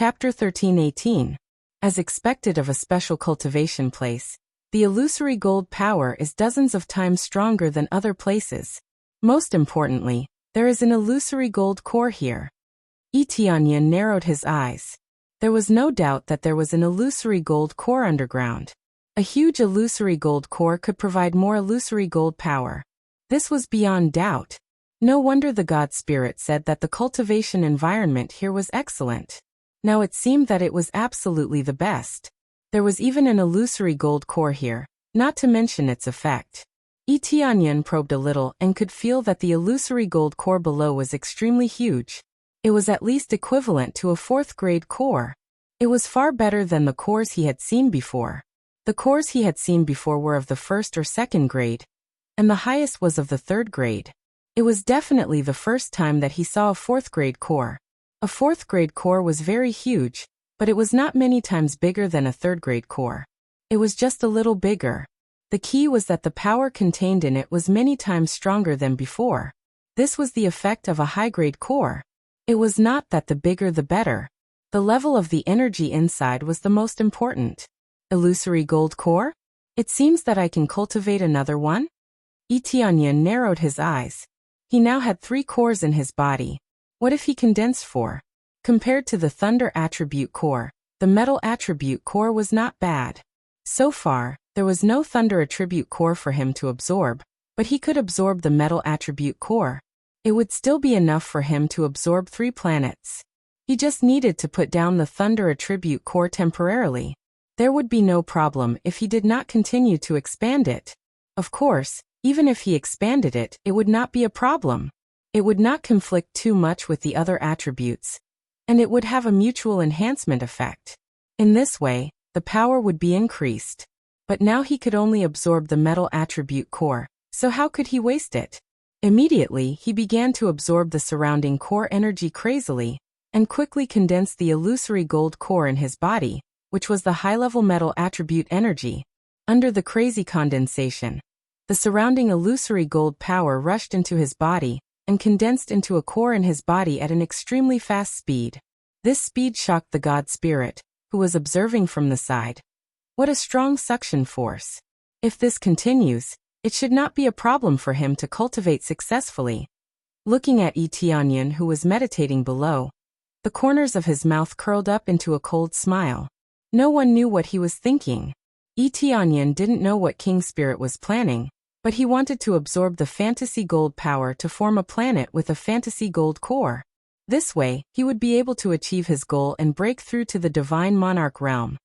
Chapter 13:18. As expected of a special cultivation place, the illusory gold power is dozens of times stronger than other places. Most importantly, there is an illusory gold core here. Etienne narrowed his eyes. There was no doubt that there was an illusory gold core underground. A huge illusory gold core could provide more illusory gold power. This was beyond doubt. No wonder the God Spirit said that the cultivation environment here was excellent. Now it seemed that it was absolutely the best. There was even an illusory gold core here, not to mention its effect. Etienne probed a little and could feel that the illusory gold core below was extremely huge. It was at least equivalent to a 4th grade core. It was far better than the cores he had seen before. The cores he had seen before were of the 1st or 2nd grade, and the highest was of the 3rd grade. It was definitely the first time that he saw a 4th grade core. A 4th grade core was very huge, but it was not many times bigger than a 3rd grade core. It was just a little bigger. The key was that the power contained in it was many times stronger than before. This was the effect of a high-grade core. It was not that the bigger the better. The level of the energy inside was the most important. Illusory gold core? It seems that I can cultivate another one? Etienne narrowed his eyes. He now had 3 cores in his body. What if he condensed 4? Compared to the thunder attribute core, the metal attribute core was not bad. So far, there was no thunder attribute core for him to absorb, but he could absorb the metal attribute core. It would still be enough for him to absorb 3 planets. He just needed to put down the thunder attribute core temporarily. There would be no problem if he did not continue to expand it. Of course, even if he expanded it, it would not be a problem. It would not conflict too much with the other attributes, and it would have a mutual enhancement effect. In this way, the power would be increased. But now he could only absorb the metal attribute core, so how could he waste it? Immediately, he began to absorb the surrounding core energy crazily, and quickly condensed the illusory gold core in his body, which was the high-level metal attribute energy. Under the crazy condensation, the surrounding illusory gold power rushed into his body, and condensed into a core in his body at an extremely fast speed. This speed shocked the God Spirit, who was observing from the side. What a strong suction force. If this continues, it should not be a problem for him to cultivate successfully. Looking at Etienne, who was meditating below, the corners of his mouth curled up into a cold smile. No one knew what he was thinking. Etienne didn't know what King Spirit was planning, but he wanted to absorb the fantasy gold power to form a planet with a fantasy gold core. This way, he would be able to achieve his goal and break through to the divine monarch realm.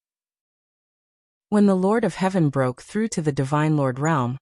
When the Lord of Heaven broke through to the divine Lord realm,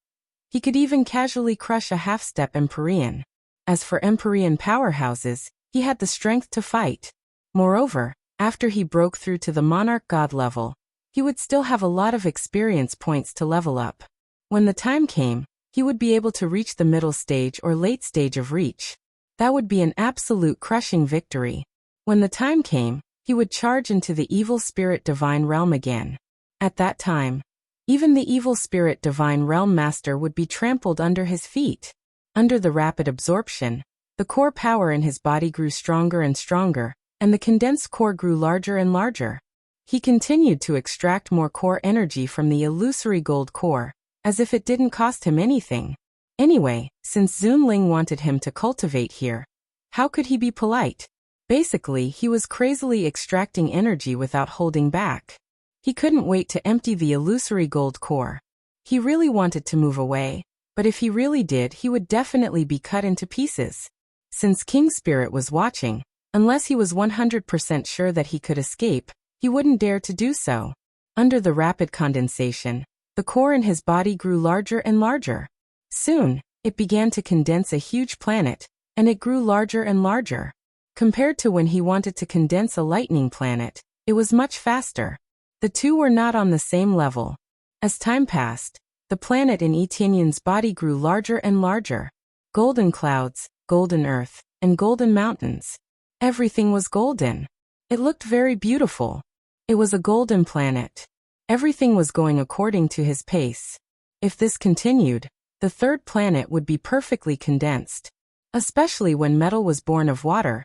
he could even casually crush a half-step Empyrean. As for Empyrean powerhouses, he had the strength to fight. Moreover, after he broke through to the monarch god level, he would still have a lot of experience points to level up. When the time came, he would be able to reach the middle stage or late stage of reach. That would be an absolute crushing victory. When the time came, he would charge into the evil spirit divine realm again. At that time, even the evil spirit divine realm master would be trampled under his feet. Under the rapid absorption, the core power in his body grew stronger and stronger, and the condensed core grew larger and larger. He continued to extract more core energy from the illusory gold core, as if it didn't cost him anything. Anyway, since Zunling wanted him to cultivate here, how could he be polite? Basically, he was crazily extracting energy without holding back. He couldn't wait to empty the illusory gold core. He really wanted to move away, but if he really did, he would definitely be cut into pieces. Since King Spirit was watching, unless he was 100% sure that he could escape, he wouldn't dare to do so. Under the rapid condensation, the core in his body grew larger and larger. Soon, it began to condense a huge planet, and it grew larger and larger. Compared to when he wanted to condense a lightning planet, it was much faster. The two were not on the same level. As time passed, the planet in Etienne's body grew larger and larger. Golden clouds, golden earth, and golden mountains. Everything was golden. It looked very beautiful. It was a golden planet. Everything was going according to his pace. If this continued, the 3rd planet would be perfectly condensed. Especially when metal was born of water.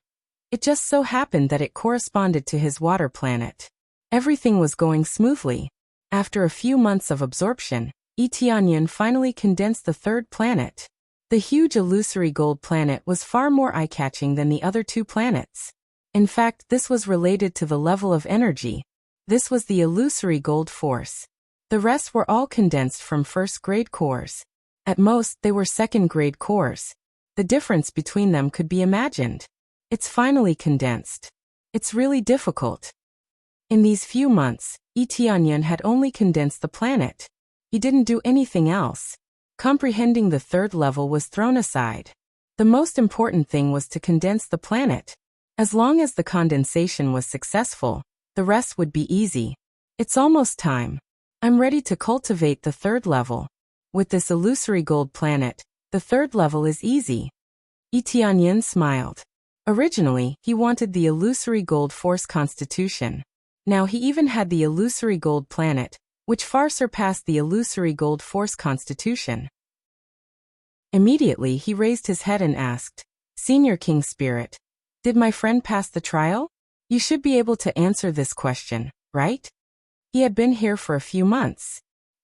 It just so happened that it corresponded to his water planet. Everything was going smoothly. After a few months of absorption, Tianyan finally condensed the third planet. The huge illusory gold planet was far more eye-catching than the other two planets. In fact, this was related to the level of energy. This was the illusory gold force. The rest were all condensed from first-grade cores. At most, they were second-grade cores. The difference between them could be imagined. It's finally condensed. It's really difficult. In these few months, Tianyan had only condensed the planet. He didn't do anything else. Comprehending the third level was thrown aside. The most important thing was to condense the planet. As long as the condensation was successful, the rest would be easy. It's almost time. I'm ready to cultivate the third level. With this illusory gold planet, the third level is easy. Tianyan smiled. Originally, he wanted the illusory gold force constitution. Now he even had the illusory gold planet, which far surpassed the illusory gold force constitution. Immediately he raised his head and asked, "Senior King Spirit, did my friend pass the trial? You should be able to answer this question, right?" He had been here for a few months.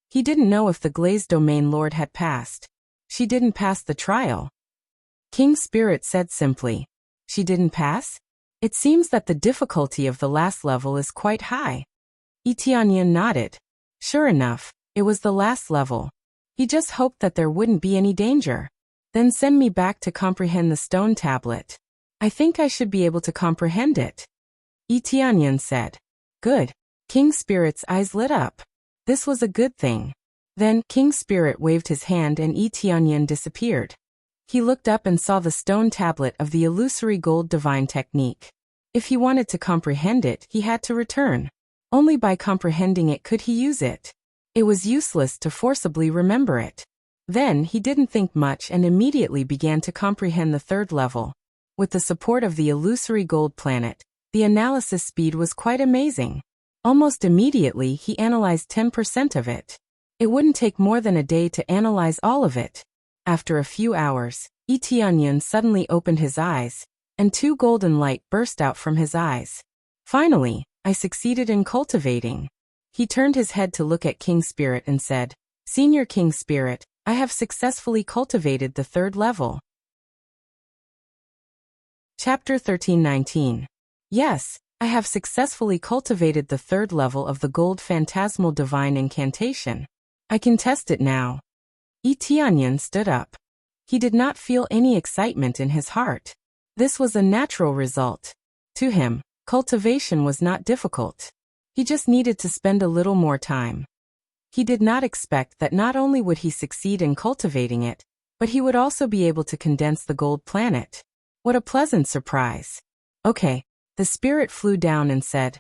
He didn't know if the Glazed Domain Lord had passed. She didn't pass the trial. King Spirit said simply, "She didn't pass? It seems that the difficulty of the last level is quite high." Tianyan nodded. Sure enough, it was the last level. He just hoped that there wouldn't be any danger. Then send me back to comprehend the stone tablet. I think I should be able to comprehend it. Tianyan said. Good. King Spirit's eyes lit up. This was a good thing. Then, King Spirit waved his hand and Tianyan disappeared. He looked up and saw the stone tablet of the illusory gold divine technique. If he wanted to comprehend it, he had to return. Only by comprehending it could he use it. It was useless to forcibly remember it. Then, he didn't think much and immediately began to comprehend the third level. With the support of the illusory gold planet, the analysis speed was quite amazing. Almost immediately, he analyzed 10% of it. It wouldn't take more than a day to analyze all of it. After a few hours, Tianyan suddenly opened his eyes, and two golden light burst out from his eyes. Finally, I succeeded in cultivating. He turned his head to look at King Spirit and said, "Senior King Spirit, I have successfully cultivated the third level." Chapter 13:19. Yes, I have successfully cultivated the third level of the gold phantasmal divine incantation. I can test it now. Tianyan stood up. He did not feel any excitement in his heart. This was a natural result. To him, cultivation was not difficult. He just needed to spend a little more time. He did not expect that not only would he succeed in cultivating it, but he would also be able to condense the gold planet. What a pleasant surprise. Okay, the spirit flew down and said,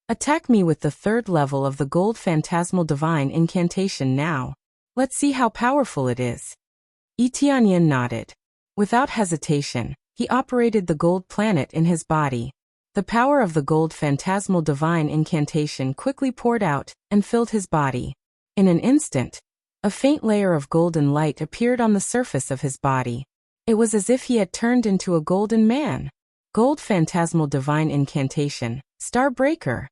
"Attack me with the third level of the gold phantasmal divine incantation now. Let's see how powerful it is." Tianyan nodded. Without hesitation, he operated the gold planet in his body. The power of the gold phantasmal divine incantation quickly poured out and filled his body. In an instant, a faint layer of golden light appeared on the surface of his body. It was as if he had turned into a golden man. Gold phantasmal divine incantation, Star Breaker.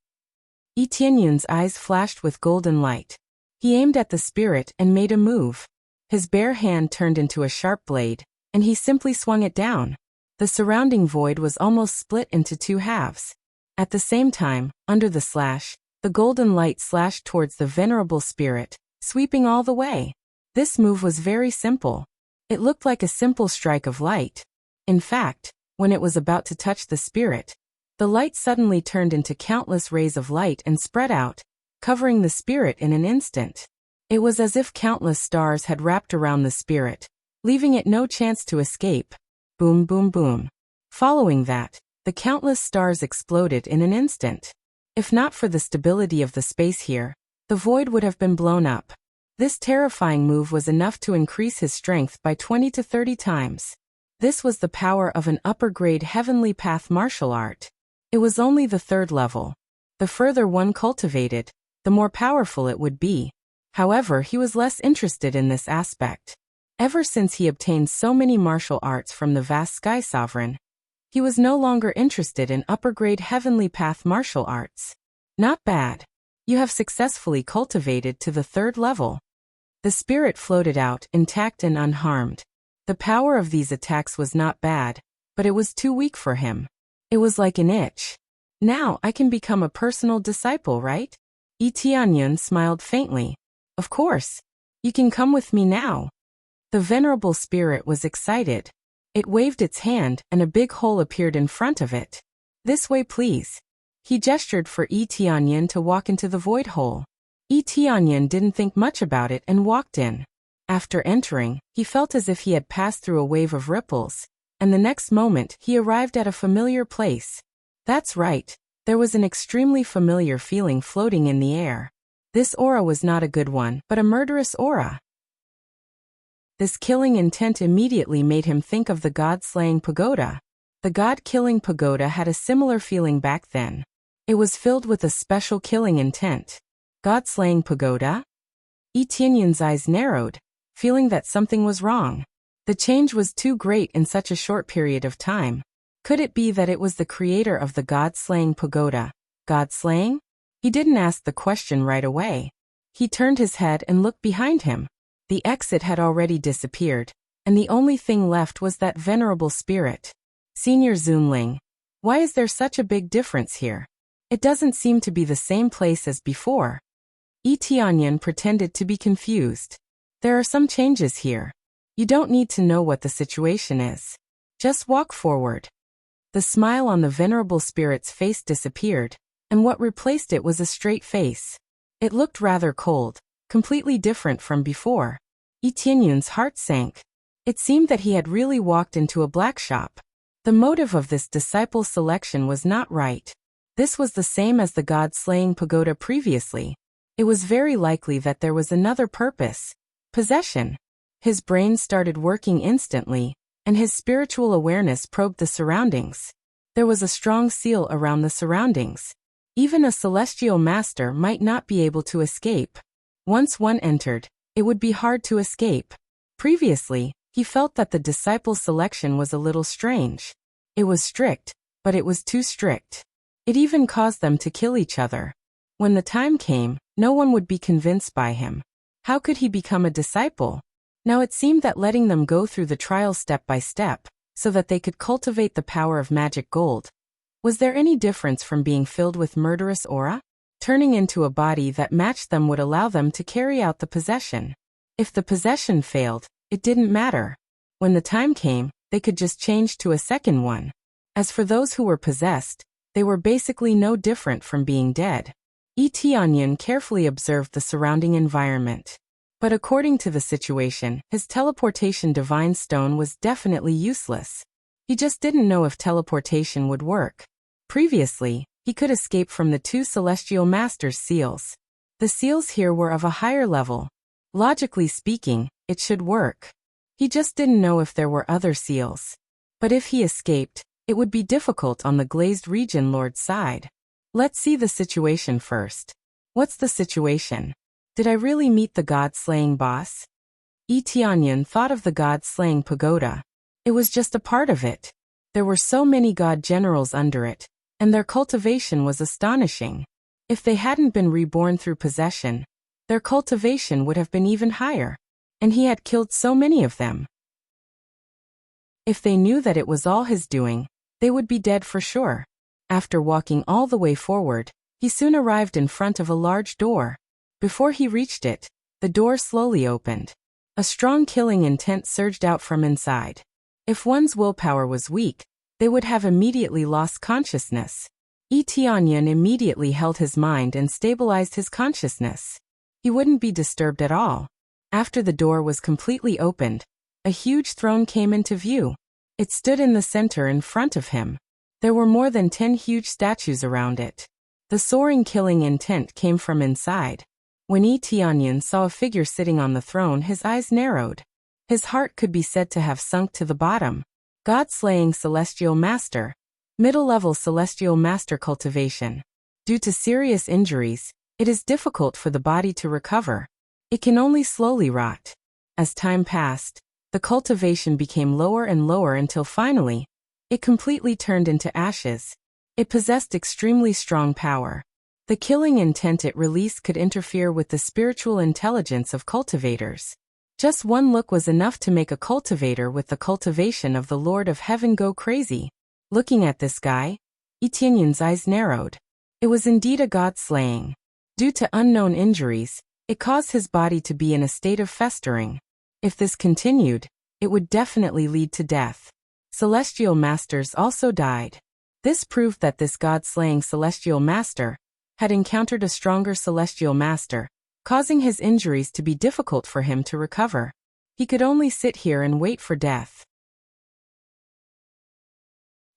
Tianyan's eyes flashed with golden light. He aimed at the spirit and made a move. His bare hand turned into a sharp blade, and he simply swung it down. The surrounding void was almost split into two halves. At the same time, under the slash, the golden light slashed towards the venerable spirit, sweeping all the way. This move was very simple. It looked like a simple strike of light. In fact, when it was about to touch the spirit, the light suddenly turned into countless rays of light and spread out, covering the spirit in an instant. It was as if countless stars had wrapped around the spirit, leaving it no chance to escape. Boom, boom, boom. Following that, the countless stars exploded in an instant. If not for the stability of the space here, the void would have been blown up. This terrifying move was enough to increase his strength by 20 to 30 times. This was the power of an upper-grade heavenly path martial art. It was only the third level. The further one cultivated, the more powerful it would be. However, he was less interested in this aspect. Ever since he obtained so many martial arts from the vast Sky Sovereign, He was no longer interested in upper-grade heavenly path martial arts. Not bad. You have successfully cultivated to the 3rd level. The spirit floated out, intact and unharmed. The power of these attacks was not bad, but it was too weak for him. It was like an itch. Now I can become a personal disciple, right? Yi Tianyun smiled faintly. Of course. You can come with me now. The venerable spirit was excited. It waved its hand, and a big hole appeared in front of it. This way, please. He gestured for Yi Tianyun to walk into the void hole. Yi Tianyun didn't think much about it and walked in. After entering, he felt as if he had passed through a wave of ripples, and the next moment he arrived at a familiar place. That's right, there was an extremely familiar feeling floating in the air. This aura was not a good one, but a murderous aura. This killing intent immediately made him think of the god-slaying pagoda. The god-killing pagoda had a similar feeling back then. It was filled with a special killing intent. God-slaying pagoda? Yi Tianyun's eyes narrowed, feeling that something was wrong. The change was too great in such a short period of time. Could it be that it was the creator of the god-slaying pagoda? God-slaying? He didn't ask the question right away. He turned his head and looked behind him. The exit had already disappeared, and the only thing left was that venerable spirit. Senior Zunling, why is there such a big difference here? It doesn't seem to be the same place as before. Yi Tianyun pretended to be confused. There are some changes here. You don't need to know what the situation is. Just walk forward. The smile on the venerable spirit's face disappeared, and what replaced it was a straight face. It looked rather cold, completely different from before. Yi Tianyun's heart sank. It seemed that he had really walked into a black shop. The motive of this disciple selection was not right. This was the same as the god-slaying pagoda previously. It was very likely that there was another purpose. Possession. His brain started working instantly, and his spiritual awareness probed the surroundings. There was a strong seal around the surroundings. Even a celestial master might not be able to escape. Once one entered, it would be hard to escape. Previously, he felt that the disciple selection was a little strange. It was strict, but it was too strict. It even caused them to kill each other. When the time came, no one would be convinced by him. How could he become a disciple? Now it seemed that letting them go through the trial step by step, so that they could cultivate the power of magic gold. Was there any difference from being filled with murderous aura? Turning into a body that matched them would allow them to carry out the possession. If the possession failed, it didn't matter. When the time came, they could just change to a second one. As for those who were possessed, they were basically no different from being dead. Yi Tianyun carefully observed the surrounding environment. But according to the situation, his teleportation divine stone was definitely useless. He just didn't know if teleportation would work. Previously, he could escape from the 2 celestial masters' seals. The seals here were of a higher level. Logically speaking, it should work. He just didn't know if there were other seals. But if he escaped, it would be difficult on the glazed region lord's side. Let's see the situation first. What's the situation? Did I really meet the god-slaying boss? Yi Tianyun thought of the god-slaying pagoda. It was just a part of it. There were so many god generals under it, and their cultivation was astonishing. If they hadn't been reborn through possession, their cultivation would have been even higher. And he had killed so many of them. If they knew that it was all his doing, they would be dead for sure. After walking all the way forward, he soon arrived in front of a large door. Before he reached it, the door slowly opened. A strong killing intent surged out from inside. If one's willpower was weak, they would have immediately lost consciousness. Yi Tianyun immediately held his mind and stabilized his consciousness. He wouldn't be disturbed at all. After the door was completely opened, a huge throne came into view. It stood in the center in front of him. There were more than 10 huge statues around it. The soaring killing intent came from inside. When Yi Tianyun saw a figure sitting on the throne, his eyes narrowed. His heart could be said to have sunk to the bottom. God-slaying celestial master. Middle-level celestial master cultivation. Due to serious injuries, it is difficult for the body to recover. It can only slowly rot. As time passed, the cultivation became lower and lower until finally, It completely turned into ashes. It possessed extremely strong power. The killing intent it released could interfere with the spiritual intelligence of cultivators. Just one look was enough to make a cultivator with the cultivation of the Lord of Heaven go crazy. Looking at this guy, Etienne's eyes narrowed. It was indeed a god-slaying. Due to unknown injuries, it caused his body to be in a state of festering. If this continued, it would definitely lead to death. Celestial masters also died. This proved that this god-slaying celestial master had encountered a stronger celestial master, causing his injuries to be difficult for him to recover. He could only sit here and wait for death.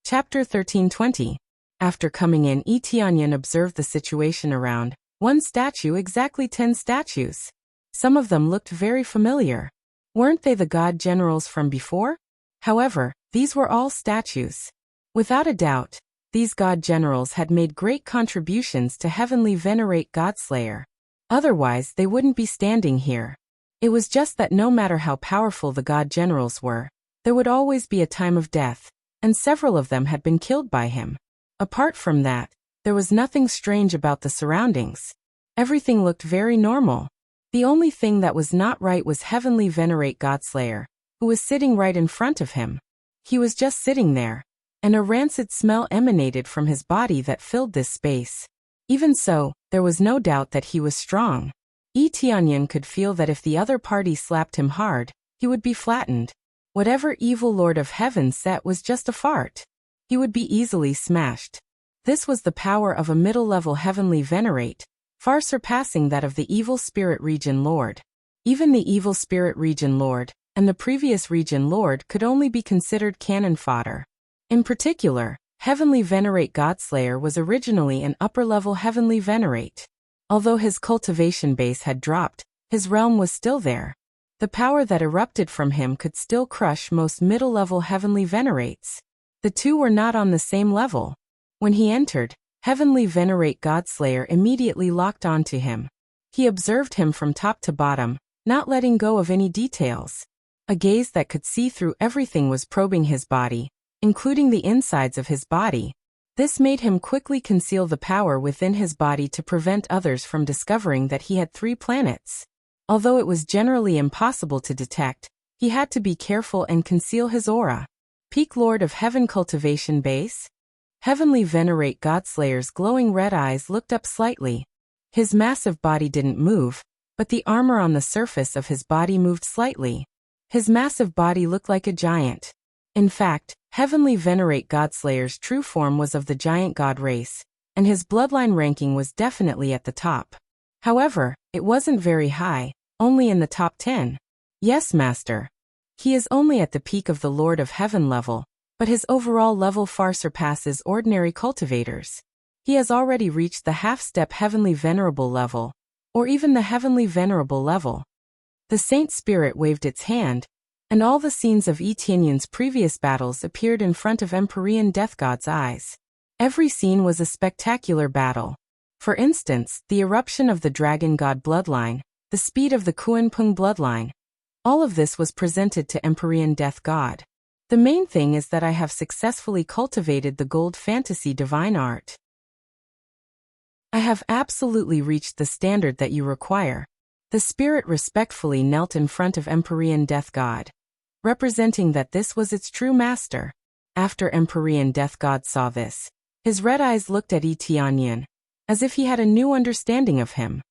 Chapter 1320. After coming in, Etienne observed the situation around. One statue, exactly 10 statues. Some of them looked very familiar. Weren't they the god generals from before? However, these were all statues. Without a doubt, these god generals had made great contributions to heavenly venerate Godslayer. Otherwise, they wouldn't be standing here. It was just that no matter how powerful the god generals were, there would always be a time of death, and several of them had been killed by him. Apart from that, there was nothing strange about the surroundings. Everything looked very normal. The only thing that was not right was heavenly venerate Godslayer, who was sitting right in front of him. He was just sitting there, and a rancid smell emanated from his body that filled this space. Even so, there was no doubt that he was strong. Etienne could feel that if the other party slapped him hard, he would be flattened. Whatever evil Lord of Heaven set was just a fart. He would be easily smashed. This was the power of a middle-level heavenly venerate, far surpassing that of the evil spirit region lord. Even the evil spirit region lord and the previous region lord could only be considered cannon fodder. In particular, heavenly venerate Godslayer was originally an upper-level heavenly venerate. Although his cultivation base had dropped, his realm was still there. The power that erupted from him could still crush most middle-level heavenly venerates. The two were not on the same level. When he entered, heavenly venerate Godslayer immediately locked onto him. He observed him from top to bottom, not letting go of any details. A gaze that could see through everything was probing his body, including the insides of his body. This made him quickly conceal the power within his body to prevent others from discovering that he had 3 planets. Although it was generally impossible to detect, he had to be careful and conceal his aura. Peak Lord of Heaven Cultivation Base. Heavenly venerate Godslayer's glowing red eyes looked up slightly. His massive body didn't move, but the armor on the surface of his body moved slightly. His massive body looked like a giant. In fact, heavenly venerate Godslayer's true form was of the giant god race, and his bloodline ranking was definitely at the top. However, it wasn't very high, only in the top 10. Yes, Master. He is only at the peak of the Lord of Heaven level, but his overall level far surpasses ordinary cultivators. He has already reached the half-step heavenly venerable level, or even the heavenly venerable level. The Saint Spirit waved its hand, and all the scenes of Etienne's previous battles appeared in front of Empyrean Death God's eyes. Every scene was a spectacular battle. For instance, the eruption of the Dragon God bloodline, the speed of the Kuan-Pung bloodline. All of this was presented to Empyrean Death God. The main thing is that I have successfully cultivated the gold fantasy divine art. I have absolutely reached the standard that you require. The spirit respectfully knelt in front of Empyrean Death God, representing that this was its true master. After Empyrean Death God saw this, his red eyes looked at Etienne, as if he had a new understanding of him.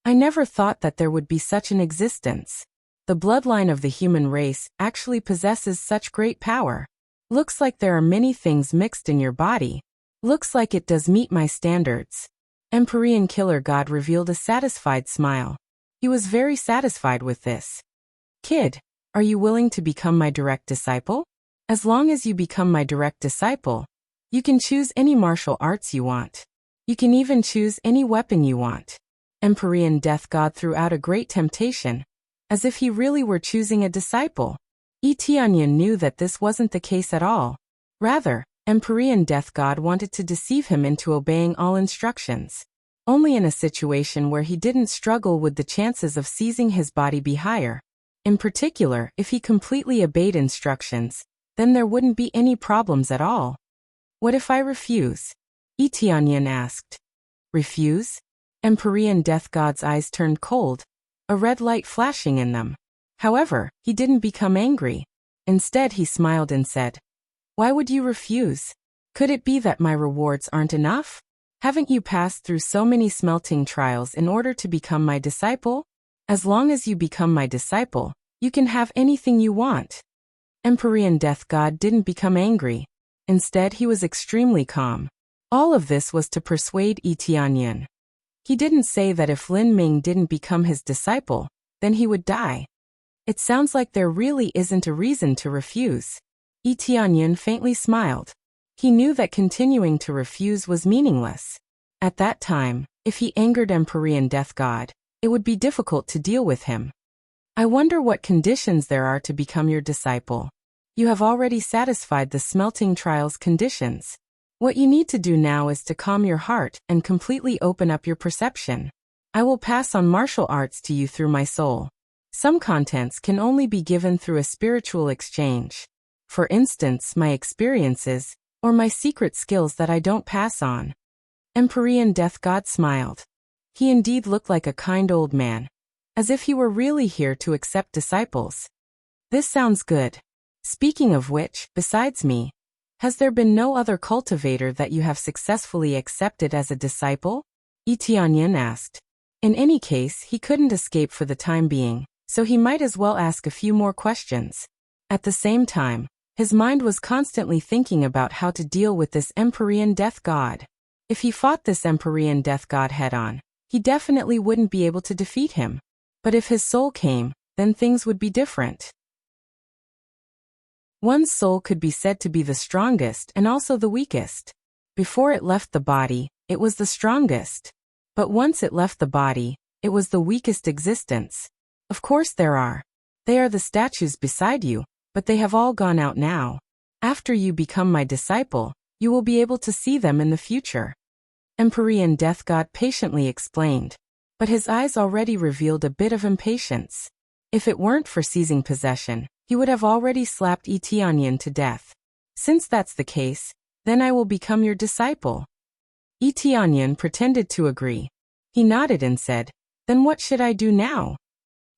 I never thought that there would be such an existence. The bloodline of the human race actually possesses such great power. Looks like there are many things mixed in your body. Looks like it does meet my standards. Empyrean Killer God revealed a satisfied smile. He was very satisfied with this. Kid, are you willing to become my direct disciple? As long as you become my direct disciple, you can choose any martial arts you want. You can even choose any weapon you want. Empyrean Death God threw out a great temptation, as if he really were choosing a disciple. Etienne knew that this wasn't the case at all. Rather, Empyrean Death God wanted to deceive him into obeying all instructions. Only in a situation where he didn't struggle would the chances of seizing his body be higher. In particular, if he completely obeyed instructions, Then there wouldn't be any problems at all. What if I refuse? Yi Tianyan asked. Refuse? Empyrean Death God's eyes turned cold, a red light flashing in them. However, he didn't become angry. Instead, he smiled and said, Why would you refuse? Could it be that my rewards aren't enough? Haven't you passed through so many smelting trials in order to become my disciple? As long as you become my disciple, you can have anything you want. Empyrean Death God didn't become angry. Instead, he was extremely calm. All of this was to persuade Yi Tianyan. He didn't say that if Lin Ming didn't become his disciple, then he would die. It sounds like there really isn't a reason to refuse. Yi Tianyan faintly smiled. He knew that continuing to refuse was meaningless. At that time, if he angered Empyrean Death God, it would be difficult to deal with him. I wonder what conditions there are to become your disciple. You have already satisfied the smelting trial's conditions. What you need to do now is to calm your heart and completely open up your perception. I will pass on martial arts to you through my soul. Some contents can only be given through a spiritual exchange. For instance, my experiences, or my secret skills that I don't pass on. Empyrean Death God smiled. He indeed looked like a kind old man, as if he were really here to accept disciples. This sounds good. Speaking of which, besides me, has there been no other cultivator that you have successfully accepted as a disciple? Yi Tianyan asked. In any case, he couldn't escape for the time being, so he might as well ask a few more questions. At the same time, his mind was constantly thinking about how to deal with this Empyrean Death God. If he fought this Empyrean Death God head-on, he definitely wouldn't be able to defeat him. But if his soul came, then things would be different. One's soul could be said to be the strongest and also the weakest. Before it left the body, it was the strongest. But once it left the body, it was the weakest existence. Of course there are. They are the statues beside you, but they have all gone out now. After you become my disciple, you will be able to see them in the future. Empyrean Death God patiently explained. But his eyes already revealed a bit of impatience. If it weren't for seizing possession, he would have already slapped Yi Tianyan to death. Since that's the case, then I will become your disciple. Yi Tianyan pretended to agree. He nodded and said, Then what should I do now?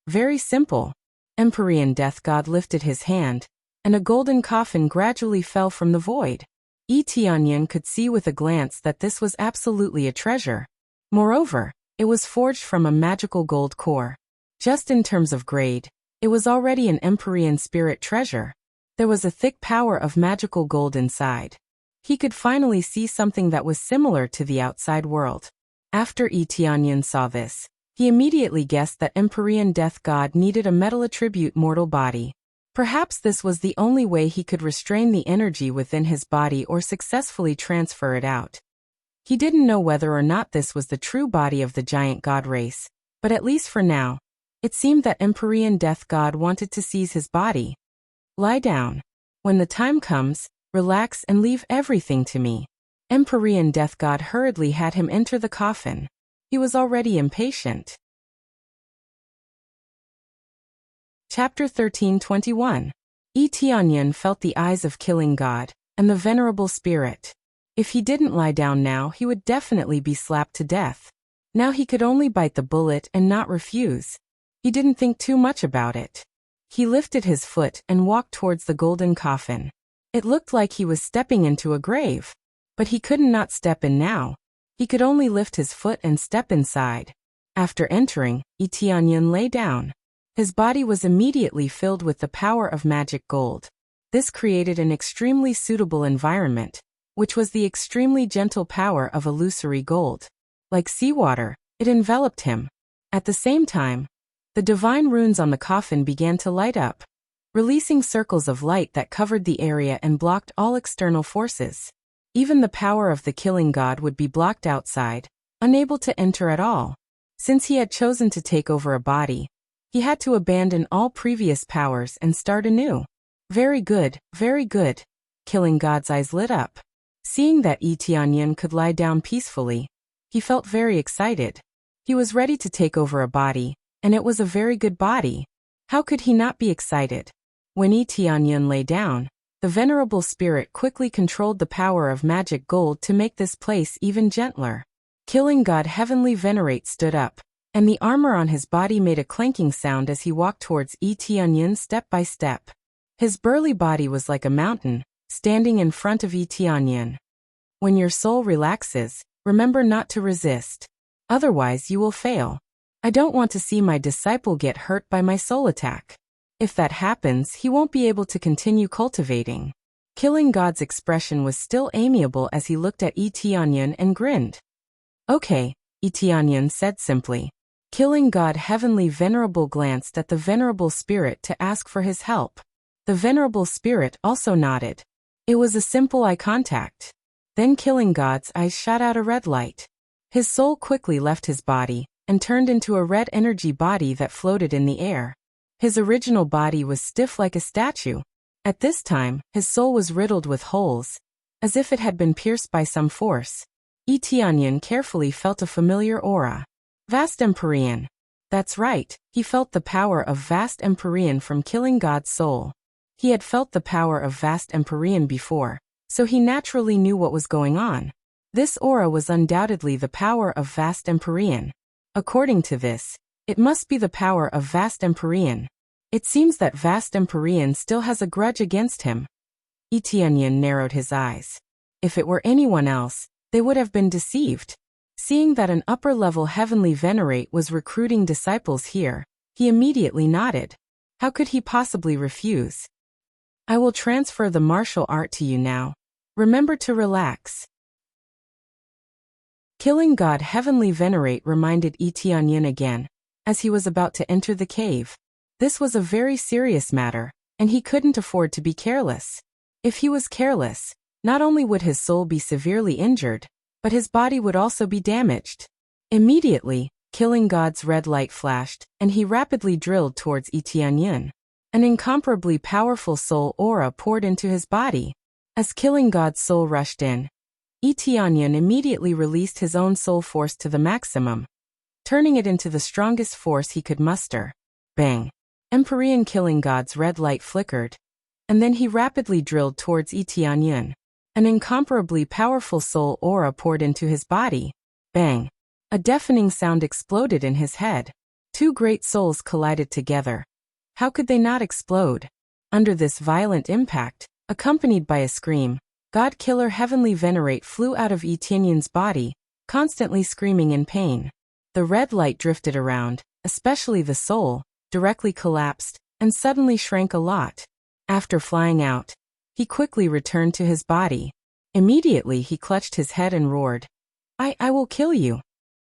Very simple. Empyrean Death God lifted his hand, and a golden coffin gradually fell from the void. Yi Tianyan could see with a glance that this was absolutely a treasure. Moreover, it was forged from a magical gold core. Just in terms of grade, it was already an Empyrean spirit treasure. There was a thick power of magical gold inside. He could finally see something that was similar to the outside world. After Yi Tianyan saw this, he immediately guessed that Empyrean Death God needed a metal attribute mortal body. Perhaps this was the only way he could restrain the energy within his body or successfully transfer it out. He didn't know whether or not this was the true body of the giant god race, but at least for now, it seemed that Empyrean Death God wanted to seize his body. Lie down. When the time comes, relax and leave everything to me. Empyrean Death God hurriedly had him enter the coffin. He was already impatient. Chapter 13:21. Yi Tianyan felt the eyes of Killing God, and the venerable spirit. If he didn't lie down now, he would definitely be slapped to death. Now he could only bite the bullet and not refuse. He didn't think too much about it. He lifted his foot and walked towards the golden coffin. It looked like he was stepping into a grave. But he couldn't not step in now. He could only lift his foot and step inside. After entering, Yi Tianyan lay down. His body was immediately filled with the power of magic gold. This created an extremely suitable environment, which was the extremely gentle power of illusory gold. Like seawater, it enveloped him. At the same time, the divine runes on the coffin began to light up, releasing circles of light that covered the area and blocked all external forces. Even the power of the Killing God would be blocked outside, unable to enter at all. Since he had chosen to take over a body, he had to abandon all previous powers and start anew. Very good, very good. Killing God's eyes lit up. Seeing that Yi Tianyan could lie down peacefully, he felt very excited. He was ready to take over a body, and it was a very good body. How could he not be excited? When Yi Tianyan lay down, The venerable spirit quickly controlled the power of magic gold to make this place even gentler. Killing God Heavenly Venerate stood up, and the armor on his body made a clanking sound as he walked towards Etienne step by step. His burly body was like a mountain, standing in front of Etienne. When your soul relaxes, remember not to resist. Otherwise you will fail. I don't want to see my disciple get hurt by my soul attack. If that happens, he won't be able to continue cultivating. Killing God's expression was still amiable as he looked at Etienne and grinned. Okay, Etienne said simply. Killing God Heavenly Venerable glanced at the venerable spirit to ask for his help. The venerable spirit also nodded. It was a simple eye contact. Then Killing God's eyes shot out a red light. His soul quickly left his body and turned into a red energy body that floated in the air. His original body was stiff like a statue. At this time, his soul was riddled with holes, as if it had been pierced by some force. Etienne carefully felt a familiar aura. Vast Empyrean. That's right, he felt the power of Vast Empyrean from Killing God's soul. He had felt the power of Vast Empyrean before, so he naturally knew what was going on. This aura was undoubtedly the power of Vast Empyrean. According to this, it must be the power of Vast Empyrean. It seems that Vast Empyrean still has a grudge against him. Etienne narrowed his eyes. If it were anyone else, they would have been deceived. Seeing that an upper-level Heavenly Venerate was recruiting disciples here, he immediately nodded. How could he possibly refuse? I will transfer the martial art to you now. Remember to relax. Killing God Heavenly Venerate reminded Etienne again, as he was about to enter the cave. This was a very serious matter, and he couldn't afford to be careless. If he was careless, not only would his soul be severely injured, but his body would also be damaged. Immediately, Killing God's red light flashed, and he rapidly drilled towards Etienne. An incomparably powerful soul aura poured into his body. As Killing God's soul rushed in, Etienne immediately released his own soul force to the maximum, turning it into the strongest force he could muster. Bang! Empyrean Killing God's red light flickered, and then he rapidly drilled towards Etienne. An incomparably powerful soul aura poured into his body. Bang! A deafening sound exploded in his head. Two great souls collided together. How could they not explode? Under this violent impact, accompanied by a scream, God Killer Heavenly Venerate flew out of Etienne's body, constantly screaming in pain. The red light drifted around, especially the soul, directly collapsed, and suddenly shrank a lot. After flying out, he quickly returned to his body. Immediately he clutched his head and roared, I will kill you.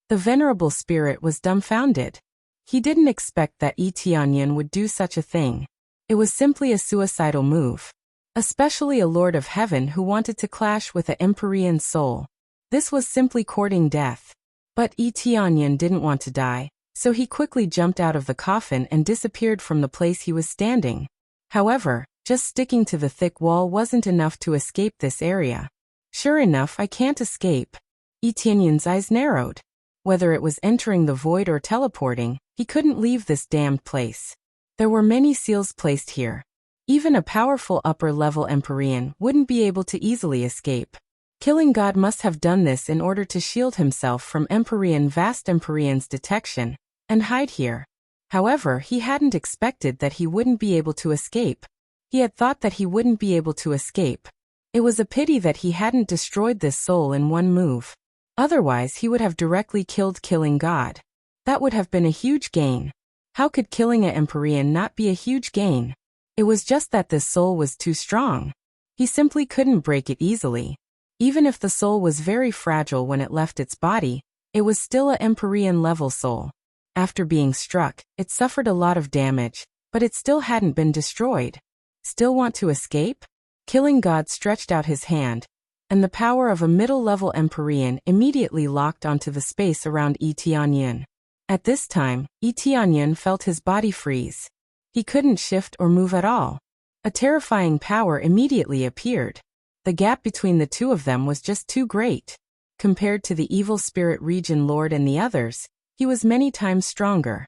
The venerable spirit was dumbfounded. He didn't expect that Etienne would do such a thing. It was simply a suicidal move. Especially a Lord of Heaven who wanted to clash with an Empyrean soul. This was simply courting death. But Etienne didn't want to die, so he quickly jumped out of the coffin and disappeared from the place he was standing. However, just sticking to the thick wall wasn't enough to escape this area. Sure enough, I can't escape. Etienne's eyes narrowed. Whether it was entering the void or teleporting, he couldn't leave this damned place. There were many seals placed here. Even a powerful upper-level Empyrean wouldn't be able to easily escape. Killing God must have done this in order to shield himself from Vast Empyrean's detection, and hide here. However, he hadn't expected that he wouldn't be able to escape. He had thought that he wouldn't be able to escape. It was a pity that he hadn't destroyed this soul in one move. Otherwise he would have directly killed Killing God. That would have been a huge gain. How could killing an Empyrean not be a huge gain? It was just that this soul was too strong. He simply couldn't break it easily. Even if the soul was very fragile when it left its body, it was still an Empyrean-level soul. After being struck, it suffered a lot of damage, but it still hadn't been destroyed. Still want to escape? Killing God stretched out his hand, and the power of a middle-level Empyrean immediately locked onto the space around Etienne. At this time, Etienne felt his body freeze. He couldn't shift or move at all. A terrifying power immediately appeared. The gap between the two of them was just too great. Compared to the evil spirit region lord and the others, he was many times stronger.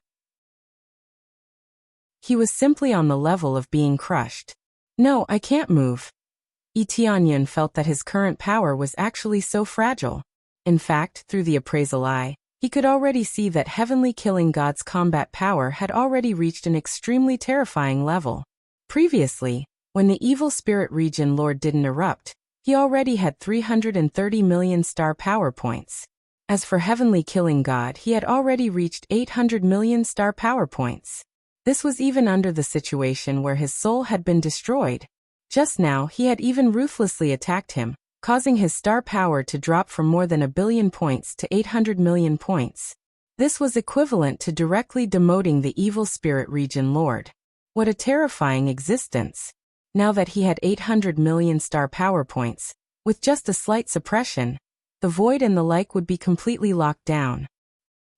He was simply on the level of being crushed. No, I can't move. Tianyan felt that his current power was actually so fragile. In fact, through the appraisal eye, he could already see that Heavenly Killing God's combat power had already reached an extremely terrifying level. Previously, when the Evil Spirit Region Lord didn't erupt, he already had 330 million star power points. As for Heavenly Killing God, he had already reached 800 million star power points. This was even under the situation where his soul had been destroyed. Just now, he had even ruthlessly attacked him, causing his star power to drop from more than 1 billion points to 800 million points. This was equivalent to directly demoting the Evil Spirit Region Lord. What a terrifying existence! Now that he had 800 million star power points, with just a slight suppression, the void and the like would be completely locked down.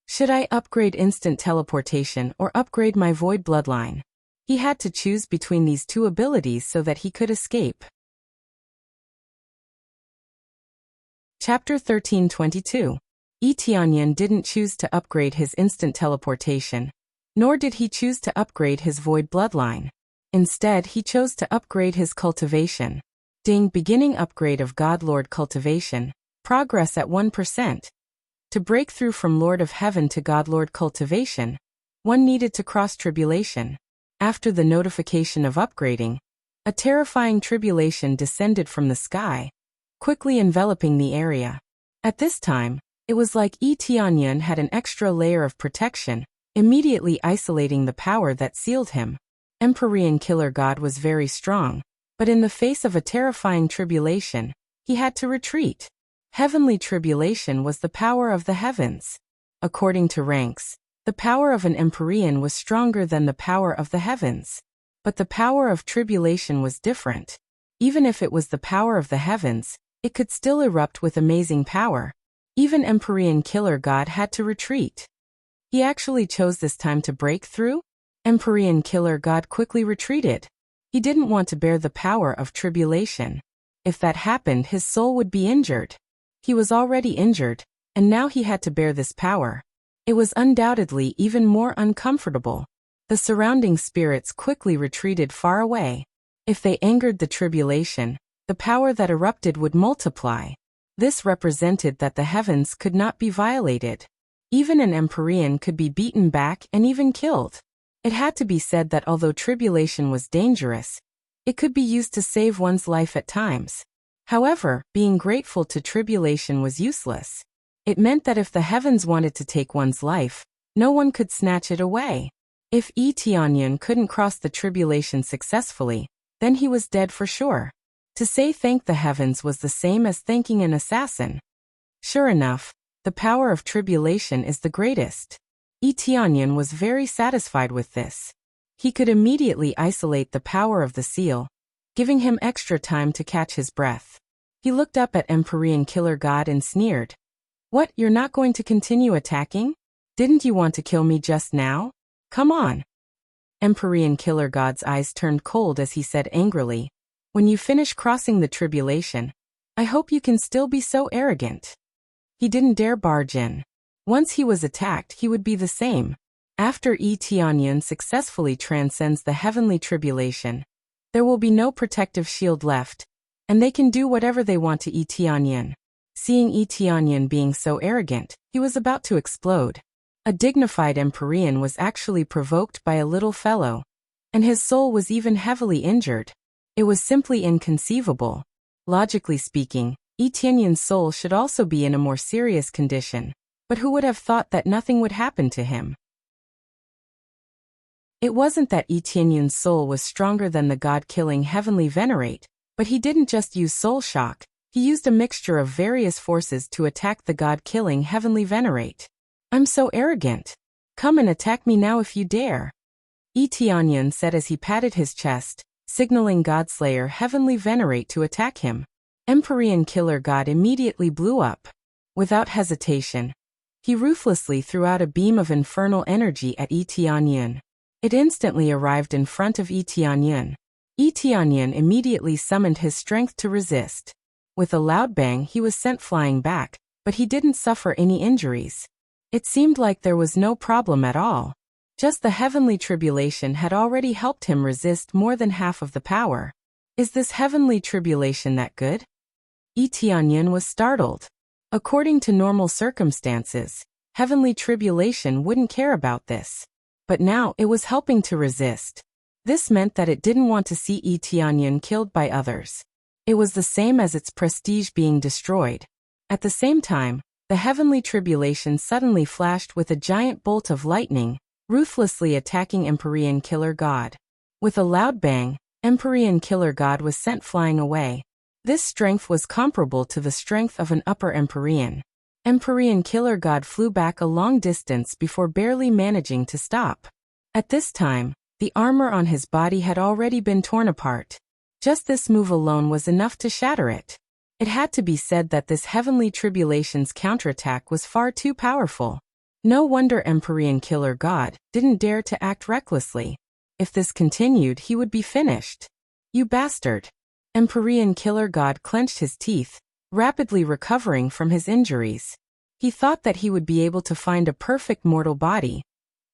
Should I upgrade instant teleportation or upgrade my void bloodline? He had to choose between these two abilities so that he could escape. Chapter 1322. Tianyan didn't choose to upgrade his instant teleportation, nor did he choose to upgrade his void bloodline. Instead, he chose to upgrade his cultivation. Beginning upgrade of God Lord cultivation. Progress at 1%. To break through from Lord of Heaven to God Lord cultivation, one needed to cross tribulation. After the notification of upgrading, a terrifying tribulation descended from the sky, quickly enveloping the area. At this time, it was like Tianyan had an extra layer of protection, immediately isolating the power that sealed him. Empyrean Killer God was very strong, but in the face of a terrifying tribulation, he had to retreat. Heavenly tribulation was the power of the heavens. According to ranks, the power of an Empyrean was stronger than the power of the heavens. But the power of tribulation was different. Even if it was the power of the heavens, it could still erupt with amazing power. Even Empyrean Killer God had to retreat. He actually chose this time to break through. Empyrean Killer God quickly retreated. He didn't want to bear the power of tribulation. If that happened, his soul would be injured. He was already injured, and now he had to bear this power. It was undoubtedly even more uncomfortable. The surrounding spirits quickly retreated far away. If they angered the tribulation, the power that erupted would multiply. This represented that the heavens could not be violated. Even an Empyrean could be beaten back and even killed. It had to be said that although tribulation was dangerous, it could be used to save one's life at times. However, being grateful to tribulation was useless. It meant that if the heavens wanted to take one's life, no one could snatch it away. If Tianyan couldn't cross the tribulation successfully, then he was dead for sure. To say thank the heavens was the same as thanking an assassin. Sure enough, the power of tribulation is the greatest. Tianyan was very satisfied with this. He could immediately isolate the power of the seal, giving him extra time to catch his breath. He looked up at Empyrean Killer God and sneered. What, you're not going to continue attacking? Didn't you want to kill me just now? Come on. Empyrean Killer God's eyes turned cold as he said angrily, when you finish crossing the tribulation, I hope you can still be so arrogant. He didn't dare barge in. Once he was attacked, he would be the same. After Tianyan successfully transcends the heavenly tribulation, there will be no protective shield left, and they can do whatever they want to Tianyan. Seeing Tianyan being so arrogant, he was about to explode. A dignified Empyrean was actually provoked by a little fellow, and his soul was even heavily injured. It was simply inconceivable. Logically speaking, Tianyan's soul should also be in a more serious condition. But who would have thought that nothing would happen to him? It wasn't that Tianyan's soul was stronger than the God-killing Heavenly Venerate, but he didn't just use soul shock, he used a mixture of various forces to attack the God-killing Heavenly Venerate. I'm so arrogant. Come and attack me now if you dare. Tianyan said as he patted his chest, signaling Godslayer Heavenly Venerate to attack him. Empyrean Killer God immediately blew up. Without hesitation, he ruthlessly threw out a beam of infernal energy at Tianyan. It instantly arrived in front of Tianyan. Tianyan immediately summoned his strength to resist. With a loud bang, he was sent flying back, but he didn't suffer any injuries. It seemed like there was no problem at all. Just the heavenly tribulation had already helped him resist more than half of the power. Is this heavenly tribulation that good? Yi Tianyin was startled. According to normal circumstances, heavenly tribulation wouldn't care about this. But now it was helping to resist. This meant that it didn't want to see Yi Tianyin killed by others. It was the same as its prestige being destroyed. At the same time, the heavenly tribulation suddenly flashed with a giant bolt of lightning, ruthlessly attacking Empyrean Killer God. With a loud bang, Empyrean Killer God was sent flying away. This strength was comparable to the strength of an upper Empyrean. Empyrean Killer God flew back a long distance before barely managing to stop. At this time, the armor on his body had already been torn apart. Just this move alone was enough to shatter it. It had to be said that this heavenly tribulation's counterattack was far too powerful. No wonder Empyrean Killer God didn't dare to act recklessly. If this continued, he would be finished. You bastard! Empyrean Killer God clenched his teeth, rapidly recovering from his injuries. He thought that he would be able to find a perfect mortal body.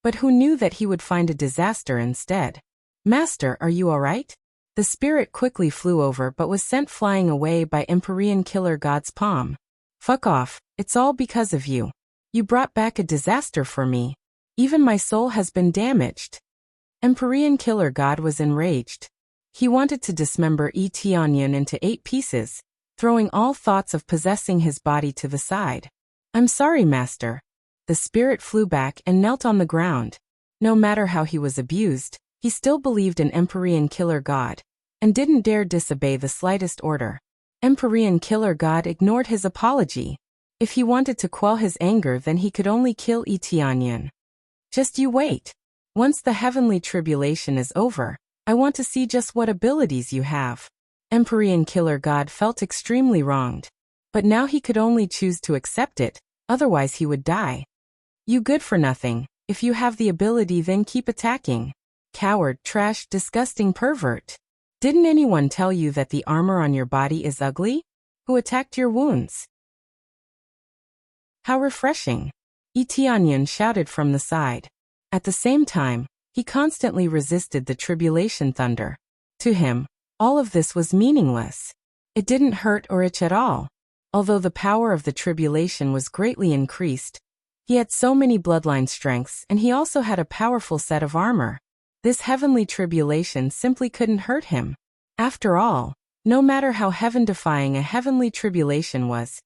But who knew that he would find a disaster instead? Master, are you alright? The spirit quickly flew over but was sent flying away by Empyrean Killer God's palm. Fuck off, it's all because of you. You brought back a disaster for me. Even my soul has been damaged. Empyrean Killer God was enraged. He wanted to dismember Yi Tianyin into 8 pieces, throwing all thoughts of possessing his body to the side. I'm sorry, Master. The spirit flew back and knelt on the ground. No matter how he was abused, he still believed in Empyrean Killer God, and didn't dare disobey the slightest order. Empyrean Killer God ignored his apology. If he wanted to quell his anger, then he could only kill Yi Tianyin. Just you wait. Once the heavenly tribulation is over, I want to see just what abilities you have. Empyrean Killer God felt extremely wronged. But now he could only choose to accept it, otherwise he would die. You good for nothing. If you have the ability, then keep attacking. Coward, trash, disgusting pervert. Didn't anyone tell you that the armor on your body is ugly? Who attacked your wounds? How refreshing! Yi Tianyin shouted from the side. At the same time, he constantly resisted the tribulation thunder. To him, all of this was meaningless. It didn't hurt or itch at all. Although the power of the tribulation was greatly increased, he had so many bloodline strengths, and he also had a powerful set of armor. This heavenly tribulation simply couldn't hurt him. After all, no matter how heaven-defying a heavenly tribulation was,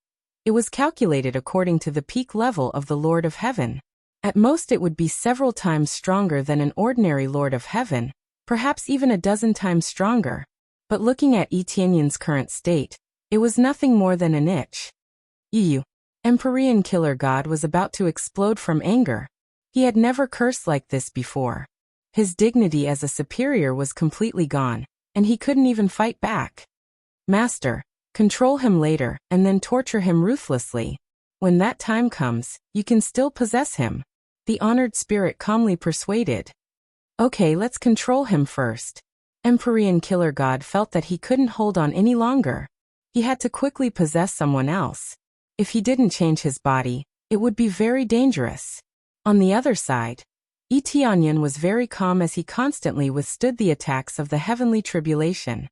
it was calculated according to the peak level of the Lord of Heaven. At most it would be several times stronger than an ordinary Lord of Heaven, perhaps even a dozen times stronger. But looking at Yi Tianyin's current state, it was nothing more than an itch. Yu, Empyrean Killer God was about to explode from anger. He had never cursed like this before. His dignity as a superior was completely gone, and he couldn't even fight back. Master, control him later, and then torture him ruthlessly. When that time comes, you can still possess him. The honored spirit calmly persuaded. Okay, let's control him first. Empyrean Killer God felt that he couldn't hold on any longer. He had to quickly possess someone else. If he didn't change his body, it would be very dangerous. On the other side, Yi Tianyin was very calm as he constantly withstood the attacks of the heavenly tribulation.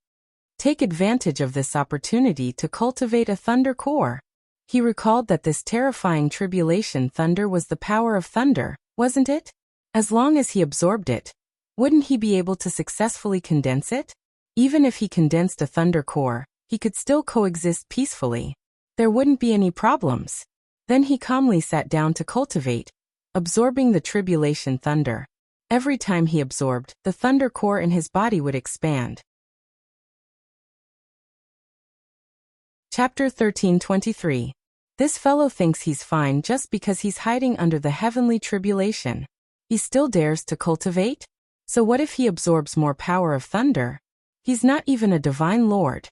Take advantage of this opportunity to cultivate a thunder core. He recalled that this terrifying tribulation thunder was the power of thunder, wasn't it? As long as he absorbed it, wouldn't he be able to successfully condense it? Even if he condensed a thunder core, he could still coexist peacefully. There wouldn't be any problems. Then he calmly sat down to cultivate, absorbing the tribulation thunder. Every time he absorbed, the thunder core in his body would expand. Chapter 13:23. This fellow thinks he's fine just because he's hiding under the heavenly tribulation. He still dares to cultivate? So what if he absorbs more power of thunder? He's not even a divine lord.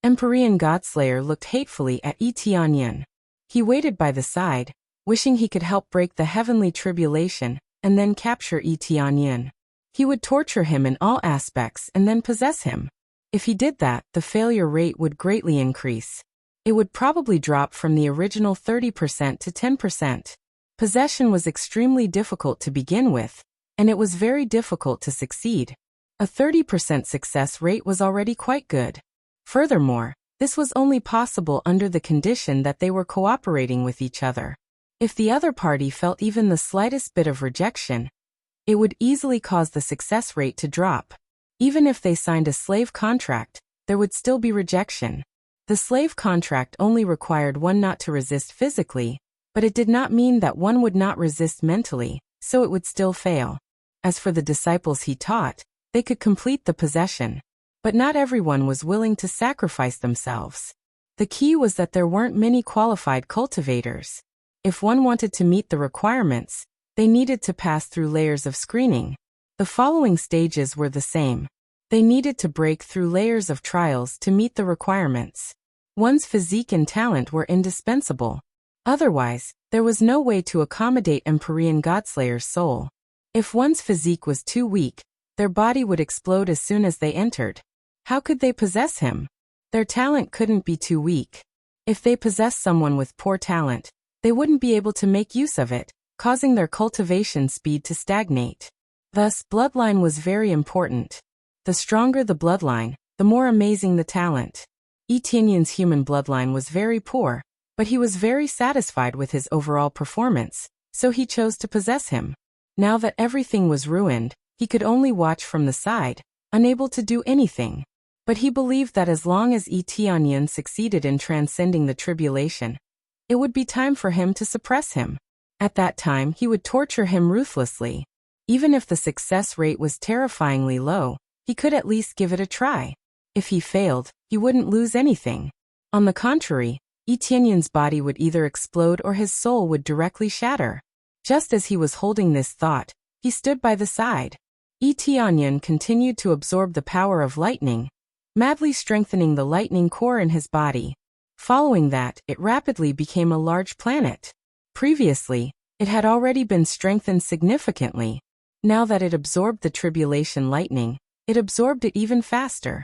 Empyrean Godslayer looked hatefully at Yi Tianyin. He waited by the side, wishing he could help break the heavenly tribulation, and then capture Yi Tianyin. He would torture him in all aspects and then possess him. If he did that, the failure rate would greatly increase. It would probably drop from the original 30% to 10%. Possession was extremely difficult to begin with, and it was very difficult to succeed. A 30% success rate was already quite good. Furthermore, this was only possible under the condition that they were cooperating with each other. If the other party felt even the slightest bit of rejection, it would easily cause the success rate to drop. Even if they signed a slave contract, there would still be rejection. The slave contract only required one not to resist physically, but it did not mean that one would not resist mentally, so it would still fail. As for the disciples he taught, they could complete the possession. But not everyone was willing to sacrifice themselves. The key was that there weren't many qualified cultivators. If one wanted to meet the requirements, they needed to pass through layers of screening. The following stages were the same. They needed to break through layers of trials to meet the requirements. One's physique and talent were indispensable. Otherwise, there was no way to accommodate Empyrean Godslayer's soul. If one's physique was too weak, their body would explode as soon as they entered. How could they possess him? Their talent couldn't be too weak. If they possessed someone with poor talent, they wouldn't be able to make use of it, causing their cultivation speed to stagnate. Thus, bloodline was very important. The stronger the bloodline, the more amazing the talent. Etienne's human bloodline was very poor, but he was very satisfied with his overall performance, so he chose to possess him. Now that everything was ruined, he could only watch from the side, unable to do anything. But he believed that as long as Etienne succeeded in transcending the tribulation, it would be time for him to suppress him. At that time he would torture him ruthlessly. Even if the success rate was terrifyingly low, he could at least give it a try. If he failed, he wouldn't lose anything. On the contrary, Etienne's body would either explode or his soul would directly shatter. Just as he was holding this thought, he stood by the side. Etienne continued to absorb the power of lightning, madly strengthening the lightning core in his body. Following that, it rapidly became a large planet. Previously, it had already been strengthened significantly. Now that it absorbed the tribulation lightning, it absorbed it even faster.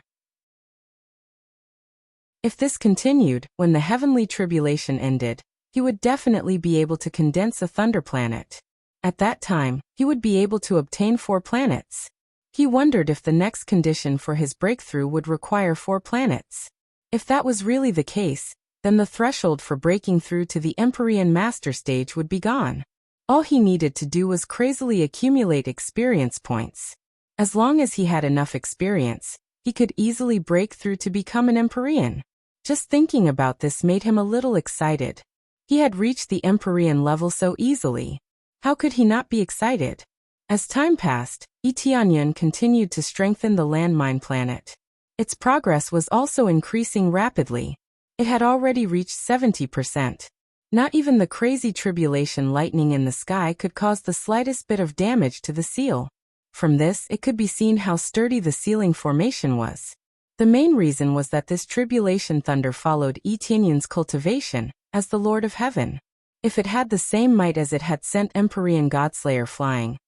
If this continued, when the heavenly tribulation ended, he would definitely be able to condense a thunder planet. At that time, he would be able to obtain 4 planets. He wondered if the next condition for his breakthrough would require 4 planets. If that was really the case, then the threshold for breaking through to the Empyrean Master Stage would be gone. All he needed to do was crazily accumulate experience points. As long as he had enough experience, he could easily break through to become an Empyrean. Just thinking about this made him a little excited. He had reached the Empyrean level so easily. How could he not be excited? As time passed, Etienne continued to strengthen the landmine planet. Its progress was also increasing rapidly. It had already reached 70%. Not even the crazy tribulation lightning in the sky could cause the slightest bit of damage to the seal. From this, it could be seen how sturdy the sealing formation was. The main reason was that this tribulation thunder followed Etienne's cultivation, as the Lord of Heaven. If it had the same might as it had sent Empyrean Godslayer flying,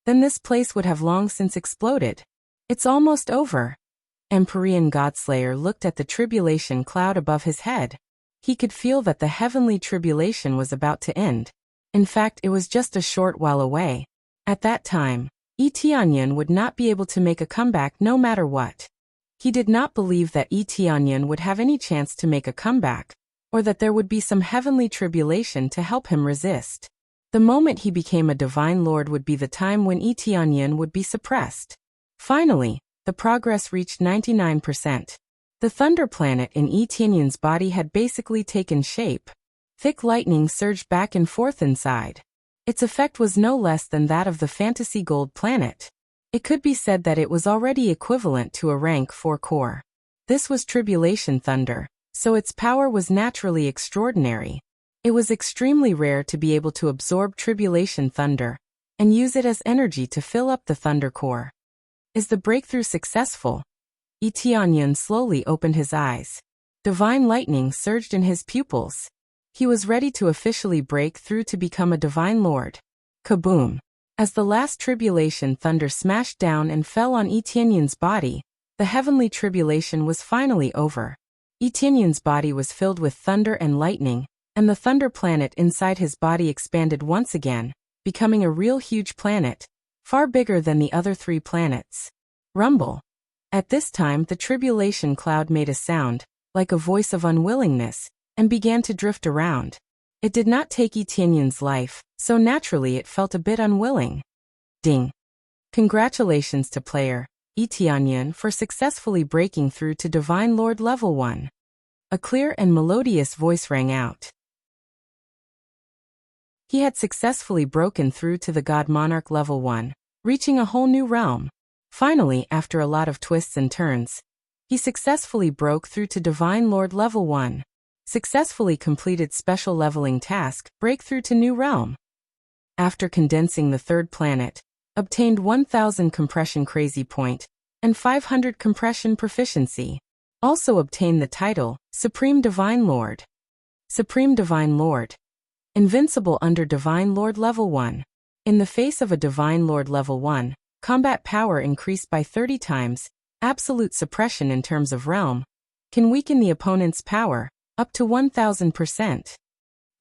then this place would have long since exploded. It's almost over. Empyrean Godslayer looked at the tribulation cloud above his head. He could feel that the heavenly tribulation was about to end. In fact, it was just a short while away. At that time, Etienne would not be able to make a comeback no matter what. He did not believe that Etienne would have any chance to make a comeback, or that there would be some heavenly tribulation to help him resist. The moment he became a divine lord would be the time when Etienne would be suppressed. Finally, the progress reached 99%. The thunder planet in Etienne's body had basically taken shape. Thick lightning surged back and forth inside. Its effect was no less than that of the fantasy gold planet. It could be said that it was already equivalent to a rank 4 core. This was tribulation thunder, so its power was naturally extraordinary. It was extremely rare to be able to absorb tribulation thunder and use it as energy to fill up the thunder core. Is the breakthrough successful? Etienne slowly opened his eyes. Divine lightning surged in his pupils. He was ready to officially break through to become a divine lord. Kaboom! As the last tribulation thunder smashed down and fell on Etienne's body, the heavenly tribulation was finally over. Etienne's body was filled with thunder and lightning, and the thunder planet inside his body expanded once again, becoming a real huge planet, far bigger than the other 3 planets. Rumble. At this time the tribulation cloud made a sound, like a voice of unwillingness, and began to drift around. It did not take Etienne's life, so naturally it felt a bit unwilling. Ding. Congratulations to player Etienne for successfully breaking through to Divine Lord level 1. A clear and melodious voice rang out. He had successfully broken through to the God Monarch level 1, reaching a whole new realm. Finally, after a lot of twists and turns, he successfully broke through to Divine Lord level 1. Successfully completed special leveling task, breakthrough to new realm. After condensing the third planet, obtained 1000 compression crazy point, and 500 compression proficiency. Also obtained the title, Supreme Divine Lord. Supreme Divine Lord. Invincible under Divine Lord level 1. In the face of a Divine Lord level 1, combat power increased by 30 times, absolute suppression in terms of realm, can weaken the opponent's power, up to 1000%.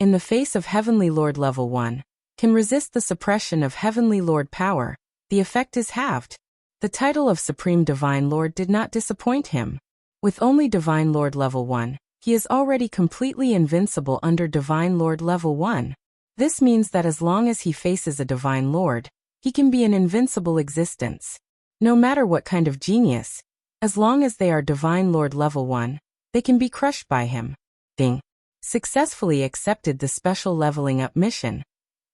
In the face of Heavenly Lord level 1, can resist the suppression of Heavenly Lord power, the effect is halved. The title of Supreme Divine Lord did not disappoint him. With only Divine Lord level 1, he is already completely invincible under Divine Lord level 1. This means that as long as he faces a Divine Lord, he can be an invincible existence. No matter what kind of genius, as long as they are Divine Lord level 1, they can be crushed by him. Ding. Successfully accepted the special leveling up mission.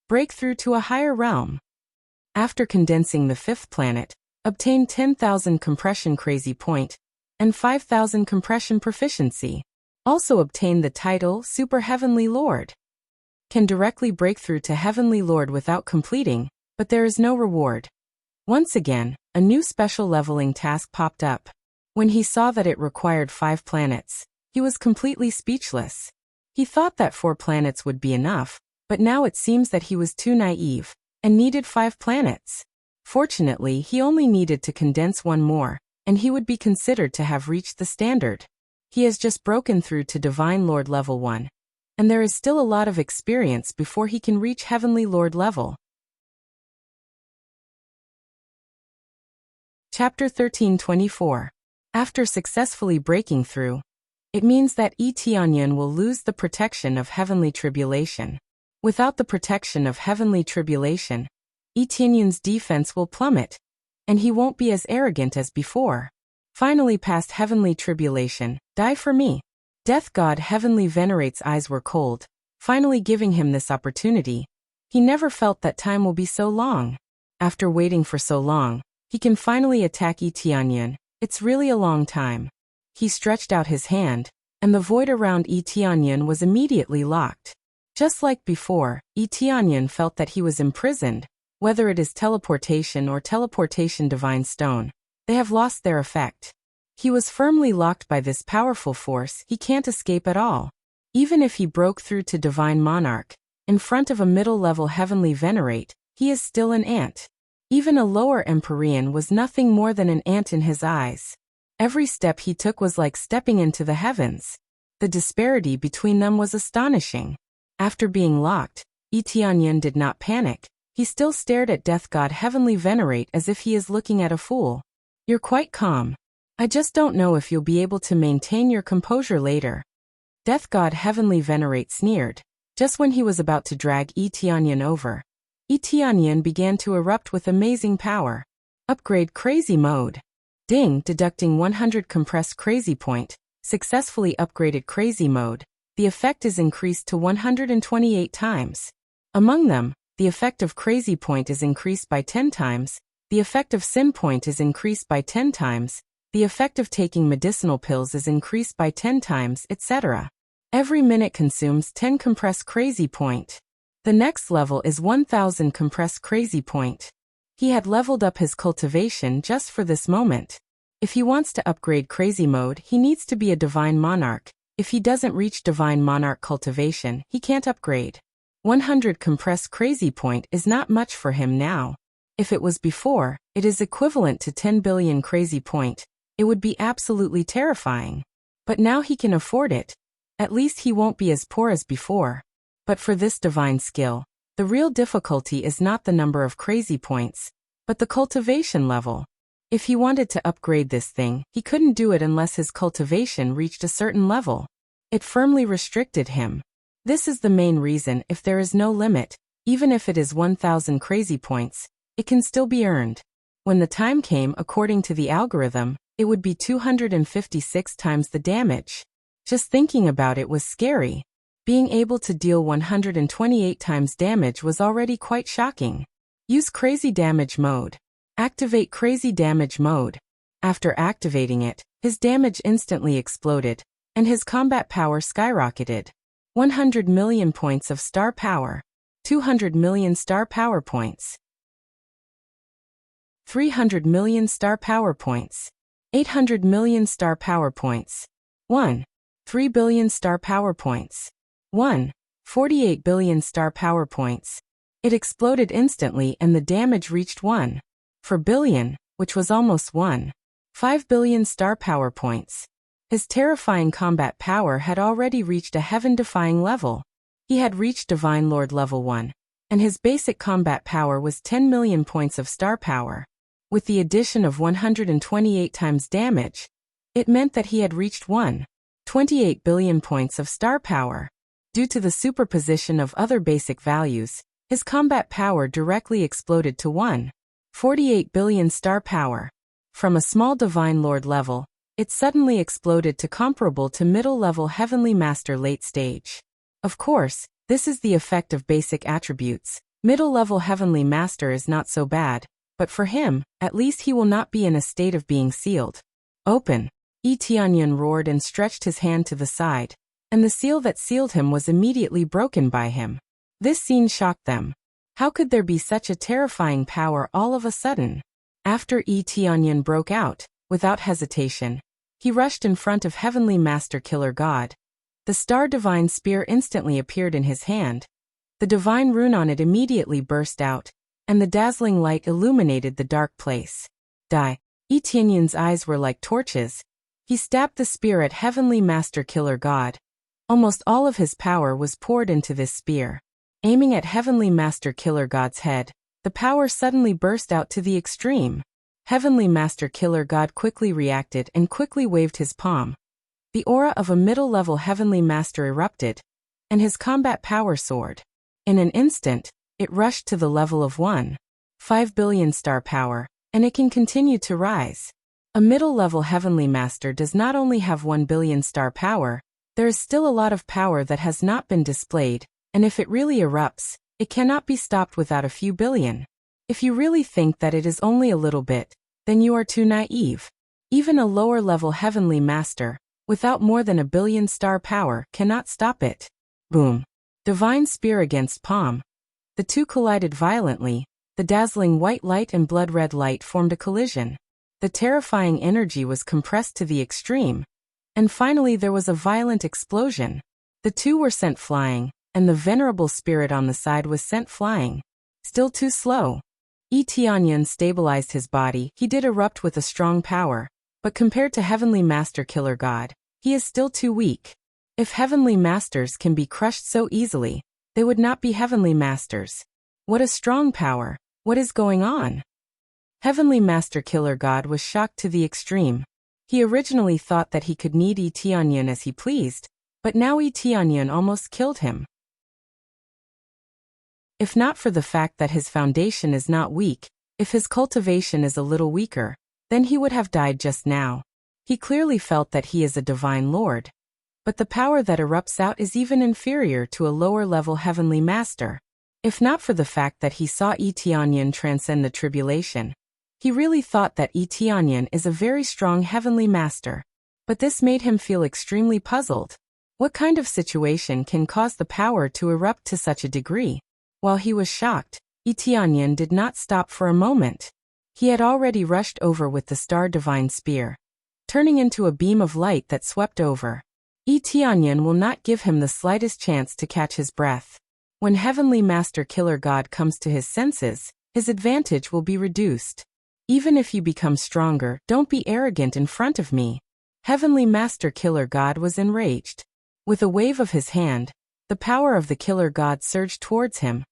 Breakthrough to a higher realm. After condensing the fifth planet, obtained 10,000 compression crazy point, and 5,000 compression proficiency. Also obtained the title Super Heavenly Lord. Can directly break through to Heavenly Lord without completing, but there is no reward. Once again, a new special leveling task popped up. When he saw that it required 5 planets, he was completely speechless. He thought that 4 planets would be enough, but now it seems that he was too naive, and needed 5 planets. Fortunately, he only needed to condense 1 more, and he would be considered to have reached the standard. He has just broken through to Divine Lord level 1, and there is still a lot of experience before he can reach Heavenly Lord level. Chapter 13:24. After successfully breaking through, it means that Etienne will lose the protection of heavenly tribulation. Without the protection of heavenly tribulation, Etienne's defense will plummet, and he won't be as arrogant as before. Finally past heavenly tribulation, die for me. Death God Heavenly Venerate's eyes were cold, finally giving him this opportunity. He never felt that time will be so long. After waiting for so long, he can finally attack Etienne. It's really a long time. He stretched out his hand, and the void around Etienne was immediately locked. Just like before, Etienne felt that he was imprisoned. Whether it is teleportation or teleportation divine stone, they have lost their effect. He was firmly locked by this powerful force, he can't escape at all. Even if he broke through to Divine Monarch, in front of a middle-level Heavenly Venerate, he is still an ant. Even a lower Empyrean was nothing more than an ant in his eyes. Every step he took was like stepping into the heavens. The disparity between them was astonishing. After being locked, Etienne did not panic. He still stared at Death God Heavenly Venerate as if he is looking at a fool. You're quite calm. I just don't know if you'll be able to maintain your composure later. Death God Heavenly Venerate sneered. Just when he was about to drag Etienne over, Etienne began to erupt with amazing power. Upgrade Crazy Mode. Ding, deducting 100 compressed crazy point, successfully upgraded Crazy Mode. The effect is increased to 128 times. Among them, the effect of Crazy Point is increased by 10 times, the effect of Sin Point is increased by 10 times, the effect of taking medicinal pills is increased by 10 times, etc. Every minute consumes 10 compressed Crazy Point. The next level is 1000 compressed Crazy Point. He had leveled up his cultivation just for this moment. If he wants to upgrade Crazy Mode, he needs to be a Divine Monarch. If he doesn't reach Divine Monarch cultivation, he can't upgrade. 100 compressed Crazy Point is not much for him now. If it was before, it is equivalent to 10 billion Crazy Point. It would be absolutely terrifying. But now he can afford it. At least he won't be as poor as before. But for this divine skill, the real difficulty is not the number of Crazy Points, but the cultivation level. If he wanted to upgrade this thing, he couldn't do it unless his cultivation reached a certain level. It firmly restricted him. This is the main reason. If there is no limit, even if it is 1,000 crazy points, it can still be earned. When the time came, according to the algorithm, it would be 256 times the damage. Just thinking about it was scary. Being able to deal 128 times damage was already quite shocking. Use Crazy Damage Mode. Activate Crazy Damage Mode. After activating it, his damage instantly exploded, and his combat power skyrocketed. 100 million points of star power. 200 million star power points. 300 million star power points. 800 million star power points. 3 billion star power points. 48 billion star power points. It exploded instantly and the damage reached 1 billion, which was almost 5 billion star power points. His terrifying combat power had already reached a heaven-defying level. He had reached Divine Lord level 1, and his basic combat power was 10 million points of star power. With the addition of 128 times damage, it meant that he had reached 28 billion points of star power. Due to the superposition of other basic values, his combat power directly exploded to 48 billion star power. From a small Divine Lord level, it suddenly exploded to comparable to middle-level Heavenly Master late stage. Of course, this is the effect of basic attributes. Middle-level Heavenly Master is not so bad, but for him, at least he will not be in a state of being sealed. Open! Tianyan roared and stretched his hand to the side, and the seal that sealed him was immediately broken by him. This scene shocked them. How could there be such a terrifying power all of a sudden? After Tianyan broke out, without hesitation, he rushed in front of Heavenly Master Killer God. The Star Divine Spear instantly appeared in his hand. The divine rune on it immediately burst out, and the dazzling light illuminated the dark place. Tianyan's eyes were like torches. He stabbed the spear at Heavenly Master Killer God. Almost all of his power was poured into this spear. Aiming at Heavenly Master Killer God's head, the power suddenly burst out to the extreme. Heavenly Master Killer God quickly reacted and quickly waved his palm. The aura of a middle-level Heavenly Master erupted, and his combat power soared. In an instant, it rushed to the level of 5 billion star power, and it can continue to rise. A middle-level Heavenly Master does not only have 1 billion star power, there is still a lot of power that has not been displayed, and if it really erupts, it cannot be stopped without a few billion. If you really think that it is only a little bit, then you are too naive. Even a lower-level Heavenly Master, without more than 1 billion star power, cannot stop it. Boom. Divine Spear against palm. The two collided violently. The dazzling white light and blood-red light formed a collision. The terrifying energy was compressed to the extreme. And finally there was a violent explosion. The two were sent flying, and the venerable spirit on the side was sent flying. Still too slow. Tianyan stabilized his body. He did erupt with a strong power, but compared to Heavenly Master Killer God, he is still too weak. If Heavenly Masters can be crushed so easily, they would not be Heavenly Masters. What a strong power! What is going on? Heavenly Master Killer God was shocked to the extreme. He originally thought that he could knead Tianyan as he pleased, but now Tianyan almost killed him. If not for the fact that his foundation is not weak, if his cultivation is a little weaker, then he would have died just now. He clearly felt that he is a Divine Lord. But the power that erupts out is even inferior to a lower-level Heavenly Master. If not for the fact that he saw Tianyan transcend the tribulation, he really thought that Tianyan is a very strong Heavenly Master. But this made him feel extremely puzzled. What kind of situation can cause the power to erupt to such a degree? While he was shocked, Tianyan did not stop for a moment. He had already rushed over with the Star Divine Spear, turning into a beam of light that swept over. Tianyan will not give him the slightest chance to catch his breath. When Heavenly Master Killer God comes to his senses, his advantage will be reduced. Even if you become stronger, don't be arrogant in front of me. Heavenly Master Killer God was enraged. With a wave of his hand, the power of the Killer God surged towards him,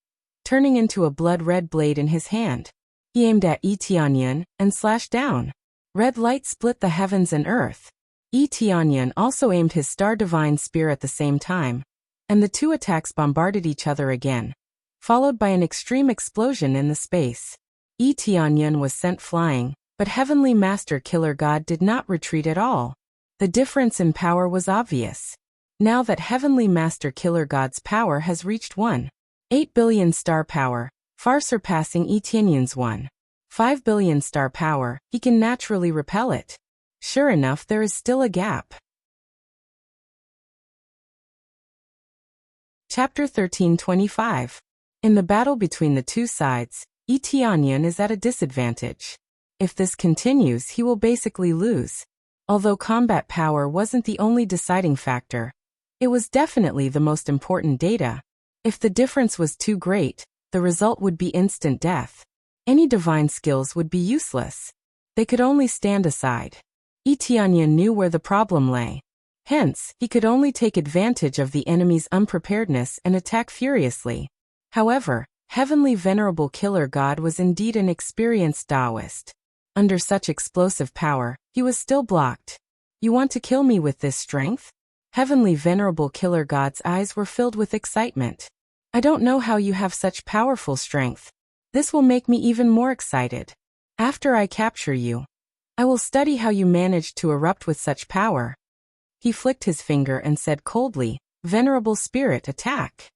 turning into a blood-red blade in his hand. He aimed at Tianyan and slashed down. Red light split the heavens and earth. Tianyan also aimed his star divine spear at the same time, and the two attacks bombarded each other again, followed by an extreme explosion in the space. Tianyan was sent flying, but Heavenly Master Killer God did not retreat at all. The difference in power was obvious. Now that Heavenly Master Killer God's power has reached 1.8 billion star power, far surpassing Tianyan's 1.5 billion star power, he can naturally repel it. Sure enough, there is still a gap. Chapter 1325. In the battle between the two sides, Tianyan is at a disadvantage. If this continues, he will basically lose. Although combat power wasn't the only deciding factor, it was definitely the most important data. If the difference was too great, the result would be instant death. Any divine skills would be useless. They could only stand aside. Tianyan knew where the problem lay. Hence, he could only take advantage of the enemy's unpreparedness and attack furiously. However, Heavenly Venerable Killer God was indeed an experienced Taoist. Under such explosive power, he was still blocked. You want to kill me with this strength? Heavenly Venerable Killer God's eyes were filled with excitement. I don't know how you have such powerful strength. This will make me even more excited. After I capture you, I will study how you managed to erupt with such power. He flicked his finger and said coldly, Venerable Spirit, attack.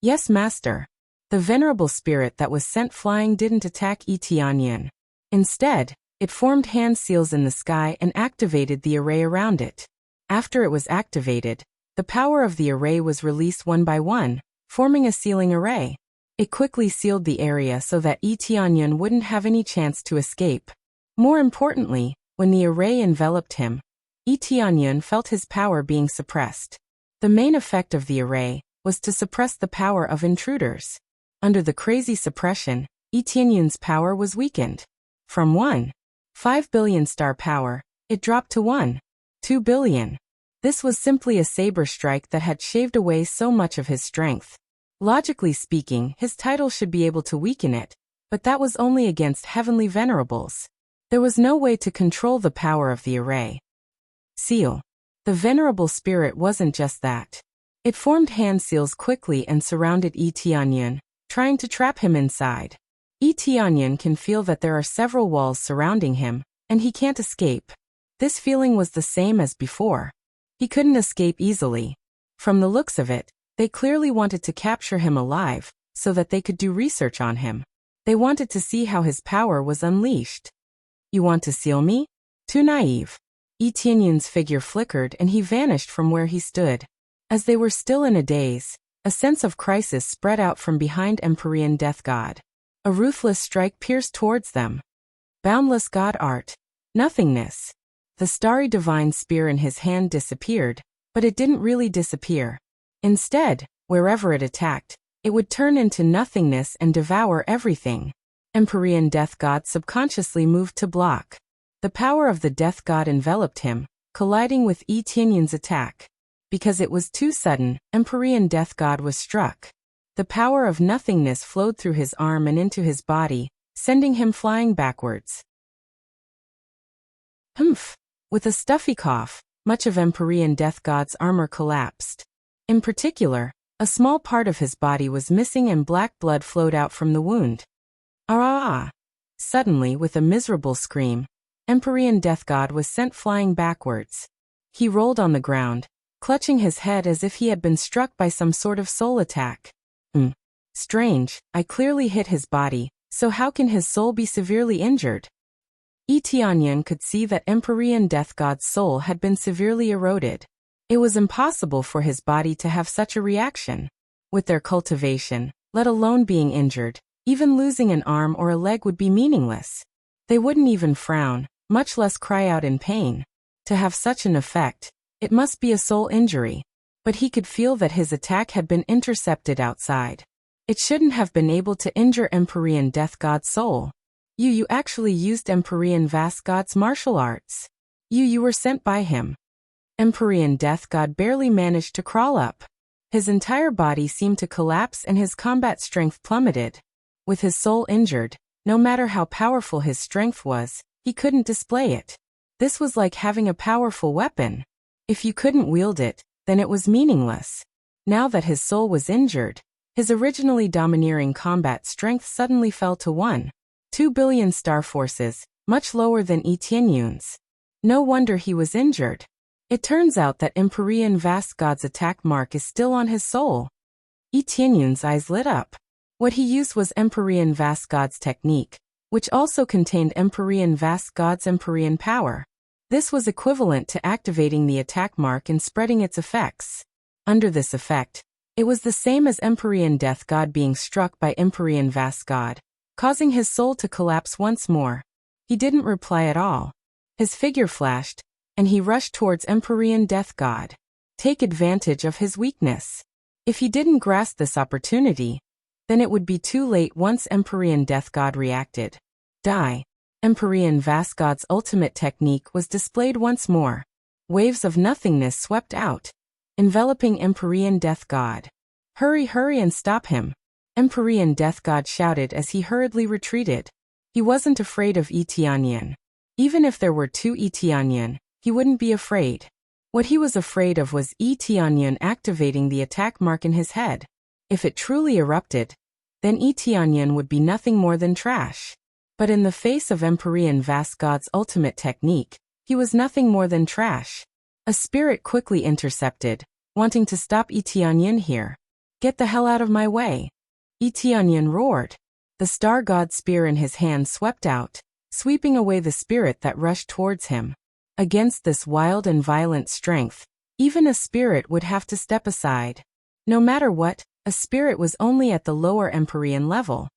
Yes, Master. The Venerable Spirit that was sent flying didn't attack Tianyan. Instead, it formed hand seals in the sky and activated the array around it. After it was activated, the power of the array was released one by one, forming a sealing array. It quickly sealed the area so that Tianyan wouldn't have any chance to escape. More importantly, when the array enveloped him, Tianyan felt his power being suppressed. The main effect of the array was to suppress the power of intruders. Under the crazy suppression, Tianyan's power was weakened. From 1.5 billion star power, it dropped to 1.2 billion. This was simply a saber strike that had shaved away so much of his strength. Logically speaking, his title should be able to weaken it, but that was only against Heavenly Venerables. There was no way to control the power of the array. Seal. The Venerable Spirit wasn't just that. It formed hand seals quickly and surrounded Tianyan, trying to trap him inside. Tianyan can feel that there are several walls surrounding him, and he can't escape. This feeling was the same as before. He couldn't escape easily. From the looks of it, they clearly wanted to capture him alive, so that they could do research on him. They wanted to see how his power was unleashed. You want to seal me? Too naive. Tianyan's figure flickered and he vanished from where he stood. As they were still in a daze, a sense of crisis spread out from behind Empyrean Death God. A ruthless strike pierced towards them. Boundless God Art. Nothingness. The starry divine spear in his hand disappeared, but it didn't really disappear. Instead, wherever it attacked, it would turn into nothingness and devour everything. Empyrean Death God subconsciously moved to block. The power of the Death God enveloped him, colliding with Tianyan's attack. Because it was too sudden, Empyrean Death God was struck. The power of nothingness flowed through his arm and into his body, sending him flying backwards. Humph! With a stuffy cough, much of Empyrean Death God's armor collapsed. In particular, a small part of his body was missing and black blood flowed out from the wound. Ah! Suddenly, with a miserable scream, Empyrean Death God was sent flying backwards. He rolled on the ground, clutching his head as if he had been struck by some sort of soul attack. Strange, I clearly hit his body, so how can his soul be severely injured? Tianyan could see that Empyrean Death God's soul had been severely eroded. It was impossible for his body to have such a reaction. With their cultivation, let alone being injured, even losing an arm or a leg would be meaningless. They wouldn't even frown, much less cry out in pain. To have such an effect, it must be a soul injury. But he could feel that his attack had been intercepted outside. It shouldn't have been able to injure Empyrean Death God's soul. You actually used Empyrean Vast God's martial arts. You were sent by him. Empyrean Death God barely managed to crawl up. His entire body seemed to collapse and his combat strength plummeted. With his soul injured, No matter how powerful his strength was, he couldn't display it. This was like having a powerful weapon. If you couldn't wield it, then it was meaningless. Now that his soul was injured, his originally domineering combat strength suddenly fell to 1.2 billion star forces, much lower than Etienne. No wonder he was injured. It turns out that Empyrean Vast God's attack mark is still on his soul. Etienne's eyes lit up. What he used was Empyrean Vast God's technique, which also contained Empyrean Vast God's Empyrean power. This was equivalent to activating the attack mark and spreading its effects. Under this effect, it was the same as Empyrean Death God being struck by Empyrean Vast God, causing his soul to collapse once more. He didn't reply at all. His figure flashed, and he rushed towards Empyrean Death God. Take advantage of his weakness. If he didn't grasp this opportunity, then it would be too late once Empyrean Death God reacted. Die. Empyrean Vast God's ultimate technique was displayed once more. Waves of nothingness swept out, enveloping Empyrean Death God. Hurry, hurry and stop him. Empyrean Death God shouted as he hurriedly retreated. He wasn't afraid of Etienne. Even if there were 2 Etienne, he wouldn't be afraid. What he was afraid of was Etienne activating the attack mark in his head. If it truly erupted, then Etienne would be nothing more than trash. But in the face of Empyrean Vast God's ultimate technique, he was nothing more than trash. A spirit quickly intercepted, wanting to stop Etienne here. Get the hell out of my way. Etienne roared. The star god spear in his hand swept out, sweeping away the spirit that rushed towards him. Against this wild and violent strength, even a spirit would have to step aside. No matter what, a spirit was only at the lower Empyrean level.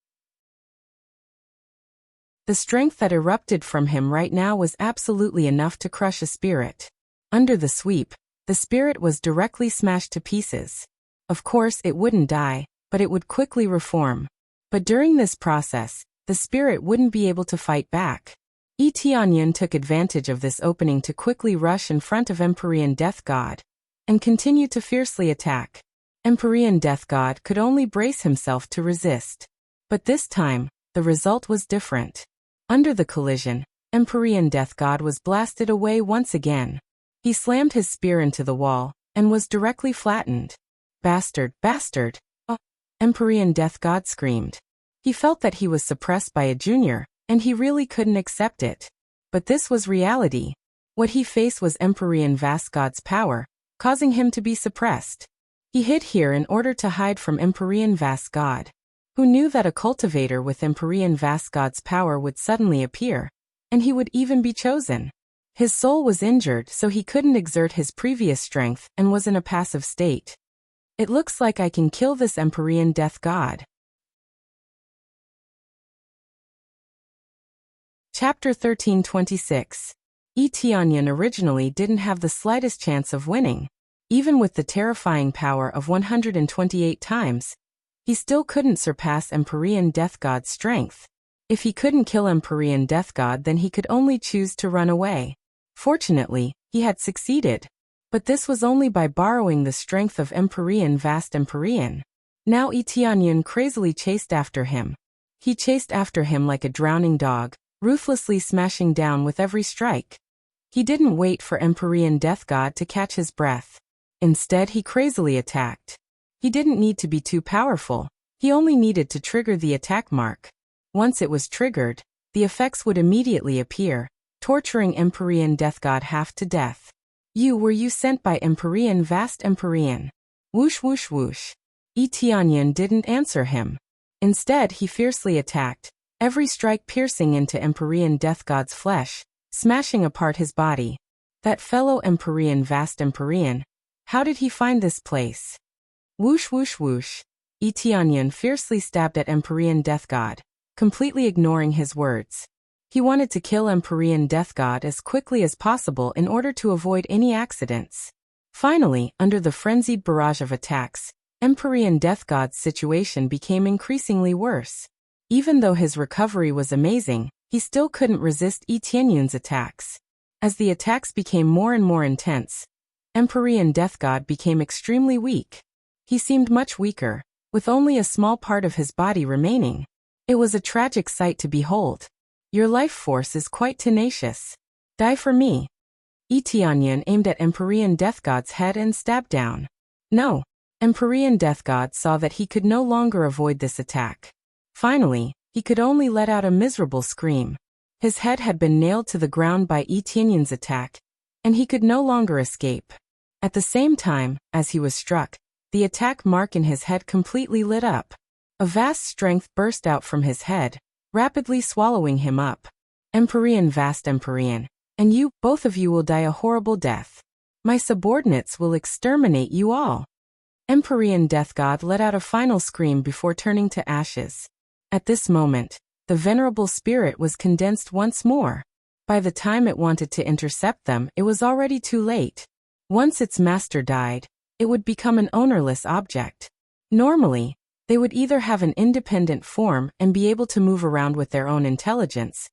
The strength that erupted from him right now was absolutely enough to crush a spirit. Under the sweep, the spirit was directly smashed to pieces. Of course, it wouldn't die, but it would quickly reform. But during this process, the spirit wouldn't be able to fight back. Etienne took advantage of this opening to quickly rush in front of Empyrean Death God, and continue to fiercely attack. Empyrean Death God could only brace himself to resist. But this time, the result was different. Under the collision, Empyrean Death God was blasted away once again. He slammed his spear into the wall, and was directly flattened. Bastard, bastard! Oh! Empyrean Death God screamed. He felt that he was suppressed by a junior, and he really couldn't accept it. But this was reality. What he faced was Empyrean Vast God's power, causing him to be suppressed. He hid here in order to hide from Empyrean Vast God. Who knew that a cultivator with Empyrean Vast God's power would suddenly appear, and he would even be chosen? His soul was injured, so he couldn't exert his previous strength and was in a passive state. It looks like I can kill this Empyrean Death God. Chapter 1326. Etienne originally didn't have the slightest chance of winning. Even with the terrifying power of 128 times, he still couldn't surpass Empyrean Death God's strength. If he couldn't kill Empyrean Death God, then he could only choose to run away. Fortunately, he had succeeded. But this was only by borrowing the strength of Empyrean Vast Empyrean. Now Etienne crazily chased after him. He chased after him like a drowning dog, ruthlessly smashing down with every strike. He didn't wait for Empyrean Death God to catch his breath. Instead, he crazily attacked. He didn't need to be too powerful. He only needed to trigger the attack mark. Once it was triggered, the effects would immediately appear, torturing Empyrean Death God half to death. Were you sent by Empyrean Vast Empyrean? Whoosh whoosh whoosh. Etienne didn't answer him. Instead, he fiercely attacked, every strike piercing into Empyrean Death God's flesh, smashing apart his body. That fellow Empyrean Vast Empyrean. How did he find this place? Whoosh whoosh whoosh. Etienne fiercely stabbed at Empyrean Death God, completely ignoring his words. He wanted to kill Empyrean Death God as quickly as possible in order to avoid any accidents. Finally, under the frenzied barrage of attacks, Empyrean Death God's situation became increasingly worse. Even though his recovery was amazing, he still couldn't resist Etienne's attacks. As the attacks became more and more intense, Empyrean Death God became extremely weak. He seemed much weaker, with only a small part of his body remaining. It was a tragic sight to behold. Your life force is quite tenacious. Die for me. Tianyan aimed at Empyrean Death God's head and stabbed down. No. Empyrean Death God saw that he could no longer avoid this attack. Finally, he could only let out a miserable scream. His head had been nailed to the ground by Tianyan's attack, and he could no longer escape. At the same time, as he was struck, the attack mark in his head completely lit up. A vast strength burst out from his head, rapidly swallowing him up. Empyrean, vast Empyrean, and you, both of you will die a horrible death. My subordinates will exterminate you all. Empyrean Death God let out a final scream before turning to ashes. At this moment, the venerable spirit was condensed once more. By the time it wanted to intercept them, it was already too late. Once its master died, it would become an ownerless object. Normally, they would either have an independent form and be able to move around with their own intelligence,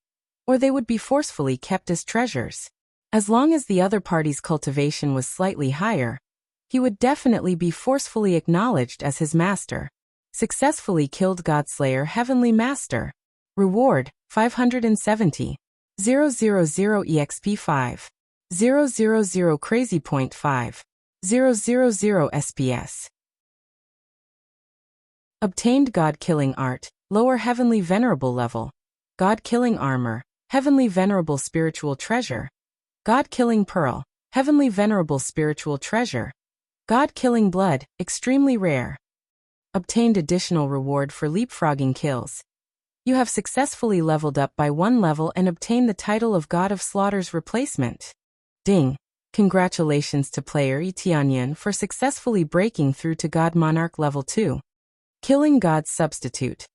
or they would be forcefully kept as treasures. As long as the other party's cultivation was slightly higher, he would definitely be forcefully acknowledged as his master. Successfully killed Godslayer Heavenly Master. Reward, 570. 000 EXP 5. 000 Crazy Point 5. 000 SPS. Obtained God-Killing Art, Lower Heavenly Venerable Level. God-Killing Armor, Heavenly Venerable Spiritual Treasure. God-Killing Pearl, Heavenly Venerable Spiritual Treasure. God-Killing Blood, extremely rare. Obtained additional reward for leapfrogging kills. You have successfully leveled up by 1 level and obtained the title of God of Slaughter's replacement. Ding! Congratulations to player Tianyan for successfully breaking through to God Monarch level 2. Killing God's Substitute.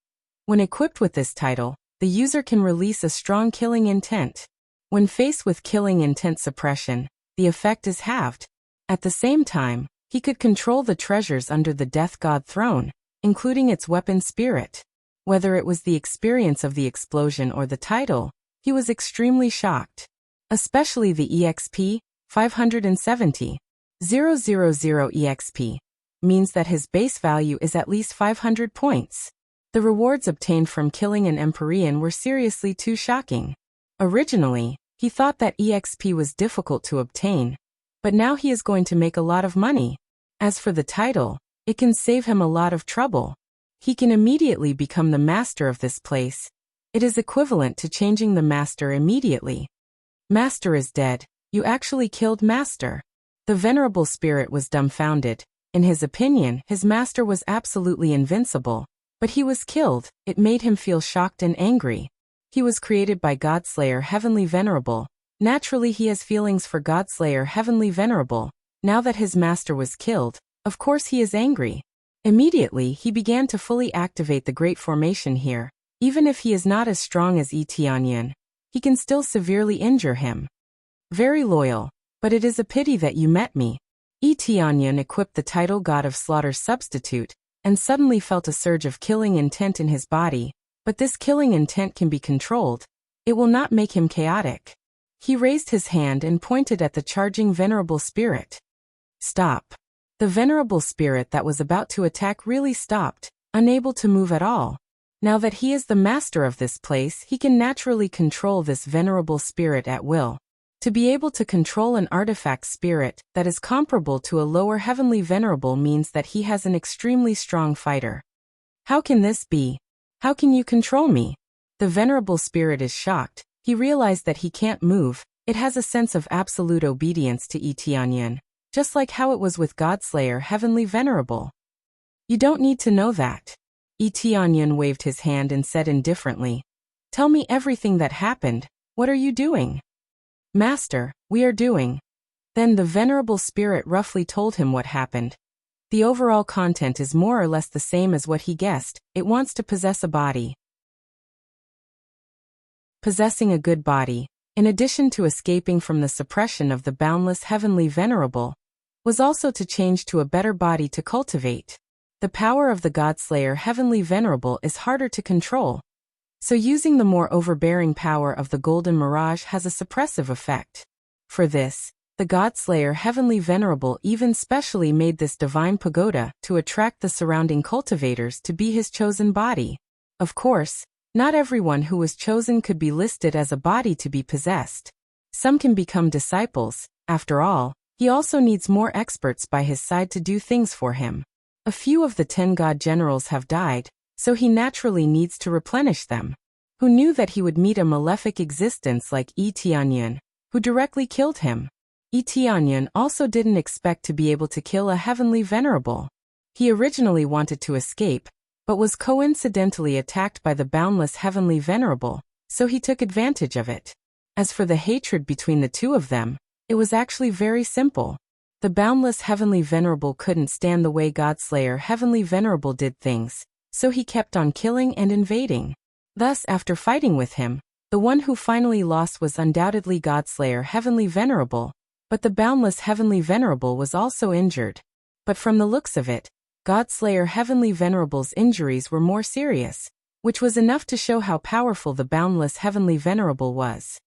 When equipped with this title, the user can release a strong killing intent. When faced with killing intent suppression, the effect is halved. At the same time, he could control the treasures under the Death God throne, including its weapon spirit. Whether it was the experience of the explosion or the title, he was extremely shocked. Especially the EXP, 570. 000 EXP, means that his base value is at least 500 points. The rewards obtained from killing an Empyrean were seriously too shocking. Originally, he thought that EXP was difficult to obtain, but now he is going to make a lot of money. As for the title, it can save him a lot of trouble. He can immediately become the master of this place. It is equivalent to changing the master immediately. Master is dead. You actually killed Master. The venerable spirit was dumbfounded. In his opinion, his master was absolutely invincible, but he was killed. It made him feel shocked and angry. He was created by Godslayer Heavenly Venerable. Naturally he has feelings for Godslayer Heavenly Venerable. Now that his master was killed, of course he is angry. Immediately he began to fully activate the Great Formation here. Even if he is not as strong as Tianyan, he can still severely injure him. Very loyal, but it is a pity that you met me. Tianyan equipped the title God of Slaughter's substitute, and suddenly felt a surge of killing intent in his body, but this killing intent can be controlled. It will not make him chaotic. He raised his hand and pointed at the charging venerable spirit. Stop. The venerable spirit that was about to attack really stopped, unable to move at all. Now that he is the master of this place, he can naturally control this venerable spirit at will. To be able to control an artifact spirit that is comparable to a lower heavenly venerable means that he has an extremely strong fighter. How can this be? How can you control me? The venerable spirit is shocked. He realized that he can't move. It has a sense of absolute obedience to Tianyan, just like how it was with Godslayer Heavenly Venerable. You don't need to know that. Tianyan waved his hand and said indifferently, "Tell me everything that happened. What are you doing?" "Master, we are doing." Then the venerable spirit roughly told him what happened. The overall content is more or less the same as what he guessed. It wants to possess a body. Possessing a good body, in addition to escaping from the suppression of the boundless heavenly venerable, was also to change to a better body to cultivate. The power of the Godslayer Heavenly Venerable is harder to control, so using the more overbearing power of the Golden Mirage has a suppressive effect. For this, the Godslayer Heavenly Venerable even specially made this divine pagoda to attract the surrounding cultivators to be his chosen body. Of course, Not everyone who was chosen could be listed as a body to be possessed. Some can become disciples. After all, he also needs more experts by his side to do things for him. A few of the 10 god generals have died, so he naturally needs to replenish them. Who knew that he would meet a malefic existence like Yi Tianyan, who directly killed him? Yi Tianyan also didn't expect to be able to kill a heavenly venerable. He originally wanted to escape, but was coincidentally attacked by the boundless heavenly venerable, so he took advantage of it. As for the hatred between the two of them, it was actually very simple. The boundless heavenly venerable couldn't stand the way Godslayer heavenly venerable did things, so he kept on killing and invading. Thus, after fighting with him, the one who finally lost was undoubtedly Godslayer heavenly venerable, but the boundless heavenly venerable was also injured. But from the looks of it, Godslayer heavenly venerable's injuries were more serious, which was enough to show how powerful the boundless heavenly venerable was.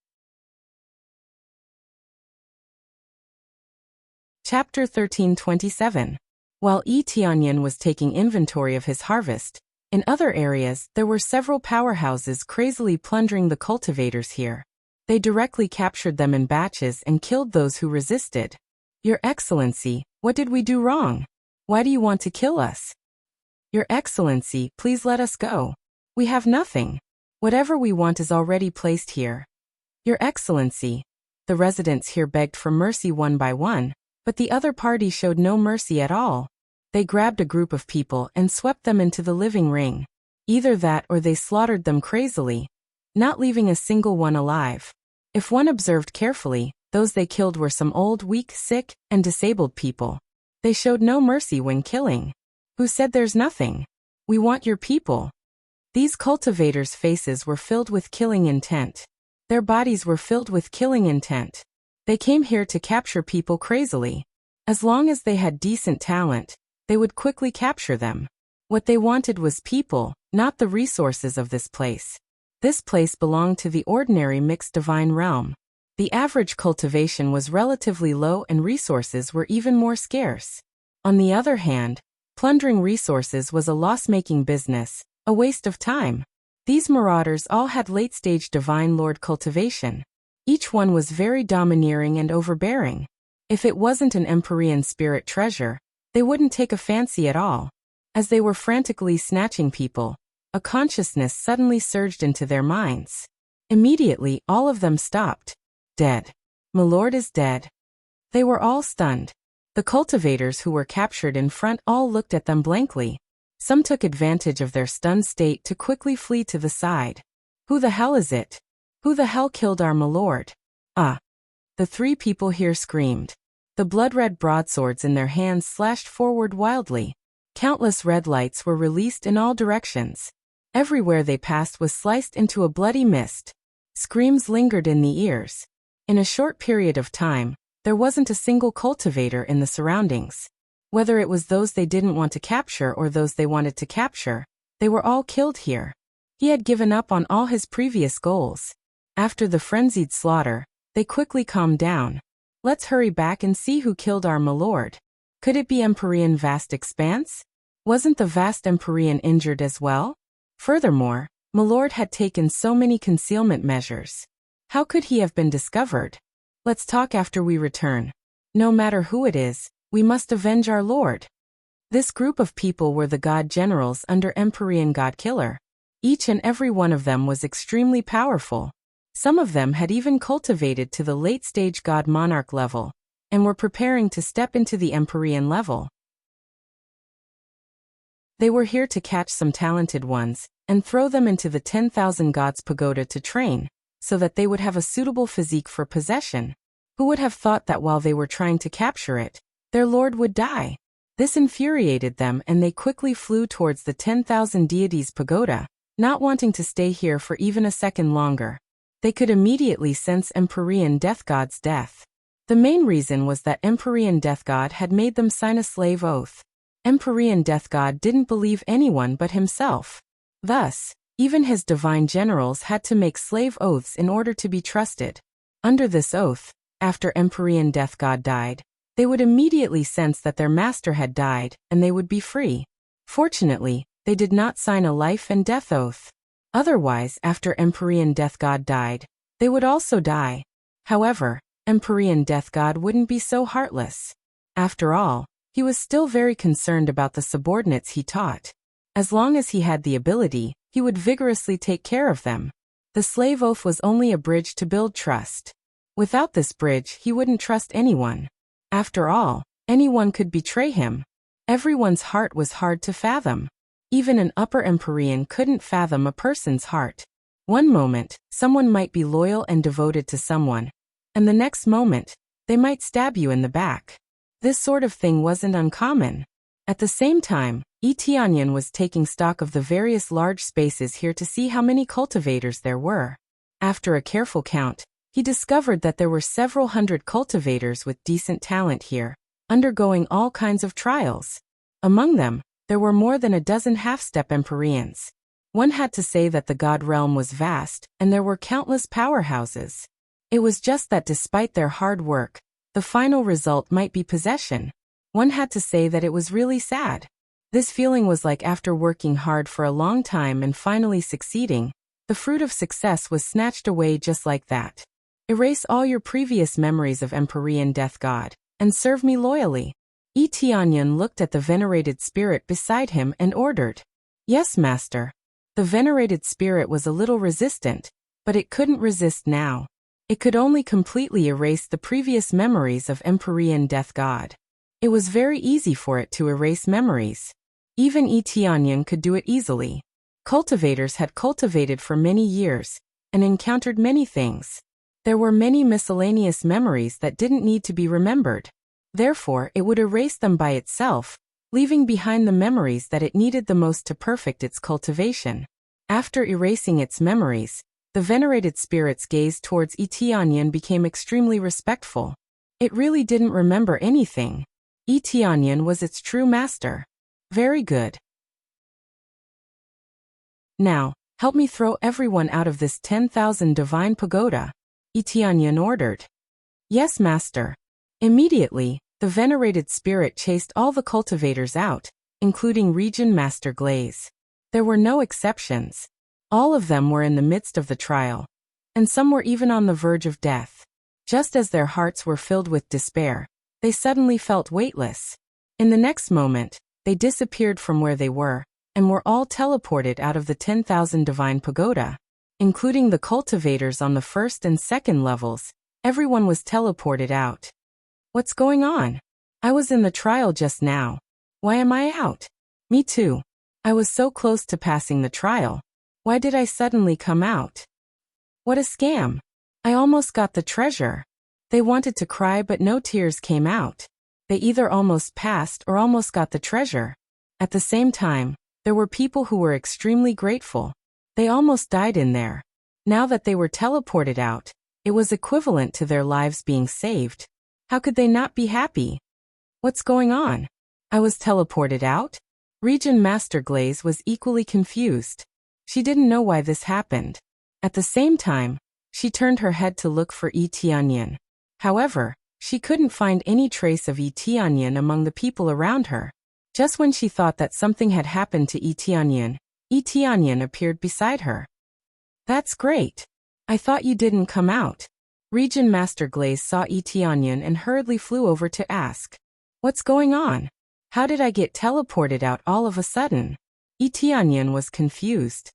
Chapter 1327. While Yi Tianyan was taking inventory of his harvest, in other areas there were several powerhouses crazily plundering the cultivators here. They directly captured them in batches and killed those who resisted. Your Excellency, what did we do wrong? Why do you want to kill us? Your Excellency, please let us go. We have nothing. Whatever we want is already placed here. Your Excellency. The residents here begged for mercy one by one, but the other party showed no mercy at all. They grabbed a group of people and swept them into the living ring. Either that or they slaughtered them crazily, not leaving a single one alive. If one observed carefully, those they killed were some old, weak, sick, and disabled people. They showed no mercy when killing. Who said there's nothing? We want your people. These cultivators' faces were filled with killing intent. Their bodies were filled with killing intent. They came here to capture people crazily. As long as they had decent talent, they would quickly capture them. What they wanted was people, not the resources of this place. This place belonged to the ordinary mixed divine realm. The average cultivation was relatively low and resources were even more scarce. On the other hand, plundering resources was a loss-making business, a waste of time. These marauders all had late-stage divine lord cultivation. Each one was very domineering and overbearing. If it wasn't an Empyrean spirit treasure, they wouldn't take a fancy at all. As they were frantically snatching people, a consciousness suddenly surged into their minds. Immediately, all of them stopped. Dead. My lord is dead. They were all stunned. The cultivators who were captured in front all looked at them blankly. Some took advantage of their stunned state to quickly flee to the side. Who the hell is it? Who the hell killed our my lord? Ah! The 3 people here screamed. The blood-red broadswords in their hands slashed forward wildly. Countless red lights were released in all directions. Everywhere they passed was sliced into a bloody mist. Screams lingered in the ears. In a short period of time, there wasn't a single cultivator in the surroundings. Whether it was those they didn't want to capture or those they wanted to capture, they were all killed here. He had given up on all his previous goals. After the frenzied slaughter, they quickly calmed down. Let's hurry back and see who killed our my lord. Could it be Empyrean Vast Expanse? Wasn't the Vast Empyrean injured as well? Furthermore, my lord had taken so many concealment measures. How could he have been discovered? Let's talk after we return. No matter who it is, we must avenge our lord. This group of people were the god generals under Empyrean God Killer. Each and every one of them was extremely powerful. Some of them had even cultivated to the late-stage God Monarch level, and were preparing to step into the Empyrean level. They were here to catch some talented ones, and throw them into the 10,000 Gods Pagoda to train, so that they would have a suitable physique for possession. Who would have thought that while they were trying to capture it, their lord would die? This infuriated them and they quickly flew towards the 10,000 deities pagoda, not wanting to stay here for even a second longer. They could immediately sense Empyrean Death God's death. The main reason was that Empyrean Death God had made them sign a slave oath. Empyrean Death God didn't believe anyone but himself. Thus, even his divine generals had to make slave oaths in order to be trusted. Under this oath, after Empyrean Death God died, they would immediately sense that their master had died, and they would be free. Fortunately, they did not sign a life and death oath. Otherwise, after Empyrean Death God died, they would also die. However, Empyrean Death God wouldn't be so heartless. After all, he was still very concerned about the subordinates he taught. As long as he had the ability, he would vigorously take care of them. The slave oath was only a bridge to build trust. Without this bridge, he wouldn't trust anyone. After all, anyone could betray him. Everyone's heart was hard to fathom. Even an upper Empyrean couldn't fathom a person's heart. One moment, someone might be loyal and devoted to someone, and the next moment, they might stab you in the back. This sort of thing wasn't uncommon. At the same time, Etianyan was taking stock of the various large spaces here to see how many cultivators there were. After a careful count, he discovered that there were several hundred cultivators with decent talent here, undergoing all kinds of trials. Among them, there were more than a dozen half-step Empyreans. One had to say that the god realm was vast, and there were countless powerhouses. It was just that despite their hard work, the final result might be possession. One had to say that it was really sad. This feeling was like after working hard for a long time and finally succeeding, the fruit of success was snatched away just like that. Erase all your previous memories of Empyrean Death God, and serve me loyally. Etianyan looked at the venerated spirit beside him and ordered. Yes, master. The venerated spirit was a little resistant, but it couldn't resist now. It could only completely erase the previous memories of Empyrean Death God. It was very easy for it to erase memories. Even Etianyan could do it easily. Cultivators had cultivated for many years, and encountered many things. There were many miscellaneous memories that didn't need to be remembered. Therefore, it would erase them by itself, leaving behind the memories that it needed the most to perfect its cultivation. After erasing its memories, the venerated spirit's gaze towards Etianyan became extremely respectful. It really didn't remember anything. Etianyan was its true master. Very good. Now, help me throw everyone out of this 10,000 divine pagoda, Etianyan ordered. Yes, master. Immediately, the venerated spirit chased all the cultivators out, including Region Master Glaze. There were no exceptions. All of them were in the midst of the trial, and some were even on the verge of death. Just as their hearts were filled with despair, they suddenly felt weightless. In the next moment, they disappeared from where they were, and were all teleported out of the 10,000 divine pagoda. Including the cultivators on the first and second levels, everyone was teleported out. What's going on? I was in the trial just now. Why am I out? Me too. I was so close to passing the trial. Why did I suddenly come out? What a scam. I almost got the treasure. They wanted to cry but no tears came out. They either almost passed or almost got the treasure. At the same time, there were people who were extremely grateful. They almost died in there. Now that they were teleported out, it was equivalent to their lives being saved. How could they not be happy? What's going on? I was teleported out? Region Master Glaze was equally confused. She didn't know why this happened. At the same time, she turned her head to look for Etianyan. However, she couldn't find any trace of Etianyan among the people around her. Just when she thought that something had happened to Etianyan, Etianyan appeared beside her. That's great. I thought you didn't come out. Region Master Glaze saw Etianyan and hurriedly flew over to ask. What's going on? How did I get teleported out all of a sudden? Etianyan was confused.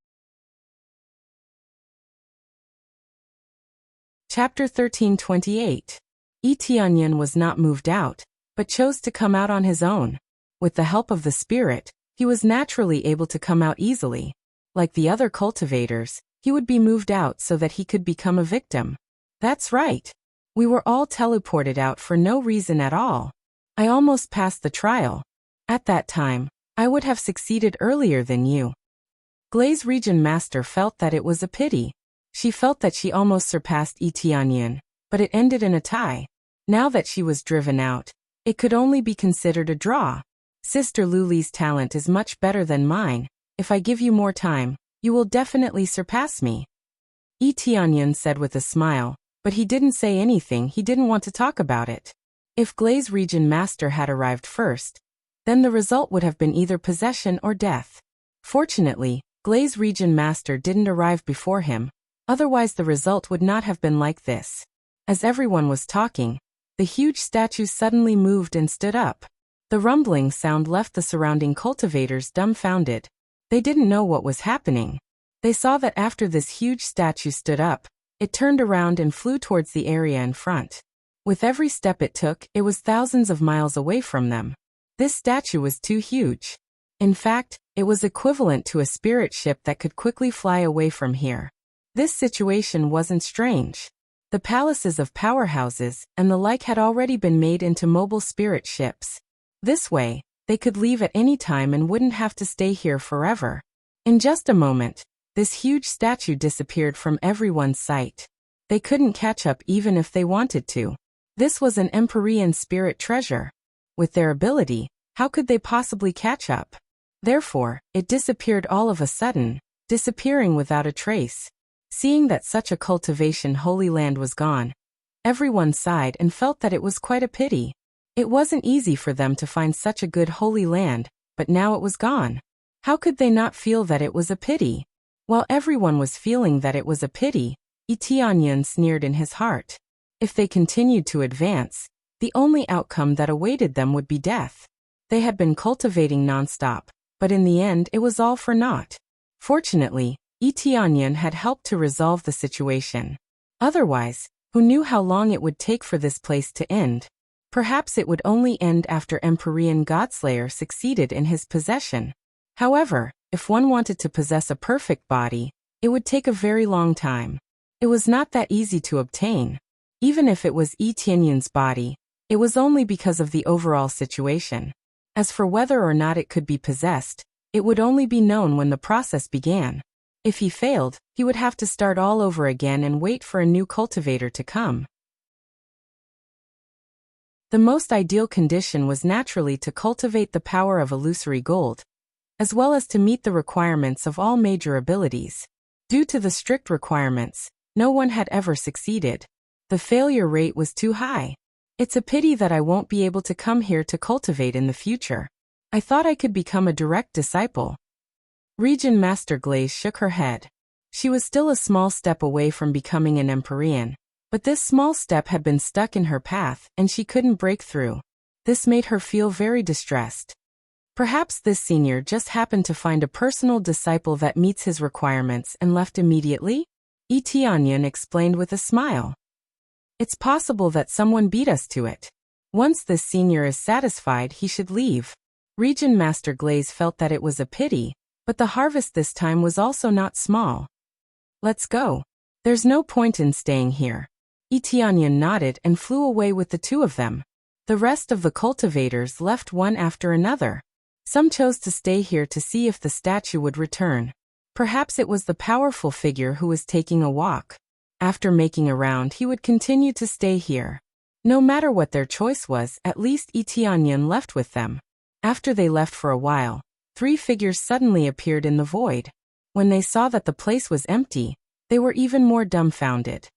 Chapter 1328. Etianyan was not moved out, but chose to come out on his own. With the help of the spirit, he was naturally able to come out easily. Like the other cultivators, he would be moved out so that he could become a victim. That's right. We were all teleported out for no reason at all. I almost passed the trial. At that time, I would have succeeded earlier than you. Glaze Region Master felt that it was a pity. She felt that she almost surpassed Etianyan, but it ended in a tie. Now that she was driven out, it could only be considered a draw. Sister Luli's talent is much better than mine. If I give you more time, you will definitely surpass me. Etianyan said with a smile, but he didn't say anything. He didn't want to talk about it. If Glaze Region Master had arrived first, then the result would have been either possession or death. Fortunately, Glaze Region Master didn't arrive before him, otherwise the result would not have been like this. As everyone was talking, the huge statue suddenly moved and stood up. The rumbling sound left the surrounding cultivators dumbfounded. They didn't know what was happening. They saw that after this huge statue stood up, it turned around and flew towards the area in front. With every step it took, it was thousands of miles away from them. This statue was too huge. In fact, it was equivalent to a spirit ship that could quickly fly away from here. This situation wasn't strange. The palaces of powerhouses and the like had already been made into mobile spirit ships. This way, they could leave at any time and wouldn't have to stay here forever. In just a moment, this huge statue disappeared from everyone's sight. They couldn't catch up even if they wanted to. This was an Empyrean spirit treasure. With their ability, how could they possibly catch up? Therefore, it disappeared all of a sudden, disappearing without a trace. Seeing that such a cultivation holy land was gone, everyone sighed and felt that it was quite a pity. It wasn't easy for them to find such a good holy land, but now it was gone. How could they not feel that it was a pity? While everyone was feeling that it was a pity, Etianyan sneered in his heart. If they continued to advance, the only outcome that awaited them would be death. They had been cultivating nonstop, but in the end it was all for naught. Fortunately, Etianyan had helped to resolve the situation. Otherwise, who knew how long it would take for this place to end? Perhaps it would only end after Empyrean Godslayer succeeded in his possession. However, if one wanted to possess a perfect body, it would take a very long time. It was not that easy to obtain. Even if it was Etianyan's body, it was only because of the overall situation. As for whether or not it could be possessed, it would only be known when the process began. If he failed, he would have to start all over again and wait for a new cultivator to come. The most ideal condition was naturally to cultivate the power of illusory gold, as well as to meet the requirements of all major abilities. Due to the strict requirements, no one had ever succeeded. The failure rate was too high. It's a pity that I won't be able to come here to cultivate in the future. I thought I could become a direct disciple. Region Master Glaze shook her head. She was still a small step away from becoming an Empyrean, but this small step had been stuck in her path and she couldn't break through. This made her feel very distressed. Perhaps this senior just happened to find a personal disciple that meets his requirements and left immediately? Etianyan explained with a smile. It's possible that someone beat us to it. Once this senior is satisfied, he should leave. Region Master Glaze felt that it was a pity, but the harvest this time was also not small. Let's go. There's no point in staying here. Etianyan nodded and flew away with the two of them. The rest of the cultivators left one after another. Some chose to stay here to see if the statue would return. Perhaps it was the powerful figure who was taking a walk. After making a round, he would continue to stay here. No matter what their choice was, at least Etianyan left with them. After they left for a while, 3 figures suddenly appeared in the void. When they saw that the place was empty, they were even more dumbfounded.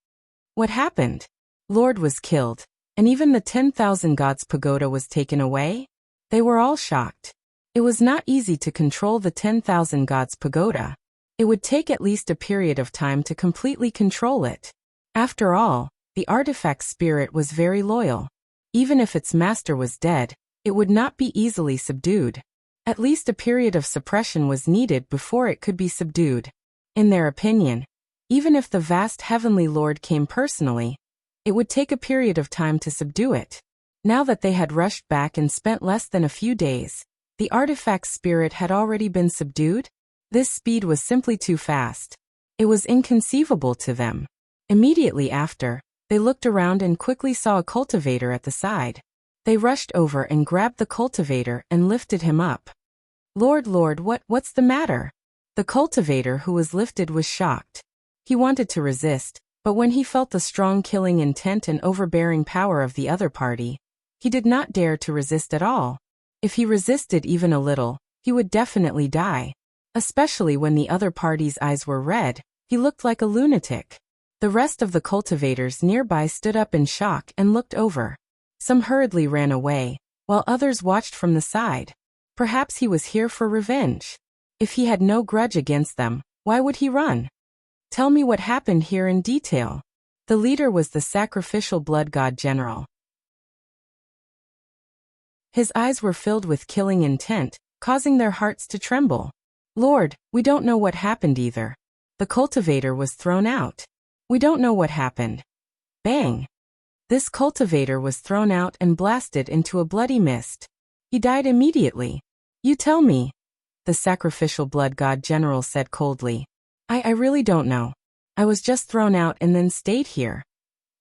What happened? Lord was killed, and even the 10,000 gods pagoda was taken away? They were all shocked. It was not easy to control the 10,000 gods pagoda. It would take at least a period of time to completely control it. After all, the artifact spirit was very loyal. Even if its master was dead, it would not be easily subdued. At least a period of suppression was needed before it could be subdued. In their opinion, even if the vast heavenly lord came personally, it would take a period of time to subdue it. Now that they had rushed back and spent less than a few days, the artifact spirit had already been subdued. This speed was simply too fast. It was inconceivable to them. Immediately after, they looked around and quickly saw a cultivator at the side. They rushed over and grabbed the cultivator and lifted him up. Lord, what's the matter? The cultivator who was lifted was shocked. He wanted to resist, but when he felt the strong killing intent and overbearing power of the other party, he did not dare to resist at all. If he resisted even a little, he would definitely die. Especially when the other party's eyes were red, he looked like a lunatic. The rest of the cultivators nearby stood up in shock and looked over. Some hurriedly ran away, while others watched from the side. Perhaps he was here for revenge. If he had no grudge against them, why would he run? Tell me what happened here in detail. The leader was the sacrificial blood god general. His eyes were filled with killing intent, causing their hearts to tremble. Lord, we don't know what happened either. The cultivator was thrown out. We don't know what happened. Bang! This cultivator was thrown out and blasted into a bloody mist. He died immediately. You tell me, the sacrificial blood god general said coldly. I really don't know. I was just thrown out and then stayed here.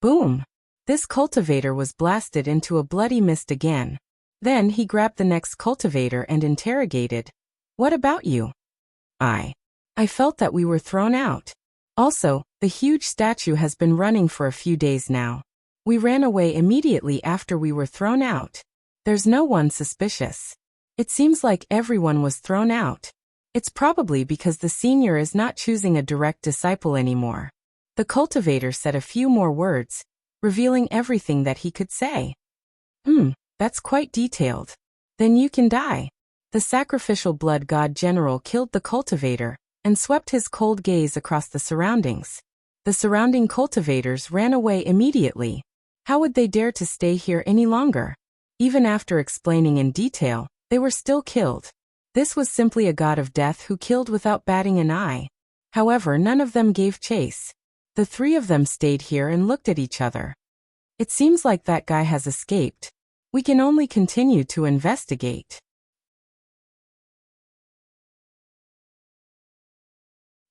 Boom! This cultivator was blasted into a bloody mist again. Then he grabbed the next cultivator and interrogated. What about you? I felt that we were thrown out. Also, the huge statue has been running for a few days now. We ran away immediately after we were thrown out. There's no one suspicious. It seems like everyone was thrown out. It's probably because the senior is not choosing a direct disciple anymore. The cultivator said a few more words, revealing everything that he could say. That's quite detailed. Then you can die. The sacrificial blood god general killed the cultivator and swept his cold gaze across the surroundings. The surrounding cultivators ran away immediately. How would they dare to stay here any longer? Even after explaining in detail, they were still killed. This was simply a god of death who killed without batting an eye. However, none of them gave chase. The three of them stayed here and looked at each other. It seems like that guy has escaped. We can only continue to investigate.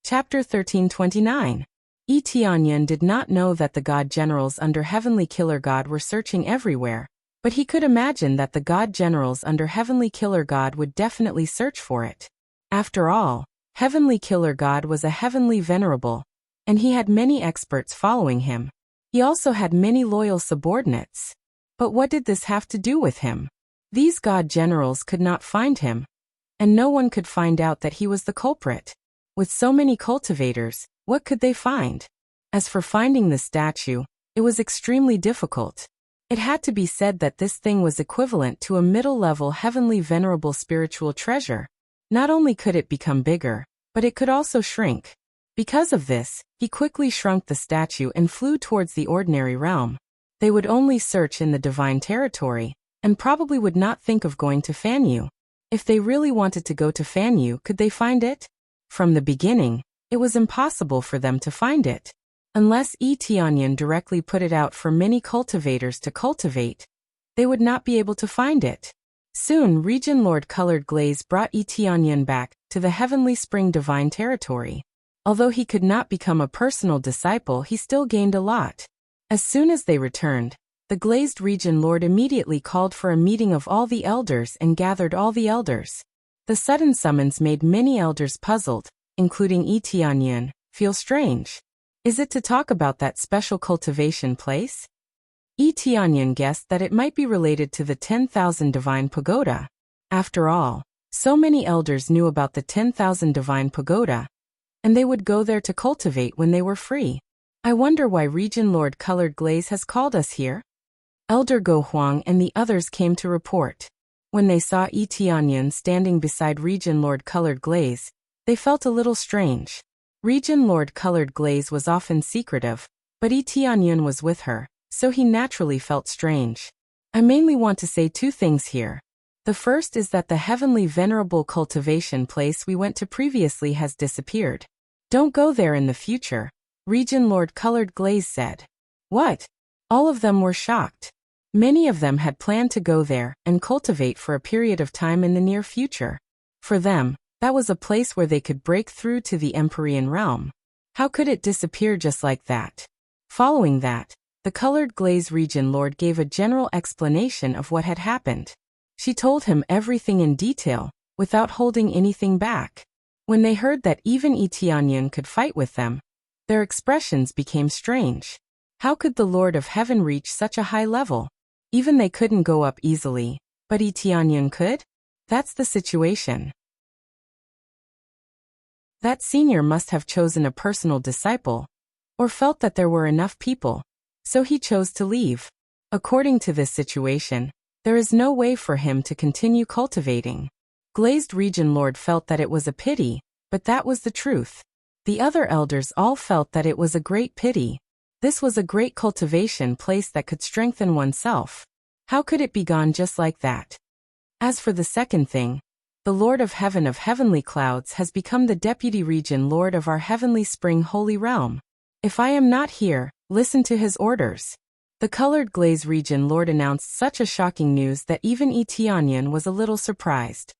Chapter 1329. Tianyan did not know that the god generals under Heavenly Killer God were searching everywhere, but he could imagine that the god generals under Heavenly Killer God would definitely search for it. After all, Heavenly Killer God was a heavenly venerable, and he had many experts following him. He also had many loyal subordinates. But what did this have to do with him? These god generals could not find him, and no one could find out that he was the culprit. With so many cultivators, what could they find? As for finding the statue, it was extremely difficult. It had to be said that this thing was equivalent to a middle-level heavenly venerable spiritual treasure. Not only could it become bigger, but it could also shrink. Because of this, he quickly shrunk the statue and flew towards the ordinary realm. They would only search in the divine territory, and probably would not think of going to Fanyu. If they really wanted to go to Fanyu, could they find it? From the beginning, it was impossible for them to find it. Unless Tianyan directly put it out for many cultivators to cultivate, they would not be able to find it. Soon, Region Lord Colored Glaze brought Tianyan back to the Heavenly Spring Divine Territory. Although he could not become a personal disciple, he still gained a lot. As soon as they returned, the Glazed Region Lord immediately called for a meeting of all the elders and gathered all the elders. The sudden summons made many elders puzzled, including Tianyan, feel strange. Is it to talk about that special cultivation place? Tianyan guessed that it might be related to the 10,000 Divine Pagoda. After all, so many elders knew about the 10,000 Divine Pagoda, and they would go there to cultivate when they were free. I wonder why Region Lord Colored Glaze has called us here? Elder Go Huang and the others came to report. When they saw Tianyan standing beside Region Lord Colored Glaze, they felt a little strange. Region Lord Colored Glaze was often secretive, but Tianyan was with her, so he naturally felt strange. I mainly want to say two things here. The first is that the heavenly venerable cultivation place we went to previously has disappeared. Don't go there in the future, Region Lord Colored Glaze said. What? All of them were shocked. Many of them had planned to go there and cultivate for a period of time in the near future. For them, that was a place where they could break through to the Empyrean realm. How could it disappear just like that? Following that, the Colored Glaze Region Lord gave a general explanation of what had happened. She told him everything in detail, without holding anything back. When they heard that even Tianyan could fight with them, their expressions became strange. How could the Lord of Heaven reach such a high level? Even they couldn't go up easily, but Tianyan could? That's the situation. That senior must have chosen a personal disciple, or felt that there were enough people, so he chose to leave. According to this situation, there is no way for him to continue cultivating. Glazed Region Lord felt that it was a pity, but that was the truth. The other elders all felt that it was a great pity. This was a great cultivation place that could strengthen oneself. How could it be gone just like that? As for the second thing, the Lord of Heaven of Heavenly Clouds has become the Deputy Region Lord of our Heavenly Spring Holy Realm. If I am not here, listen to his orders. The Colored Glaze Region Lord announced such a shocking news that even Tianyan was a little surprised.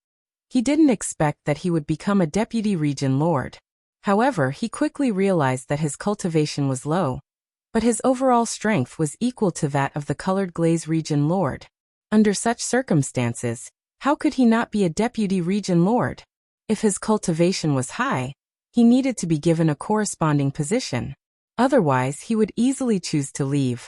He didn't expect that he would become a Deputy Region Lord. However, he quickly realized that his cultivation was low, but his overall strength was equal to that of the Colored Glaze Region Lord. Under such circumstances, how could he not be a Deputy Region Lord? If his cultivation was high, he needed to be given a corresponding position. Otherwise, he would easily choose to leave.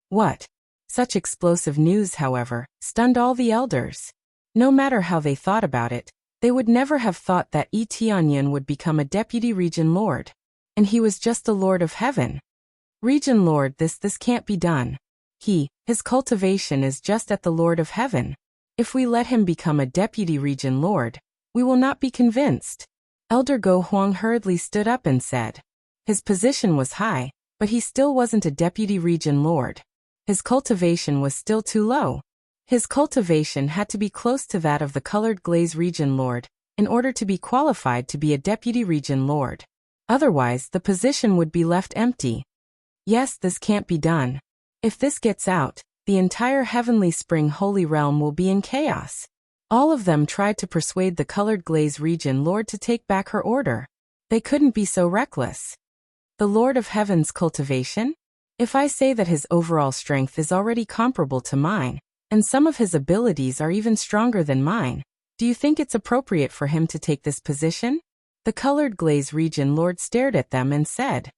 What? Such explosive news, however, stunned all the elders. No matter how they thought about it, they would never have thought that Tianyan would become a Deputy Region Lord. And he was just a Lord of Heaven. Region Lord, this can't be done. His cultivation is just at the Lord of Heaven. If we let him become a Deputy Region Lord, we will not be convinced. Elder Go Huang hurriedly stood up and said. His position was high, but he still wasn't a Deputy Region Lord. His cultivation was still too low. His cultivation had to be close to that of the Colored Glaze Region Lord in order to be qualified to be a Deputy Region Lord. Otherwise, the position would be left empty. Yes, this can't be done. If this gets out, the entire Heavenly Spring Holy Realm will be in chaos. All of them tried to persuade the Colored Glaze Region Lord to take back her order. They couldn't be so reckless. The Lord of Heaven's cultivation? If I say that his overall strength is already comparable to mine, and some of his abilities are even stronger than mine, do you think it's appropriate for him to take this position? The Colored Glaze Region Lord stared at them and said,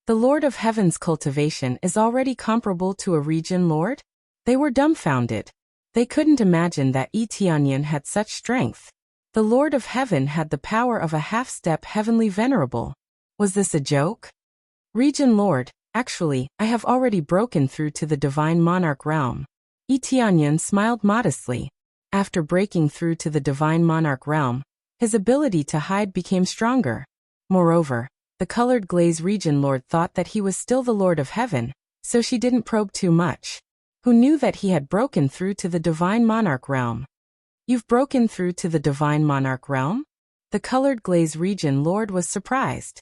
the Lord of Heaven's cultivation is already comparable to a Region Lord? They were dumbfounded. They couldn't imagine that Tianyan had such strength. The Lord of Heaven had the power of a half-step Heavenly Venerable. Was this a joke? Region Lord, actually, I have already broken through to the Divine Monarch Realm. Tianyan smiled modestly. After breaking through to the Divine Monarch Realm, his ability to hide became stronger. Moreover, the Colored Glaze Region Lord thought that he was still the Lord of Heaven, so she didn't probe too much. Who knew that he had broken through to the Divine Monarch Realm? You've broken through to the Divine Monarch Realm? The Colored Glaze Region Lord was surprised.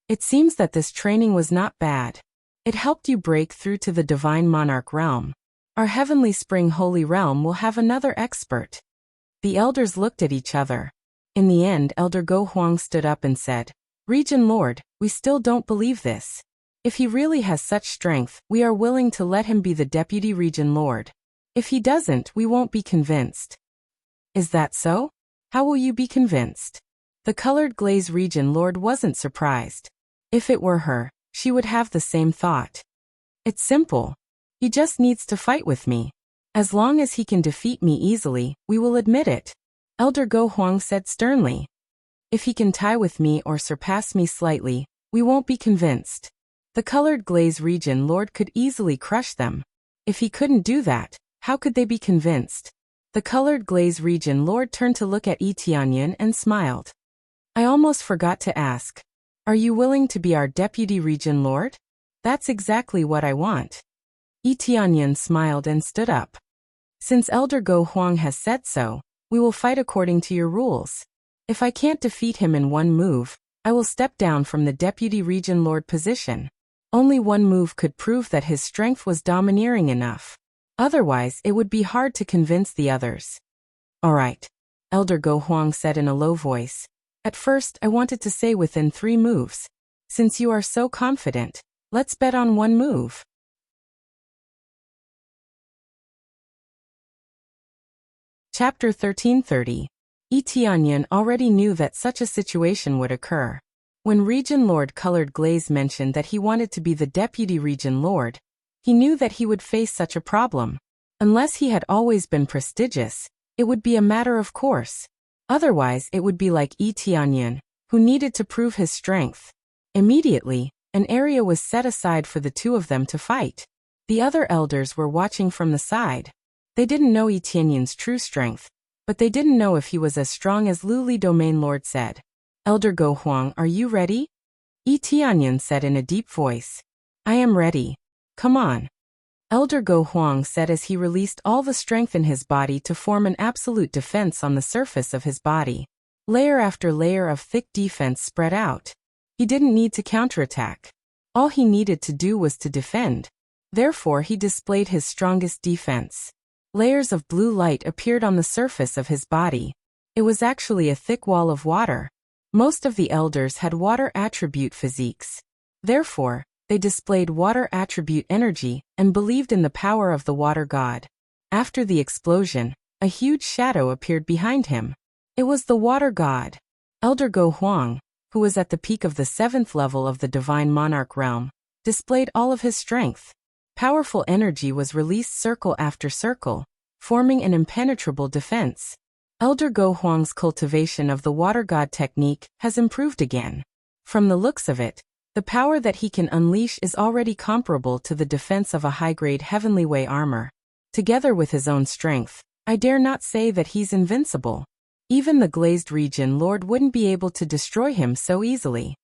It seems that this training was not bad. It helped you break through to the Divine Monarch Realm. Our Heavenly Spring Holy Realm will have another expert. The elders looked at each other. In the end, Elder Go Huang stood up and said, Region Lord, we still don't believe this. If he really has such strength, we are willing to let him be the Deputy Region Lord. If he doesn't, we won't be convinced. Is that so? How will you be convinced? The Colored Glaze Region Lord wasn't surprised. If it were her, she would have the same thought. It's simple. He just needs to fight with me. As long as he can defeat me easily, we will admit it. Elder Go Huang said sternly. If he can tie with me or surpass me slightly, we won't be convinced. The Colored Glaze Region Lord could easily crush them. If he couldn't do that, how could they be convinced? The Colored Glaze Region Lord turned to look at Tianyan and smiled. I almost forgot to ask. Are you willing to be our Deputy Region Lord? That's exactly what I want. Tianyan smiled and stood up. Since Elder Go Huang has said so, we will fight according to your rules. If I can't defeat him in one move, I will step down from the Deputy Region Lord position. Only one move could prove that his strength was domineering enough. Otherwise, it would be hard to convince the others. All right, Elder Go Huang said in a low voice. At first, I wanted to say within 3 moves. Since you are so confident, let's bet on one move. Chapter 1330. Tianyan already knew that such a situation would occur. When Region Lord Colored Glaze mentioned that he wanted to be the Deputy Region Lord, he knew that he would face such a problem. Unless he had always been prestigious, it would be a matter of course. Otherwise, it would be like Tianyan, who needed to prove his strength. Immediately, an area was set aside for the two of them to fight. The other elders were watching from the side. They didn't know Yi Tianyun's true strength, but they didn't know if he was as strong as Lu Li Domain Lord said. Elder Go Huang, are you ready? Yi Tianyun said in a deep voice. I am ready. Come on. Elder Go Huang said as he released all the strength in his body to form an absolute defense on the surface of his body. Layer after layer of thick defense spread out. He didn't need to counterattack. All he needed to do was to defend. Therefore he displayed his strongest defense. Layers of blue light appeared on the surface of his body. It was actually a thick wall of water. Most of the elders had water attribute physiques. Therefore, they displayed water attribute energy and believed in the power of the water god. After the explosion, a huge shadow appeared behind him. It was the water god. Elder Go Huang, who was at the peak of the 7th level of the divine monarch realm, displayed all of his strength. Powerful energy was released circle after circle, forming an impenetrable defense. Elder Go Huang's cultivation of the water god technique has improved again. From the looks of it, the power that he can unleash is already comparable to the defense of a high-grade Heavenly Way armor. Together with his own strength, I dare not say that he's invincible. Even the glazed region lord wouldn't be able to destroy him so easily.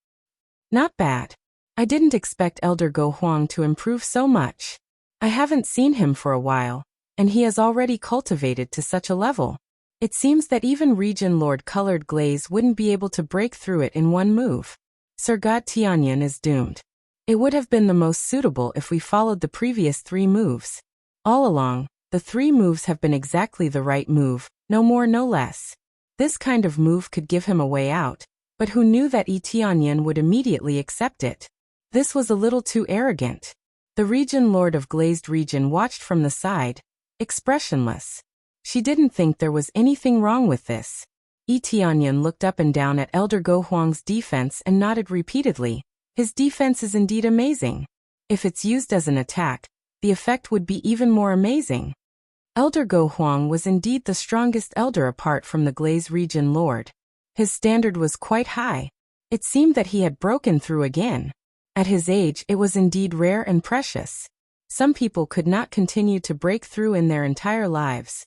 Not bad. I didn't expect Elder Go Huang to improve so much. I haven't seen him for a while, and he has already cultivated to such a level. It seems that even Region Lord Colored Glaze wouldn't be able to break through it in one move. Sir God Tianyun is doomed. It would have been the most suitable if we followed the previous 3 moves. All along, the 3 moves have been exactly the right move, no more no less. This kind of move could give him a way out, but who knew that Yi Tianyun would immediately accept it? This was a little too arrogant. The Region Lord of Glazed Region watched from the side, expressionless. She didn't think there was anything wrong with this. Yi Tianyun looked up and down at Elder Go Huang's defense and nodded repeatedly. His defense is indeed amazing. If it's used as an attack, the effect would be even more amazing. Elder Go Huang was indeed the strongest elder apart from the Glaze Region Lord. His standard was quite high. It seemed that he had broken through again. At his age, it was indeed rare and precious. Some people could not continue to break through in their entire lives.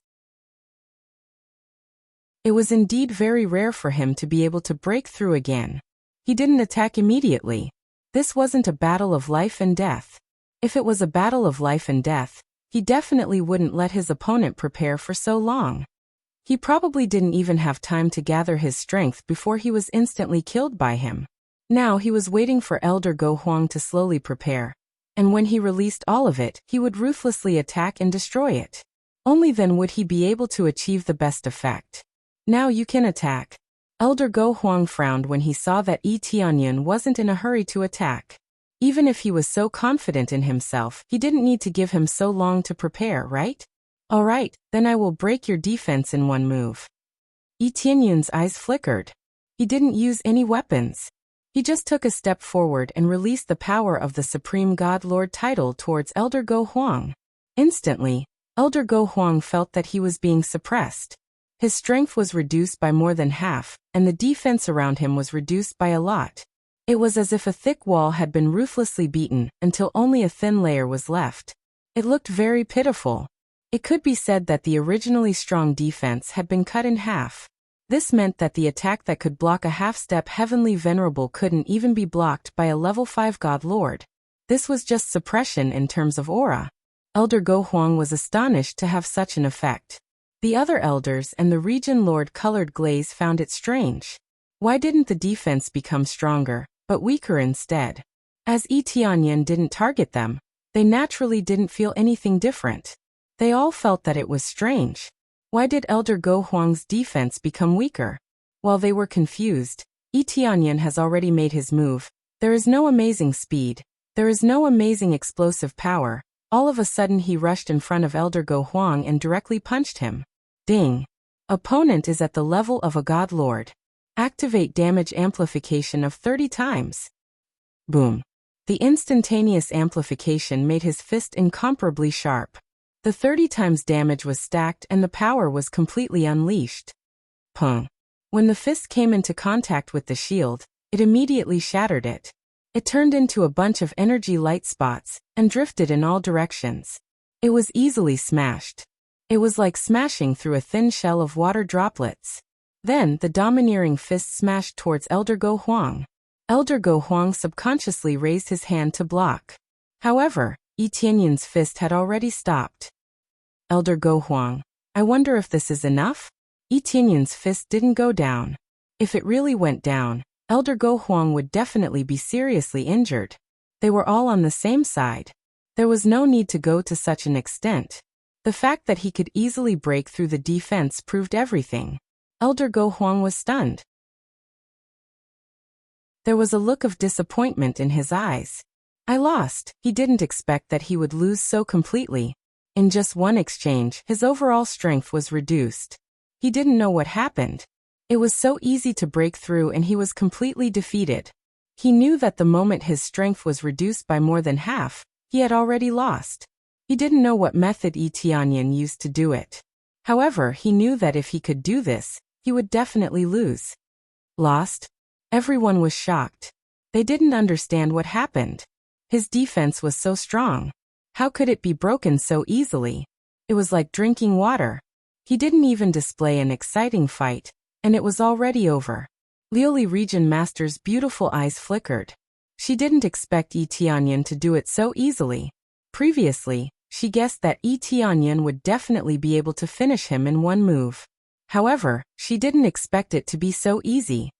It was indeed very rare for him to be able to break through again. He didn't attack immediately. This wasn't a battle of life and death. If it was a battle of life and death, he definitely wouldn't let his opponent prepare for so long. He probably didn't even have time to gather his strength before he was instantly killed by him. Now he was waiting for Elder Go Huang to slowly prepare, and when he released all of it, he would ruthlessly attack and destroy it. Only then would he be able to achieve the best effect. Now you can attack. Elder Go Huang frowned when he saw that Yi Tianyun wasn't in a hurry to attack. Even if he was so confident in himself, he didn't need to give him so long to prepare, right? Alright, then I will break your defense in one move. Yi Tianyun's eyes flickered. He didn't use any weapons. He just took a step forward and released the power of the Supreme God Lord title towards Elder Go Huang. Instantly, Elder Go Huang felt that he was being suppressed. His strength was reduced by more than half, and the defense around him was reduced by a lot. It was as if a thick wall had been ruthlessly beaten until only a thin layer was left. It looked very pitiful. It could be said that the originally strong defense had been cut in half. This meant that the attack that could block a half-step Heavenly Venerable couldn't even be blocked by a level 5 God Lord. This was just suppression in terms of aura. Elder Go Huang was astonished to have such an effect. The other elders and the Region Lord Colored Glaze found it strange. Why didn't the defense become stronger, but weaker instead? As Yi Tianyun didn't target them, they naturally didn't feel anything different. They all felt that it was strange. Why did Elder Go Huang's defense become weaker? While they were confused, Yi Tianyun has already made his move. There is no amazing speed. There is no amazing explosive power. All of a sudden he rushed in front of Elder Go Huang and directly punched him. Ding! Opponent is at the level of a God Lord. Activate damage amplification of 30 times. Boom! The instantaneous amplification made his fist incomparably sharp. The 30 times damage was stacked and the power was completely unleashed. Pung! When the fist came into contact with the shield, it immediately shattered it. It turned into a bunch of energy light spots and drifted in all directions. It was easily smashed. It was like smashing through a thin shell of water droplets. Then, the domineering fist smashed towards Elder Go Huang. Elder Go Huang subconsciously raised his hand to block. However, Yi Tianyin's fist had already stopped. Elder Go Huang, I wonder if this is enough? Yi Tianyin's fist didn't go down. If it really went down, Elder Go Huang would definitely be seriously injured. They were all on the same side. There was no need to go to such an extent. The fact that he could easily break through the defense proved everything. Elder Go Huang was stunned. There was a look of disappointment in his eyes. I lost. He didn't expect that he would lose so completely. In just one exchange, his overall strength was reduced. He didn't know what happened. It was so easy to break through and he was completely defeated. He knew that the moment his strength was reduced by more than half, he had already lost. He didn't know what method Yi Tianyin used to do it. However, he knew that if he could do this, he would definitely lose. Lost? Everyone was shocked. They didn't understand what happened. His defense was so strong. How could it be broken so easily? It was like drinking water. He didn't even display an exciting fight, and it was already over. Liuli Region Master's beautiful eyes flickered. She didn't expect Yi Tianyin to do it so easily. Previously, she guessed that Yi Tianyin would definitely be able to finish him in one move. However, she didn't expect it to be so easy.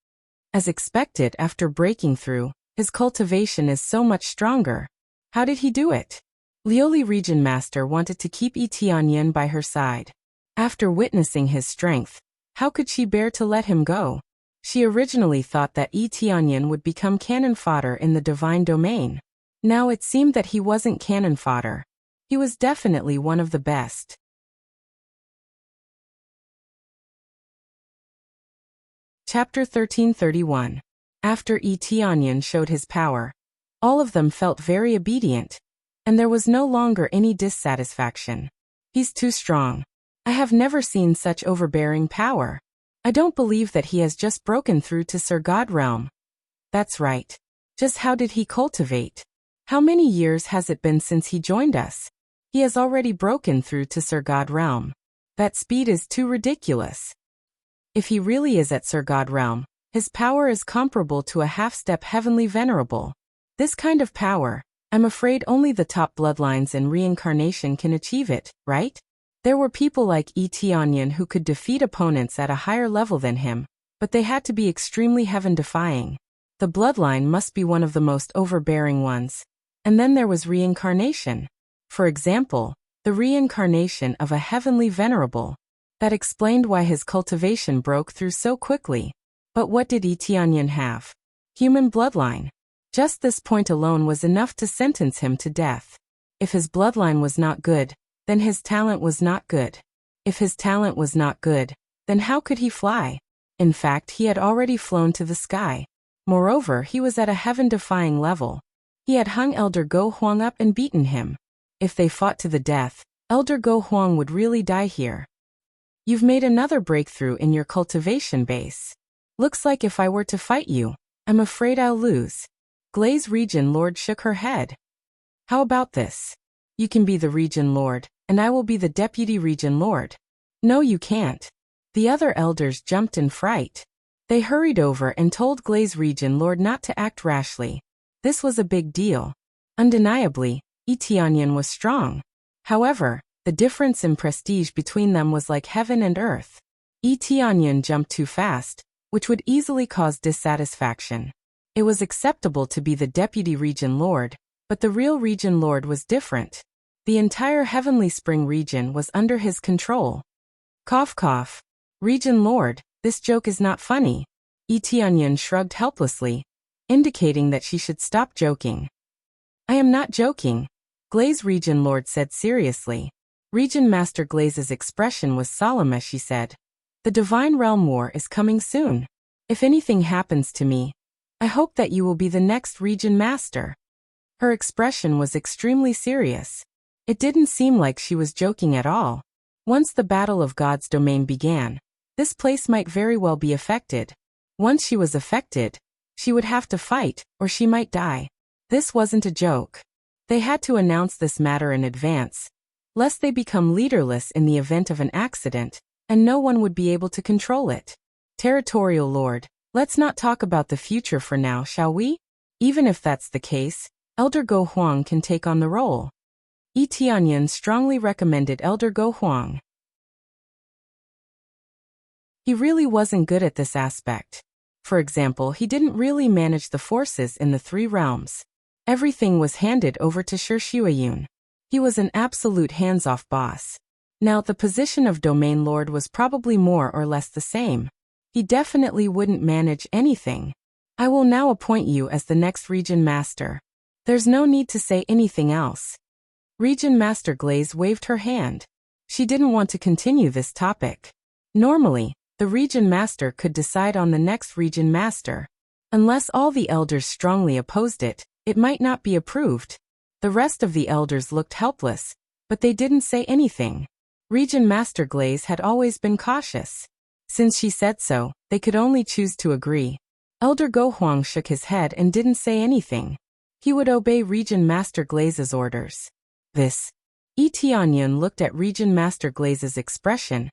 As expected, after breaking through, his cultivation is so much stronger. How did he do it? Liuli Region Master wanted to keep Yi Tianyin by her side. After witnessing his strength, how could she bear to let him go? She originally thought that Yi Tianyin would become cannon fodder in the divine domain. Now it seemed that he wasn't cannon fodder. He was definitely one of the best. Chapter 1331. After Yi Tianyin showed his power, all of them felt very obedient, and there was no longer any dissatisfaction. He's too strong. I have never seen such overbearing power. I don't believe that he has just broken through to Sir God Realm. That's right. Just how did he cultivate? How many years has it been since he joined us? He has already broken through to Sir God Realm. That speed is too ridiculous. If he really is at Sir God Realm, his power is comparable to a half-step heavenly venerable. This kind of power, I'm afraid only the top bloodlines and reincarnation can achieve it, right? There were people like Yi Tianyin who could defeat opponents at a higher level than him, but they had to be extremely heaven-defying. The bloodline must be one of the most overbearing ones. And then there was reincarnation. For example, the reincarnation of a heavenly venerable. That explained why his cultivation broke through so quickly. But what did Yi Tianyin have? Human bloodline. Just this point alone was enough to sentence him to death. If his bloodline was not good, then his talent was not good. If his talent was not good, then how could he fly? In fact, he had already flown to the sky. Moreover, he was at a heaven-defying level. He had hung Elder Go Huang up and beaten him. If they fought to the death, Elder Go Huang would really die here. You've made another breakthrough in your cultivation base. Looks like if I were to fight you, I'm afraid I'll lose. Glaze Region Lord shook her head. How about this? You can be the Region Lord, and I will be the Deputy Region Lord. No, you can't. The other elders jumped in fright. They hurried over and told Glaze Region Lord not to act rashly. This was a big deal. Undeniably, Yi Tianyin was strong. However, the difference in prestige between them was like heaven and earth. Yi Tianyin jumped too fast, which would easily cause dissatisfaction. It was acceptable to be the Deputy Region Lord, but the real Region Lord was different. The entire Heavenly Spring region was under his control. Cough cough. Region Lord, this joke is not funny. Yi Tianyin shrugged helplessly, indicating that she should stop joking. I am not joking, Glaze Region Lord said seriously. Region Master Glaze's expression was solemn as she said, The Divine Realm War is coming soon. If anything happens to me, I hope that you will be the next Region Master. Her expression was extremely serious. It didn't seem like she was joking at all. Once the Battle of God's Domain began, this place might very well be affected. Once she was affected, she would have to fight, or she might die. This wasn't a joke. They had to announce this matter in advance. lest they become leaderless in the event of an accident, and no one would be able to control it. Territorial Lord, let's not talk about the future for now, shall we? Even if that's the case, Elder Go Huang can take on the role. Yi Tianyan strongly recommended Elder Go Huang. He really wasn't good at this aspect. For example, he didn't really manage the forces in the three realms. Everything was handed over to Shi Shuiyun. He was an absolute hands-off boss. Now, the position of Domain Lord was probably more or less the same. He definitely wouldn't manage anything. I will now appoint you as the next Region Master. There's no need to say anything else. Region Master Glaze waved her hand. She didn't want to continue this topic. Normally, the Region Master could decide on the next Region Master. Unless all the elders strongly opposed it, it might not be approved. The rest of the elders looked helpless, but they didn't say anything. Region Master Glaze had always been cautious. Since she said so, they could only choose to agree. Elder Go Huang shook his head and didn't say anything. He would obey Region Master Glaze's orders. This. Yi Tianyan looked at Region Master Glaze's expression,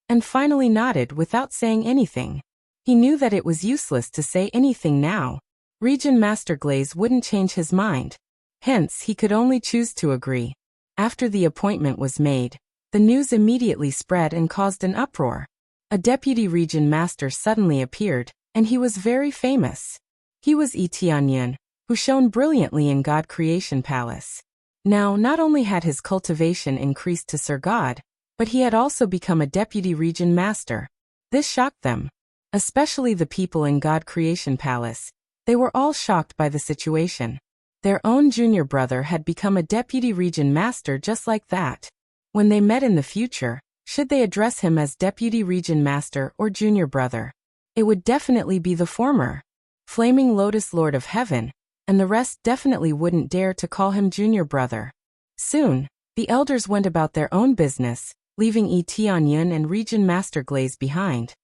and finally nodded without saying anything. He knew that it was useless to say anything now. Region Master Glaze wouldn't change his mind. Hence, he could only choose to agree. After the appointment was made, the news immediately spread and caused an uproar. A deputy region master suddenly appeared, and he was very famous. He was Yi Tianyan, who shone brilliantly in God Creation Palace. Now, not only had his cultivation increased to Sir God, but he had also become a deputy region master. This shocked them. Especially the people in God Creation Palace. They were all shocked by the situation. Their own junior brother had become a deputy region master just like that. When they met in the future, should they address him as deputy region master or junior brother? It would definitely be the former. Flaming Lotus Lord of Heaven, and the rest definitely wouldn't dare to call him junior brother. Soon, the elders went about their own business, leaving Yi Tianyan and Region Master Glaze behind.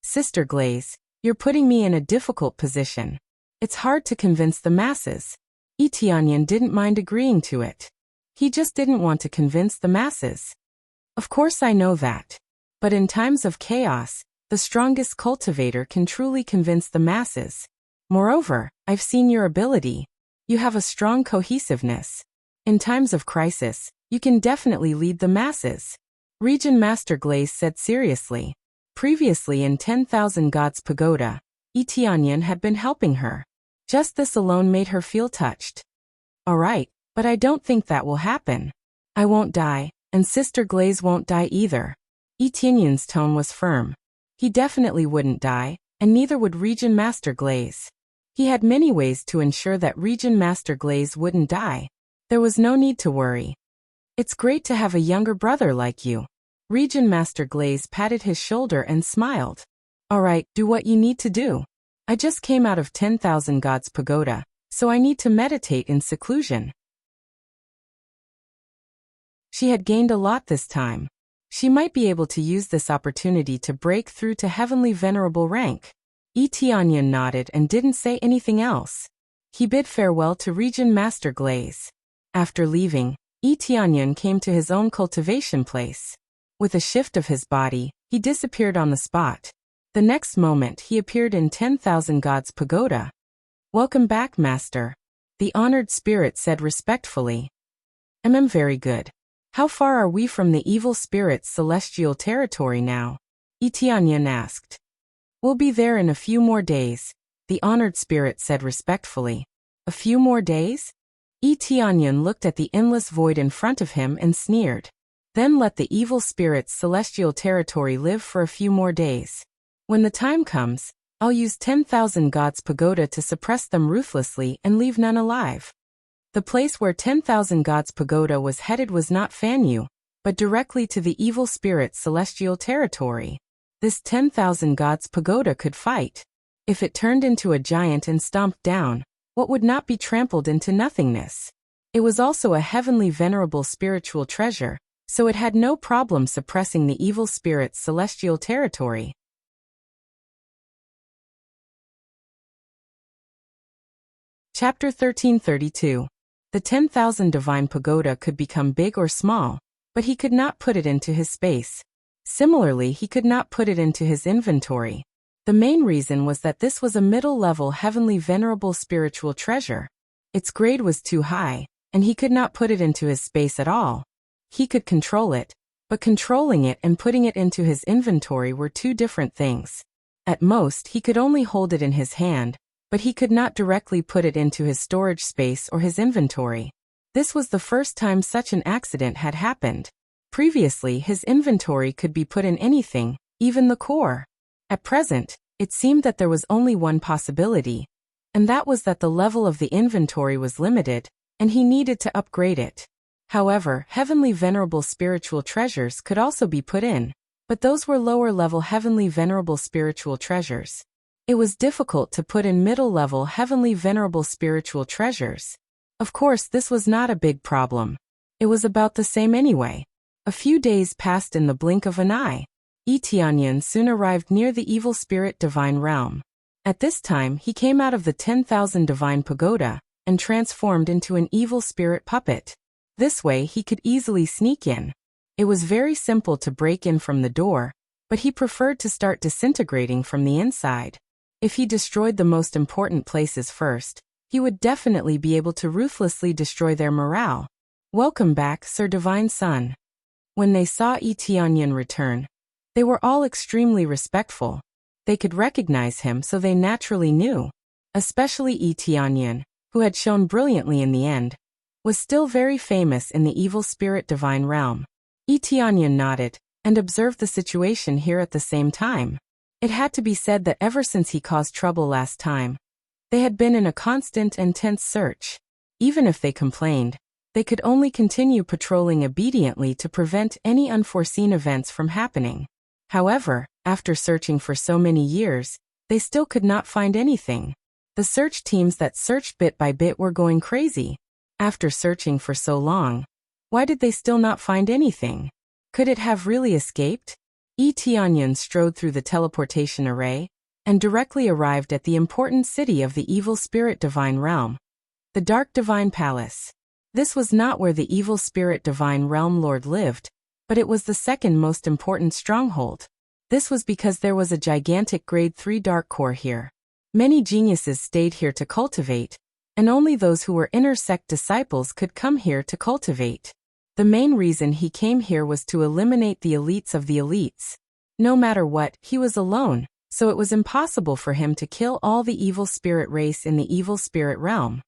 Sister Glaze, you're putting me in a difficult position. It's hard to convince the masses. Yi Tianyan didn't mind agreeing to it. He just didn't want to convince the masses. Of course I know that. But in times of chaos, the strongest cultivator can truly convince the masses. Moreover, I've seen your ability. You have a strong cohesiveness. In times of crisis, you can definitely lead the masses. Region Master Glaze said seriously. Previously in 10,000 Gods Pagoda, Yi Tianyan had been helping her. Just this alone made her feel touched. Alright, but I don't think that will happen. I won't die, and Sister Glaze won't die either. Yi Tianyan's tone was firm. He definitely wouldn't die, and neither would Region Master Glaze. He had many ways to ensure that Region Master Glaze wouldn't die. There was no need to worry. It's great to have a younger brother like you. Region Master Glaze patted his shoulder and smiled. Alright, do what you need to do. I just came out of 10,000 Gods Pagoda, so I need to meditate in seclusion. She had gained a lot this time. She might be able to use this opportunity to break through to heavenly venerable rank. Yi Tianyan nodded and didn't say anything else. He bid farewell to Region Master Glaze. After leaving, Yi Tianyan came to his own cultivation place. With a shift of his body, he disappeared on the spot. The next moment he appeared in 10,000 Gods Pagoda. Welcome back, Master. The honored spirit said respectfully. Very good. How far are we from the evil spirit's celestial territory now? Yi Tianyan asked. We'll be there in a few more days, the honored spirit said respectfully. A few more days? Yi Tianyan looked at the endless void in front of him and sneered. Then let the evil spirit's celestial territory live for a few more days. When the time comes, I'll use 10,000 Gods Pagoda to suppress them ruthlessly and leave none alive. The place where 10,000 Gods Pagoda was headed was not Fanyu, but directly to the evil spirit's celestial territory. This 10,000 Gods Pagoda could fight. If it turned into a giant and stomped down, what would not be trampled into nothingness? It was also a heavenly venerable spiritual treasure, so it had no problem suppressing the evil spirit's celestial territory. Chapter 1332. The 10,000 Divine Pagoda could become big or small, but he could not put it into his space. Similarly, he could not put it into his inventory. The main reason was that this was a middle-level heavenly venerable spiritual treasure. Its grade was too high, and he could not put it into his space at all. He could control it, but controlling it and putting it into his inventory were two different things. At most, he could only hold it in his hand, but he could not directly put it into his storage space or his inventory. This was the first time such an accident had happened. Previously, his inventory could be put in anything, even the core. At present, it seemed that there was only one possibility, and that was that the level of the inventory was limited, and he needed to upgrade it. However, heavenly venerable spiritual treasures could also be put in, but those were lower-level heavenly venerable spiritual treasures. It was difficult to put in middle-level heavenly venerable spiritual treasures. Of course, this was not a big problem. It was about the same anyway. A few days passed in the blink of an eye. Yi Tianyan soon arrived near the evil spirit divine realm. At this time, he came out of the 10,000 divine pagoda and transformed into an evil spirit puppet. This way, he could easily sneak in. It was very simple to break in from the door, but he preferred to start disintegrating from the inside. If he destroyed the most important places first, he would definitely be able to ruthlessly destroy their morale. Welcome back, Sir Divine Son. When they saw Yi Tianyan return, they were all extremely respectful. They could recognize him, so they naturally knew. Especially Yi Tianyan, who had shone brilliantly in the end, was still very famous in the evil spirit divine realm. Yi Tianyan nodded and observed the situation here at the same time. It had to be said that ever since he caused trouble last time, they had been in a constant and tense search. Even if they complained, they could only continue patrolling obediently to prevent any unforeseen events from happening. However, after searching for so many years, they still could not find anything. The search teams that searched bit by bit were going crazy. After searching for so long, why did they still not find anything? Could it have really escaped? Yi Tianyan strode through the teleportation array and directly arrived at the important city of the evil spirit divine realm, the Dark Divine Palace. This was not where the evil spirit divine realm lord lived, but it was the second most important stronghold. This was because there was a gigantic grade 3 dark core here. Many geniuses stayed here to cultivate, and only those who were inner sect disciples could come here to cultivate. The main reason he came here was to eliminate the elites of the elites. No matter what, he was alone, so it was impossible for him to kill all the evil spirit race in the evil spirit realm.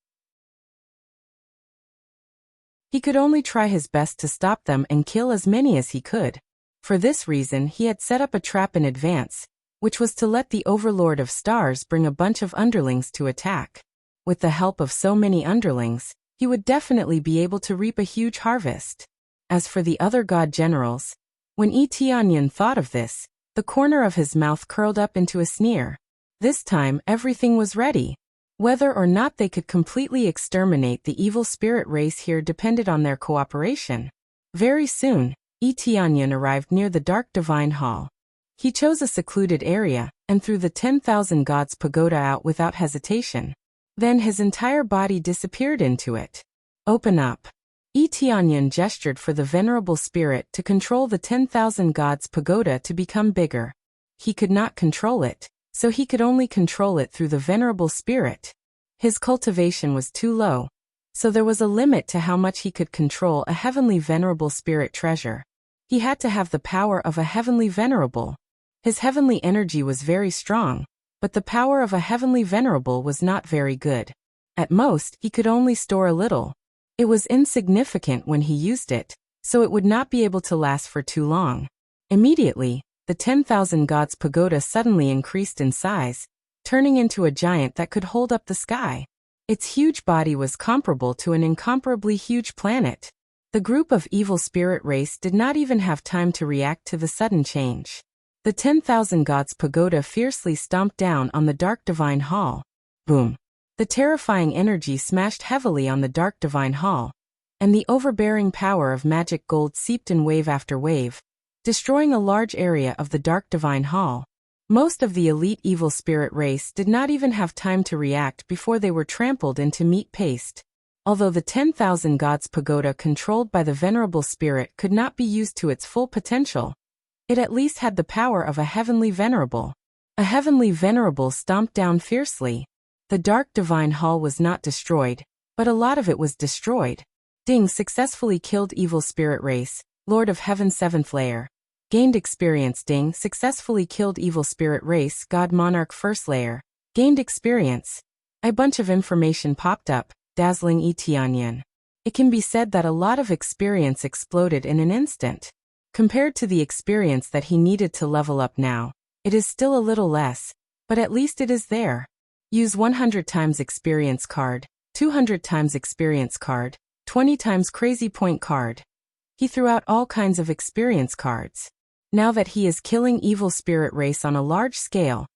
He could only try his best to stop them and kill as many as he could. For this reason, he had set up a trap in advance, which was to let the Overlord of Stars bring a bunch of underlings to attack. With the help of so many underlings, he would definitely be able to reap a huge harvest. As for the other god generals, when Yi Tianyan thought of this, the corner of his mouth curled up into a sneer. This time, everything was ready. Whether or not they could completely exterminate the evil spirit race here depended on their cooperation. Very soon, Yi Tianyan arrived near the Dark Divine Hall. He chose a secluded area and threw the 10,000 gods pagoda out without hesitation. Then his entire body disappeared into it. Open up. Yi Tianyan gestured for the venerable spirit to control the 10,000 gods pagoda to become bigger. He could not control it, so he could only control it through the venerable spirit. His cultivation was too low, so there was a limit to how much he could control a heavenly venerable spirit treasure. He had to have the power of a heavenly venerable. His heavenly energy was very strong, but the power of a heavenly venerable was not very good. At most, he could only store a little. It was insignificant when he used it, so it would not be able to last for too long. Immediately, the 10,000 gods pagoda suddenly increased in size, turning into a giant that could hold up the sky. Its huge body was comparable to an incomparably huge planet. The group of evil spirit race did not even have time to react to the sudden change. The 10,000 gods pagoda fiercely stomped down on the Dark Divine Hall. Boom! The terrifying energy smashed heavily on the Dark Divine Hall, and the overbearing power of magic gold seeped in wave after wave, destroying a large area of the Dark Divine Hall. Most of the elite evil spirit race did not even have time to react before they were trampled into meat paste. Although the 10,000 Gods Pagoda controlled by the Venerable Spirit could not be used to its full potential, it at least had the power of a heavenly venerable. A heavenly venerable stomped down fiercely. The dark divine hall was not destroyed, but a lot of it was destroyed. Ding successfully killed evil spirit race, Lord of Heaven 7th layer. Gained experience. Ding successfully killed evil spirit race, God Monarch 1st layer. Gained experience. A bunch of information popped up, dazzling Etianyan. It can be said that a lot of experience exploded in an instant. Compared to the experience that he needed to level up now, it is still a little less, but at least it is there. Use 100 times experience card, 200 times experience card, 20 times crazy point card. He threw out all kinds of experience cards. Now that he is killing evil spirit race on a large scale,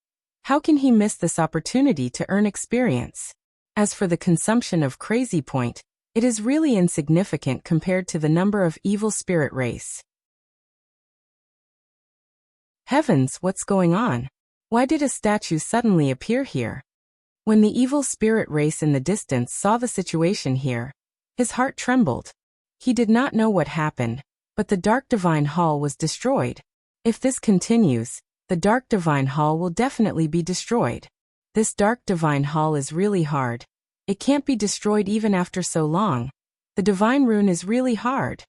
how can he miss this opportunity to earn experience? As for the consumption of crazy point, it is really insignificant compared to the number of evil spirit race. Heavens, what's going on? Why did a statue suddenly appear here? When the evil spirit race in the distance saw the situation here, his heart trembled. He did not know what happened, but the Dark Divine Hall was destroyed. If this continues, the Dark Divine Hall will definitely be destroyed. This Dark Divine Hall is really hard. It can't be destroyed even after so long. The Divine Rune is really hard.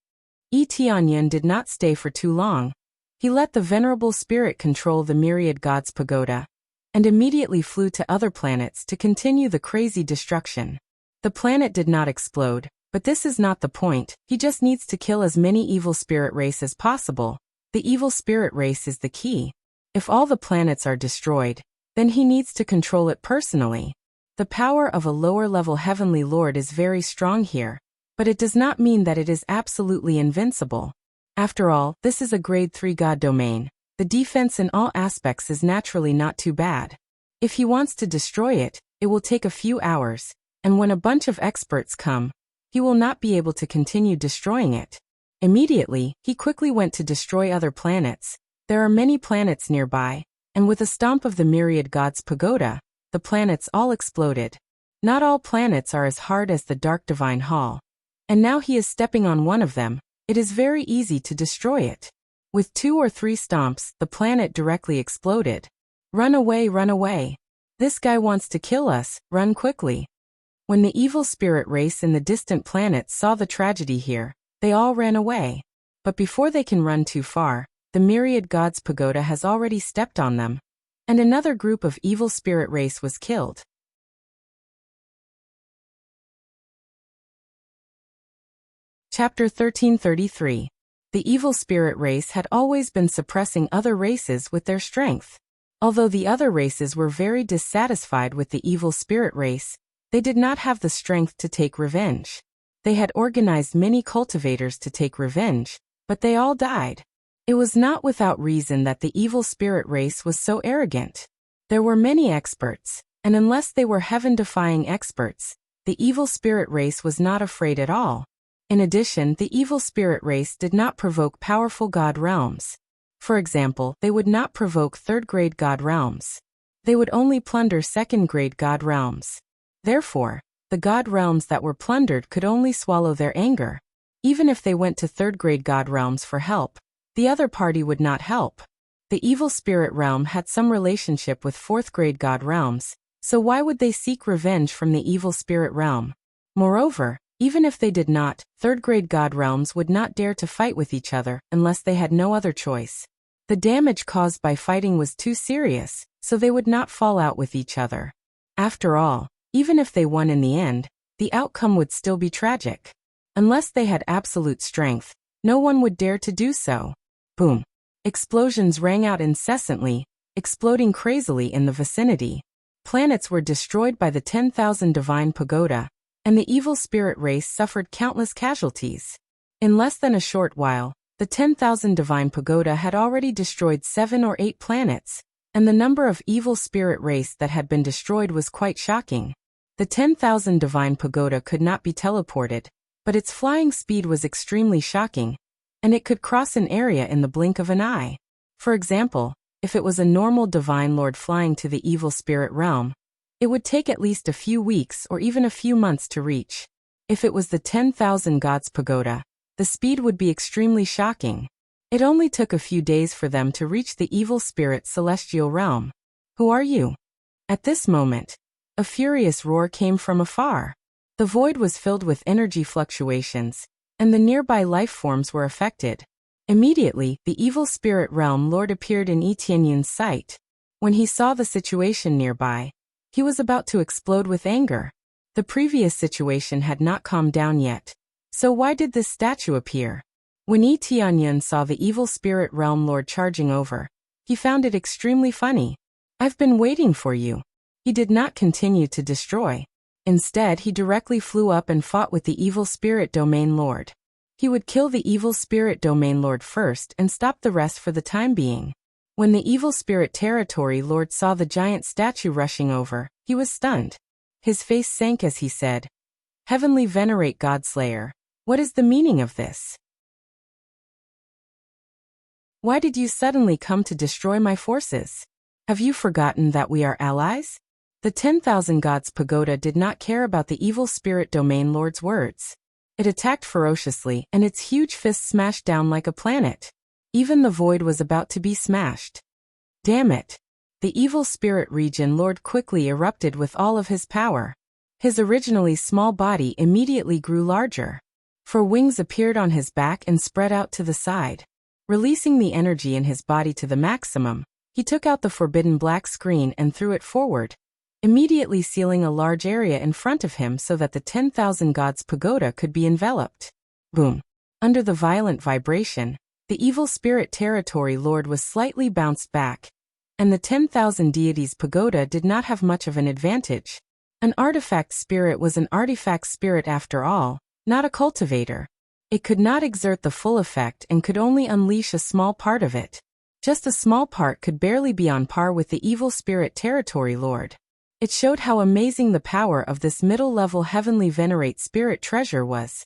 Etianyan did not stay for too long. He let the Venerable Spirit control the Myriad Gods Pagoda, and immediately flew to other planets to continue the crazy destruction. The planet did not explode, but this is not the point. He just needs to kill as many evil spirit race as possible. The evil spirit race is the key. If all the planets are destroyed, then he needs to control it personally. The power of a lower-level heavenly lord is very strong here, but it does not mean that it is absolutely invincible. After all, this is a grade 3 god domain. The defense in all aspects is naturally not too bad. If he wants to destroy it, it will take a few hours, and when a bunch of experts come, he will not be able to continue destroying it. Immediately, he quickly went to destroy other planets. There are many planets nearby, and with a stomp of the Myriad Gods Pagoda, the planets all exploded. Not all planets are as hard as the Dark Divine Hall. And now he is stepping on one of them. It is very easy to destroy it. With 2 or 3 stomps, the planet directly exploded. Run away, run away. This guy wants to kill us, run quickly. When the evil spirit race in the distant planets saw the tragedy here, they all ran away. But before they can run too far, the Myriad Gods Pagoda has already stepped on them, and another group of evil spirit race was killed. Chapter 1333. The evil spirit race had always been suppressing other races with their strength. Although the other races were very dissatisfied with the evil spirit race, they did not have the strength to take revenge. They had organized many cultivators to take revenge, but they all died. It was not without reason that the evil spirit race was so arrogant. There were many experts, and unless they were heaven-defying experts, the evil spirit race was not afraid at all. In addition, the evil spirit race did not provoke powerful god realms. For example, they would not provoke third-grade god realms. They would only plunder second-grade god realms. Therefore, the god realms that were plundered could only swallow their anger. Even if they went to third-grade god realms for help, the other party would not help. The evil spirit realm had some relationship with fourth-grade god realms, so why would they seek revenge from the evil spirit realm? Moreover, even if they did not, third-grade god realms would not dare to fight with each other unless they had no other choice. The damage caused by fighting was too serious, so they would not fall out with each other. After all, even if they won in the end, the outcome would still be tragic. Unless they had absolute strength, no one would dare to do so. Boom. Explosions rang out incessantly, exploding crazily in the vicinity. Planets were destroyed by the 10,000 Divine Pagoda, and the evil spirit race suffered countless casualties. In less than a short while, the 10,000 Divine Pagoda had already destroyed 7 or 8 planets, and the number of evil spirit race that had been destroyed was quite shocking. The 10,000 Divine Pagoda could not be teleported, but its flying speed was extremely shocking, and it could cross an area in the blink of an eye. For example, if it was a normal Divine Lord flying to the evil spirit realm, it would take at least a few weeks or even a few months to reach. If it was the 10,000 Gods Pagoda, the speed would be extremely shocking. It only took a few days for them to reach the evil spirit's celestial realm. Who are you? At this moment, a furious roar came from afar. The void was filled with energy fluctuations, and the nearby life forms were affected. Immediately, the evil spirit realm lord appeared in Etienne's sight. When he saw the situation nearby, he was about to explode with anger. The previous situation had not calmed down yet. So why did this statue appear? When Etienne saw the evil spirit realm lord charging over, he found it extremely funny. I've been waiting for you. He did not continue to destroy. Instead, he directly flew up and fought with the evil spirit domain lord. He would kill the evil spirit domain lord first and stop the rest for the time being. When the evil spirit territory lord saw the giant statue rushing over, he was stunned. His face sank as he said, "Heavenly Venerate Godslayer, what is the meaning of this? Why did you suddenly come to destroy my forces? Have you forgotten that we are allies?" The 10,000 Gods Pagoda did not care about the evil spirit domain lord's words. It attacked ferociously, and its huge fist smashed down like a planet. Even the void was about to be smashed. Damn it! The evil spirit region lord quickly erupted with all of his power. His originally small body immediately grew larger. Four wings appeared on his back and spread out to the side. Releasing the energy in his body to the maximum, he took out the forbidden black screen and threw it forward, immediately sealing a large area in front of him so that the 10,000 Gods Pagoda could be enveloped. Boom! Under the violent vibration, the evil spirit territory lord was slightly bounced back, and the 10,000 deities pagoda did not have much of an advantage. An artifact spirit was an artifact spirit after all, not a cultivator. It could not exert the full effect and could only unleash a small part of it. Just a small part could barely be on par with the evil spirit territory lord. It showed how amazing the power of this middle-level heavenly venerate spirit treasure was.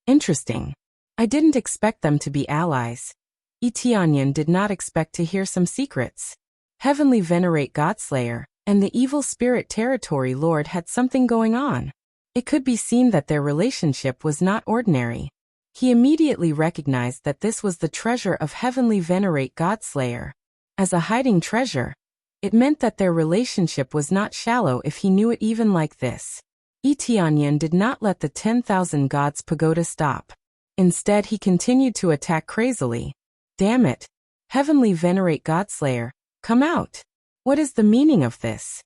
Interesting. I didn't expect them to be allies. Etienne did not expect to hear some secrets. Heavenly venerate Godslayer and the evil spirit territory lord had something going on. It could be seen that their relationship was not ordinary. He immediately recognized that this was the treasure of Heavenly Venerate Godslayer. As a hiding treasure, it meant that their relationship was not shallow if he knew it even like this. Etienne did not let the 10,000 Gods Pagoda stop. Instead, he continued to attack crazily. Damn it! Heavenly Venerate Godslayer, come out! What is the meaning of this?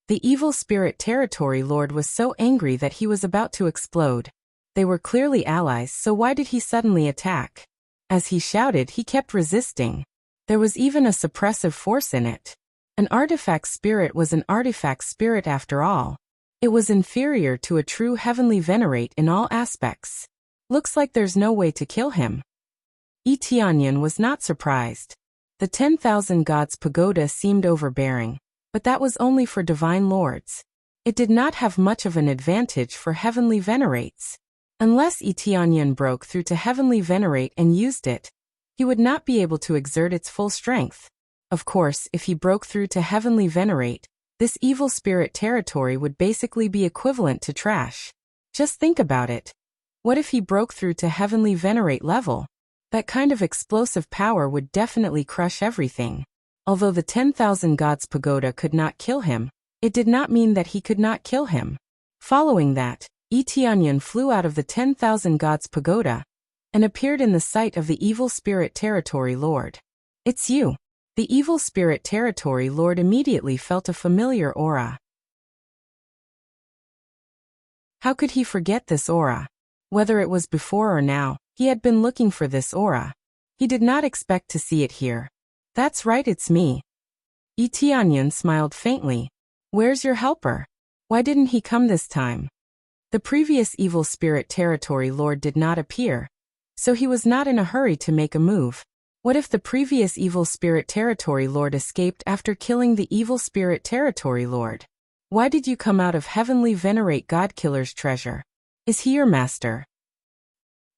The evil spirit territory lord was so angry that he was about to explode. They were clearly allies, so why did he suddenly attack? As he shouted, he kept resisting. There was even a suppressive force in it. An artifact spirit was an artifact spirit after all. It was inferior to a true heavenly venerate in all aspects. Looks like there's no way to kill him. Etienne was not surprised. The 10,000 Gods Pagoda seemed overbearing, but that was only for divine lords. It did not have much of an advantage for heavenly venerates. Unless Etienne broke through to heavenly venerate and used it, he would not be able to exert its full strength. Of course, if he broke through to heavenly venerate, this evil spirit territory would basically be equivalent to trash. Just think about it. What if he broke through to heavenly venerate level? That kind of explosive power would definitely crush everything. Although the 10,000 Gods Pagoda could not kill him, it did not mean that he could not kill him. Following that, Etienne flew out of the 10,000 Gods Pagoda and appeared in the sight of the evil spirit territory lord. It's you. The evil spirit territory lord immediately felt a familiar aura. How could he forget this aura? Whether it was before or now, he had been looking for this aura. He did not expect to see it here. That's right, it's me. Etienne smiled faintly. Where's your helper? Why didn't he come this time? The previous evil spirit territory lord did not appear, so he was not in a hurry to make a move. What if the previous evil spirit territory lord escaped after killing the evil spirit territory lord? Why did you come out of heavenly venerate Godkiller's treasure? Is he your master?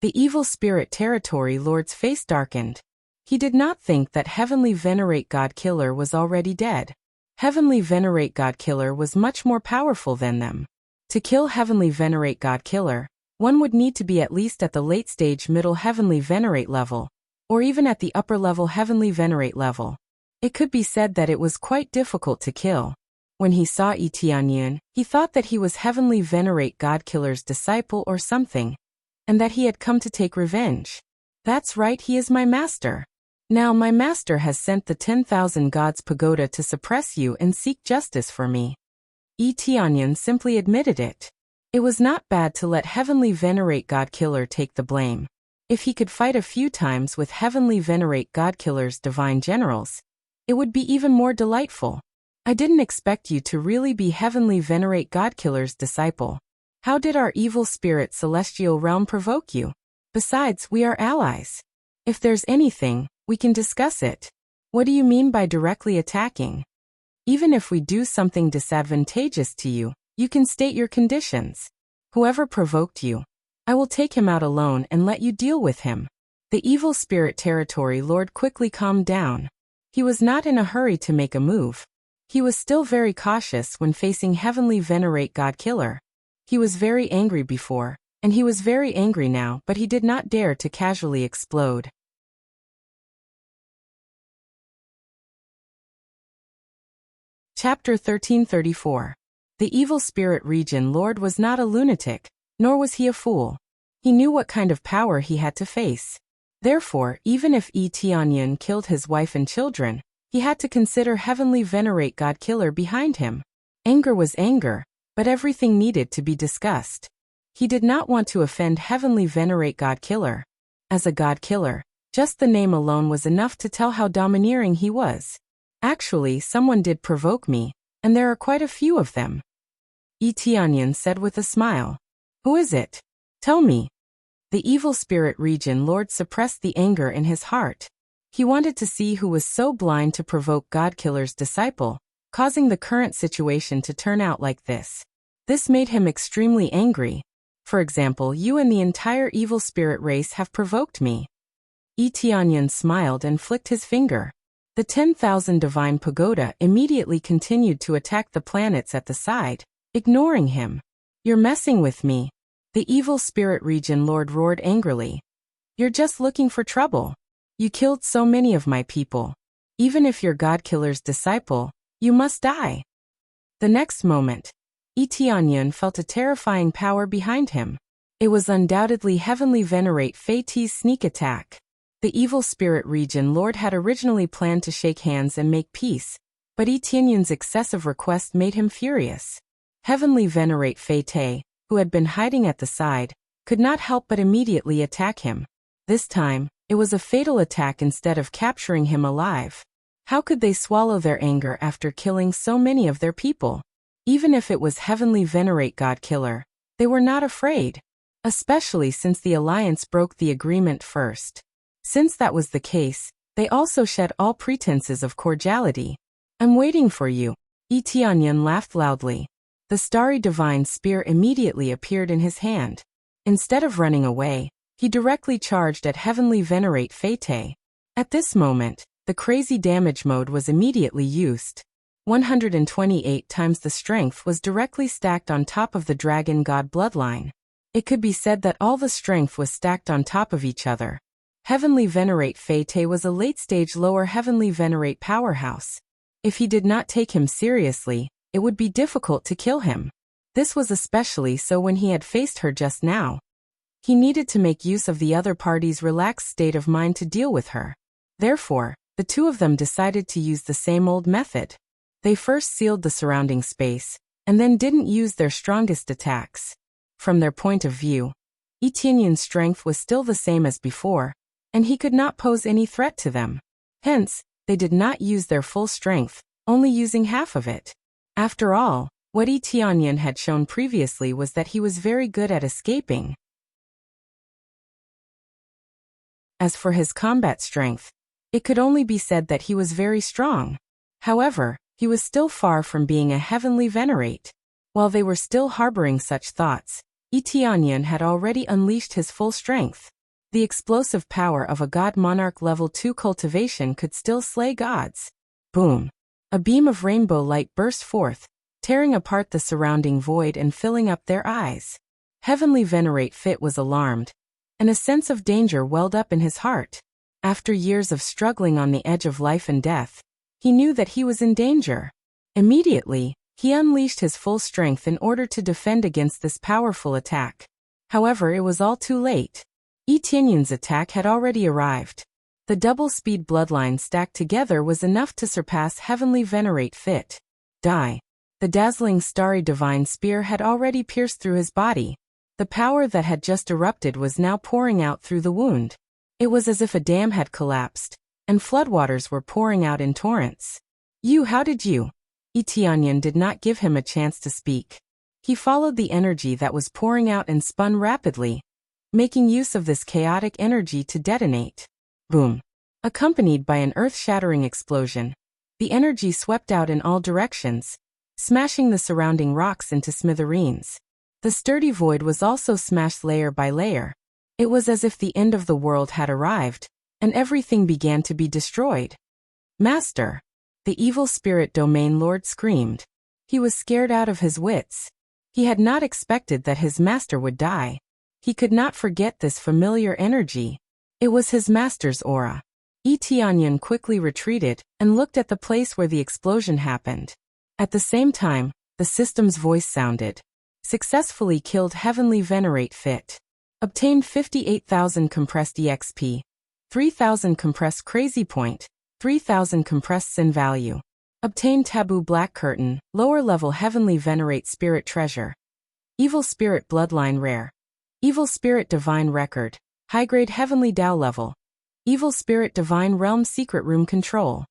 The evil spirit territory lord's face darkened. He did not think that heavenly venerate Godkiller was already dead. Heavenly venerate Godkiller was much more powerful than them. To kill heavenly venerate Godkiller, One would need to be at least at the late-stage middle heavenly venerate level, or even at the upper-level heavenly venerate level. It could be said that it was quite difficult to kill. When he saw Yi Tianyun, he thought that he was heavenly venerate God-killer's disciple or something, and that he had come to take revenge. That's right, he is my master. Now my master has sent the 10,000 gods pagoda to suppress you and seek justice for me. Yi Tianyun simply admitted it. It was not bad to let heavenly venerate God-killer take the blame. If he could fight a few times with heavenly venerate God-killer's divine generals, it would be even more delightful. I didn't expect you to really be heavenly venerate God-killer's disciple. How did our evil spirit celestial realm provoke you? Besides, we are allies. If there's anything, we can discuss it. What do you mean by directly attacking? Even if we do something disadvantageous to you, you can state your conditions. Whoever provoked you, I will take him out alone and let you deal with him. The evil spirit territory lord quickly calmed down. He was not in a hurry to make a move. He was still very cautious when facing heavenly venerate God-killer. He was very angry before, and he was very angry now, but he did not dare to casually explode. Chapter 1334. The evil spirit region lord was not a lunatic, nor was he a fool. He knew what kind of power he had to face. Therefore, even if Yi Tianyun killed his wife and children, he had to consider heavenly venerate God-killer behind him. Anger was anger, but everything needed to be discussed. He did not want to offend heavenly venerate God-killer. As a God-killer, just the name alone was enough to tell how domineering he was. Actually, someone did provoke me, and there are quite a few of them. Yi Tianyun said with a smile. Who is it? Tell me. The evil spirit region lord suppressed the anger in his heart. He wanted to see who was so blind to provoke God-killer's disciple, causing the current situation to turn out like this. This made him extremely angry. For example, you and the entire evil spirit race have provoked me. Yi Tianyun smiled and flicked his finger. The 10,000 divine pagoda immediately continued to attack the planets at the side, ignoring him. You're messing with me. The evil spirit region lord roared angrily. You're just looking for trouble. You killed so many of my people. Even if you're God-killer's disciple, you must die. The next moment, Yi Tianyun felt a terrifying power behind him. It was undoubtedly heavenly venerate Fei Ti's sneak attack. The evil spirit region lord had originally planned to shake hands and make peace, but Yi Tianyun's excessive request made him furious. Heavenly venerate Fei Ti, who had been hiding at the side, could not help but immediately attack him. This time, it was a fatal attack instead of capturing him alive. How could they swallow their anger after killing so many of their people? Even if it was heavenly venerate God-killer, they were not afraid, especially since the alliance broke the agreement first. Since that was the case, they also shed all pretenses of cordiality. I'm waiting for you. Yi Tianyun laughed loudly. The starry divine spear immediately appeared in his hand. Instead of running away, he directly charged at heavenly venerate Fei Ti. At this moment, the crazy damage mode was immediately used. 128 times the strength was directly stacked on top of the dragon god bloodline. It could be said that all the strength was stacked on top of each other. Heavenly venerate Fei Ti was a late-stage lower heavenly venerate powerhouse. If he did not take him seriously, it would be difficult to kill him. This was especially so when he had faced her just now. He needed to make use of the other party's relaxed state of mind to deal with her. Therefore, the two of them decided to use the same old method. They first sealed the surrounding space, and then didn't use their strongest attacks. From their point of view, Yi Tianyun's strength was still the same as before, and he could not pose any threat to them. Hence, they did not use their full strength, only using half of it. After all, what Yi Tianyun had shown previously was that he was very good at escaping. As for his combat strength, it could only be said that he was very strong. However, he was still far from being a heavenly venerate. While they were still harboring such thoughts, Yi Tianyun had already unleashed his full strength. The explosive power of a god monarch level 2 cultivation could still slay gods. Boom! A beam of rainbow light burst forth, tearing apart the surrounding void and filling up their eyes. Heavenly Venerate Fit was alarmed, and a sense of danger welled up in his heart. After years of struggling on the edge of life and death, he knew that he was in danger. Immediately, he unleashed his full strength in order to defend against this powerful attack. However, it was all too late. Yi Tianyun's attack had already arrived. The double-speed bloodline stacked together was enough to surpass Heavenly Venerate Fit. Die. The dazzling starry divine spear had already pierced through his body. The power that had just erupted was now pouring out through the wound. It was as if a dam had collapsed, and floodwaters were pouring out in torrents. How did you? Yi Tianyun did not give him a chance to speak. He followed the energy that was pouring out and spun rapidly, making use of this chaotic energy to detonate. Boom. Accompanied by an earth-shattering explosion, the energy swept out in all directions, smashing the surrounding rocks into smithereens. The sturdy void was also smashed layer by layer. It was as if the end of the world had arrived, and everything began to be destroyed. Master! The evil spirit domain lord screamed. He was scared out of his wits. He had not expected that his master would die. He could not forget this familiar energy. It was his master's aura. Yi Tianyun quickly retreated and looked at the place where the explosion happened. At the same time, the system's voice sounded. Successfully killed Heavenly Venerate Fit. Obtained 58,000 compressed EXP. 3,000 compressed Crazy Point. 3,000 compressed Sin Value. Obtained Taboo Black Curtain, lower level Heavenly Venerate Spirit Treasure. Evil Spirit Bloodline Rare. Evil Spirit Divine Record, high grade Heavenly Tao level. Evil Spirit Divine Realm Secret Room Control.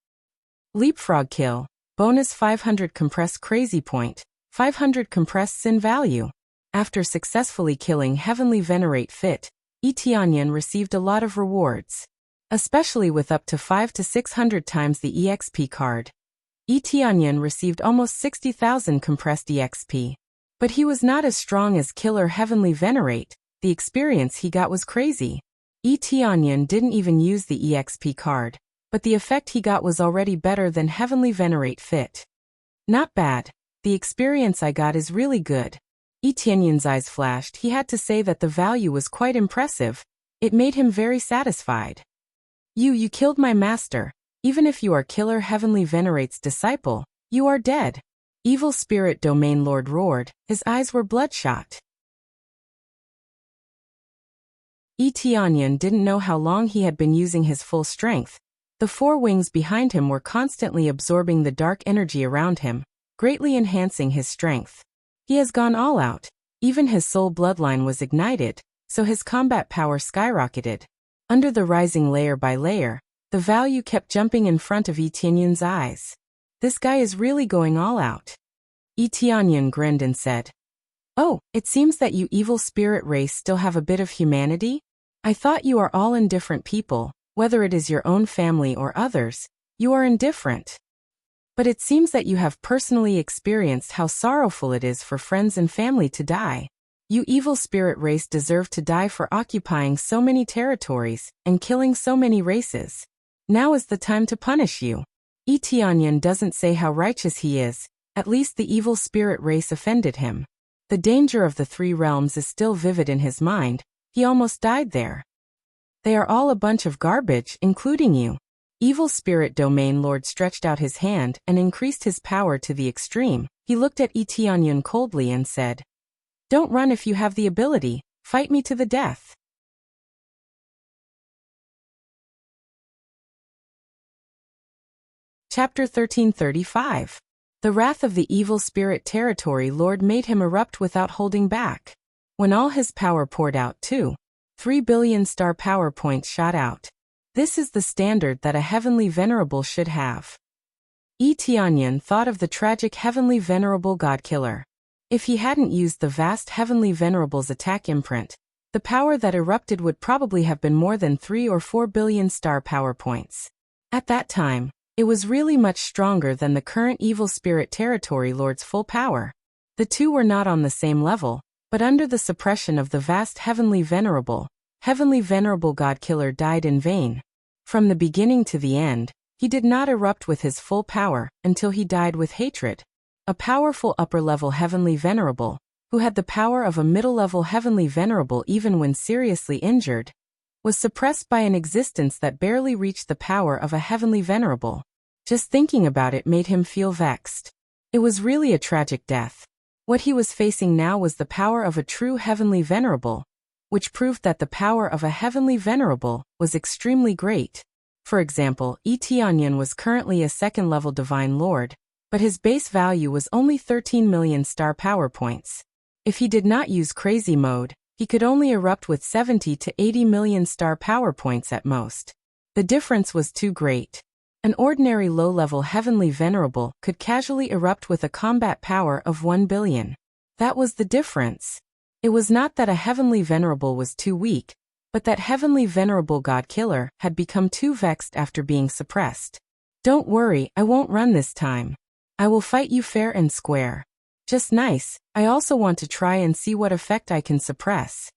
Leapfrog Kill, bonus 500 compressed Crazy Point, 500 compressed Sin Value. After successfully killing Heavenly Venerate Fit, Yi Tianyun received a lot of rewards. Especially with up to 500 to 600 times the EXP card. Yi Tianyun received almost 60,000 compressed EXP. But he was not as strong as Killer Heavenly Venerate. The experience he got was crazy. Yi Tianyun didn't even use the EXP card, but the effect he got was already better than Heavenly Venerate Fit. Not bad. The experience I got is really good. Yi Tianyun's eyes flashed. He had to say that the value was quite impressive. It made him very satisfied. You killed my master. Even if you are Killer Heavenly Venerate's disciple, you are dead. Evil Spirit Domain Lord roared. His eyes were bloodshot. Yi Tianyun didn't know how long he had been using his full strength. The four wings behind him were constantly absorbing the dark energy around him, greatly enhancing his strength. He has gone all out. Even his soul bloodline was ignited, so his combat power skyrocketed. Under the rising layer by layer, the value kept jumping in front of Yi Tianyun's eyes. This guy is really going all out. Yi Tianyun grinned and said, "Oh, it seems that you evil spirit race still have a bit of humanity? I thought you are all indifferent people, whether it is your own family or others, you are indifferent. But it seems that you have personally experienced how sorrowful it is for friends and family to die. You evil spirit race deserve to die for occupying so many territories and killing so many races. Now is the time to punish you." Yi Tianyun doesn't say how righteous he is, at least the evil spirit race offended him. The danger of the three realms is still vivid in his mind. He almost died there. They are all a bunch of garbage, including you. Evil Spirit Domain Lord stretched out his hand and increased his power to the extreme. He looked at Yi Tianyun coldly and said, "Don't run if you have the ability, fight me to the death." Chapter 1335. The wrath of the evil spirit territory lord made him erupt without holding back. When all his power poured out too, 3 billion star power points shot out. This is the standard that a heavenly venerable should have. Yi Tianyun thought of the tragic heavenly venerable godkiller. If he hadn't used the vast heavenly venerable's attack imprint, the power that erupted would probably have been more than 3 or 4 billion star power points. At that time, it was really much stronger than the current evil spirit territory lord's full power. The two were not on the same level, but under the suppression of the vast heavenly venerable godkiller died in vain. From the beginning to the end, he did not erupt with his full power until he died with hatred. A powerful upper-level heavenly venerable, who had the power of a middle-level heavenly venerable even when seriously injured, was suppressed by an existence that barely reached the power of a heavenly venerable. Just thinking about it made him feel vexed. It was really a tragic death. What he was facing now was the power of a true heavenly venerable, which proved that the power of a heavenly venerable was extremely great. For example, Etianyan was currently a second-level divine lord, but his base value was only 13 million star power points. If he did not use crazy mode, he could only erupt with 70 to 80 million star power points at most. The difference was too great. An ordinary low-level heavenly venerable could casually erupt with a combat power of 1 billion. That was the difference. It was not that a heavenly venerable was too weak, but that heavenly venerable god killer had become too vexed after being suppressed. Don't worry, I won't run this time. I will fight you fair and square. Just nice, I also want to try and see what effect I can suppress.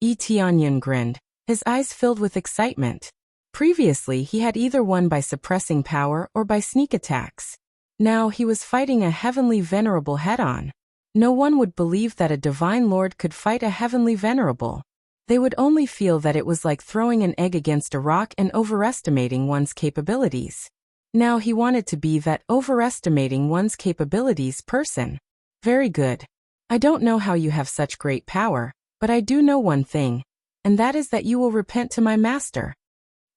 Etianyan grinned, his eyes filled with excitement. Previously he had either won by suppressing power or by sneak attacks. Now he was fighting a heavenly venerable head-on. No one would believe that a divine lord could fight a heavenly venerable. They would only feel that it was like throwing an egg against a rock and overestimating one's capabilities. Now he wanted to be that overestimating one's capabilities person. Very good. I don't know how you have such great power, but I do know one thing, and that is that you will repent to my master.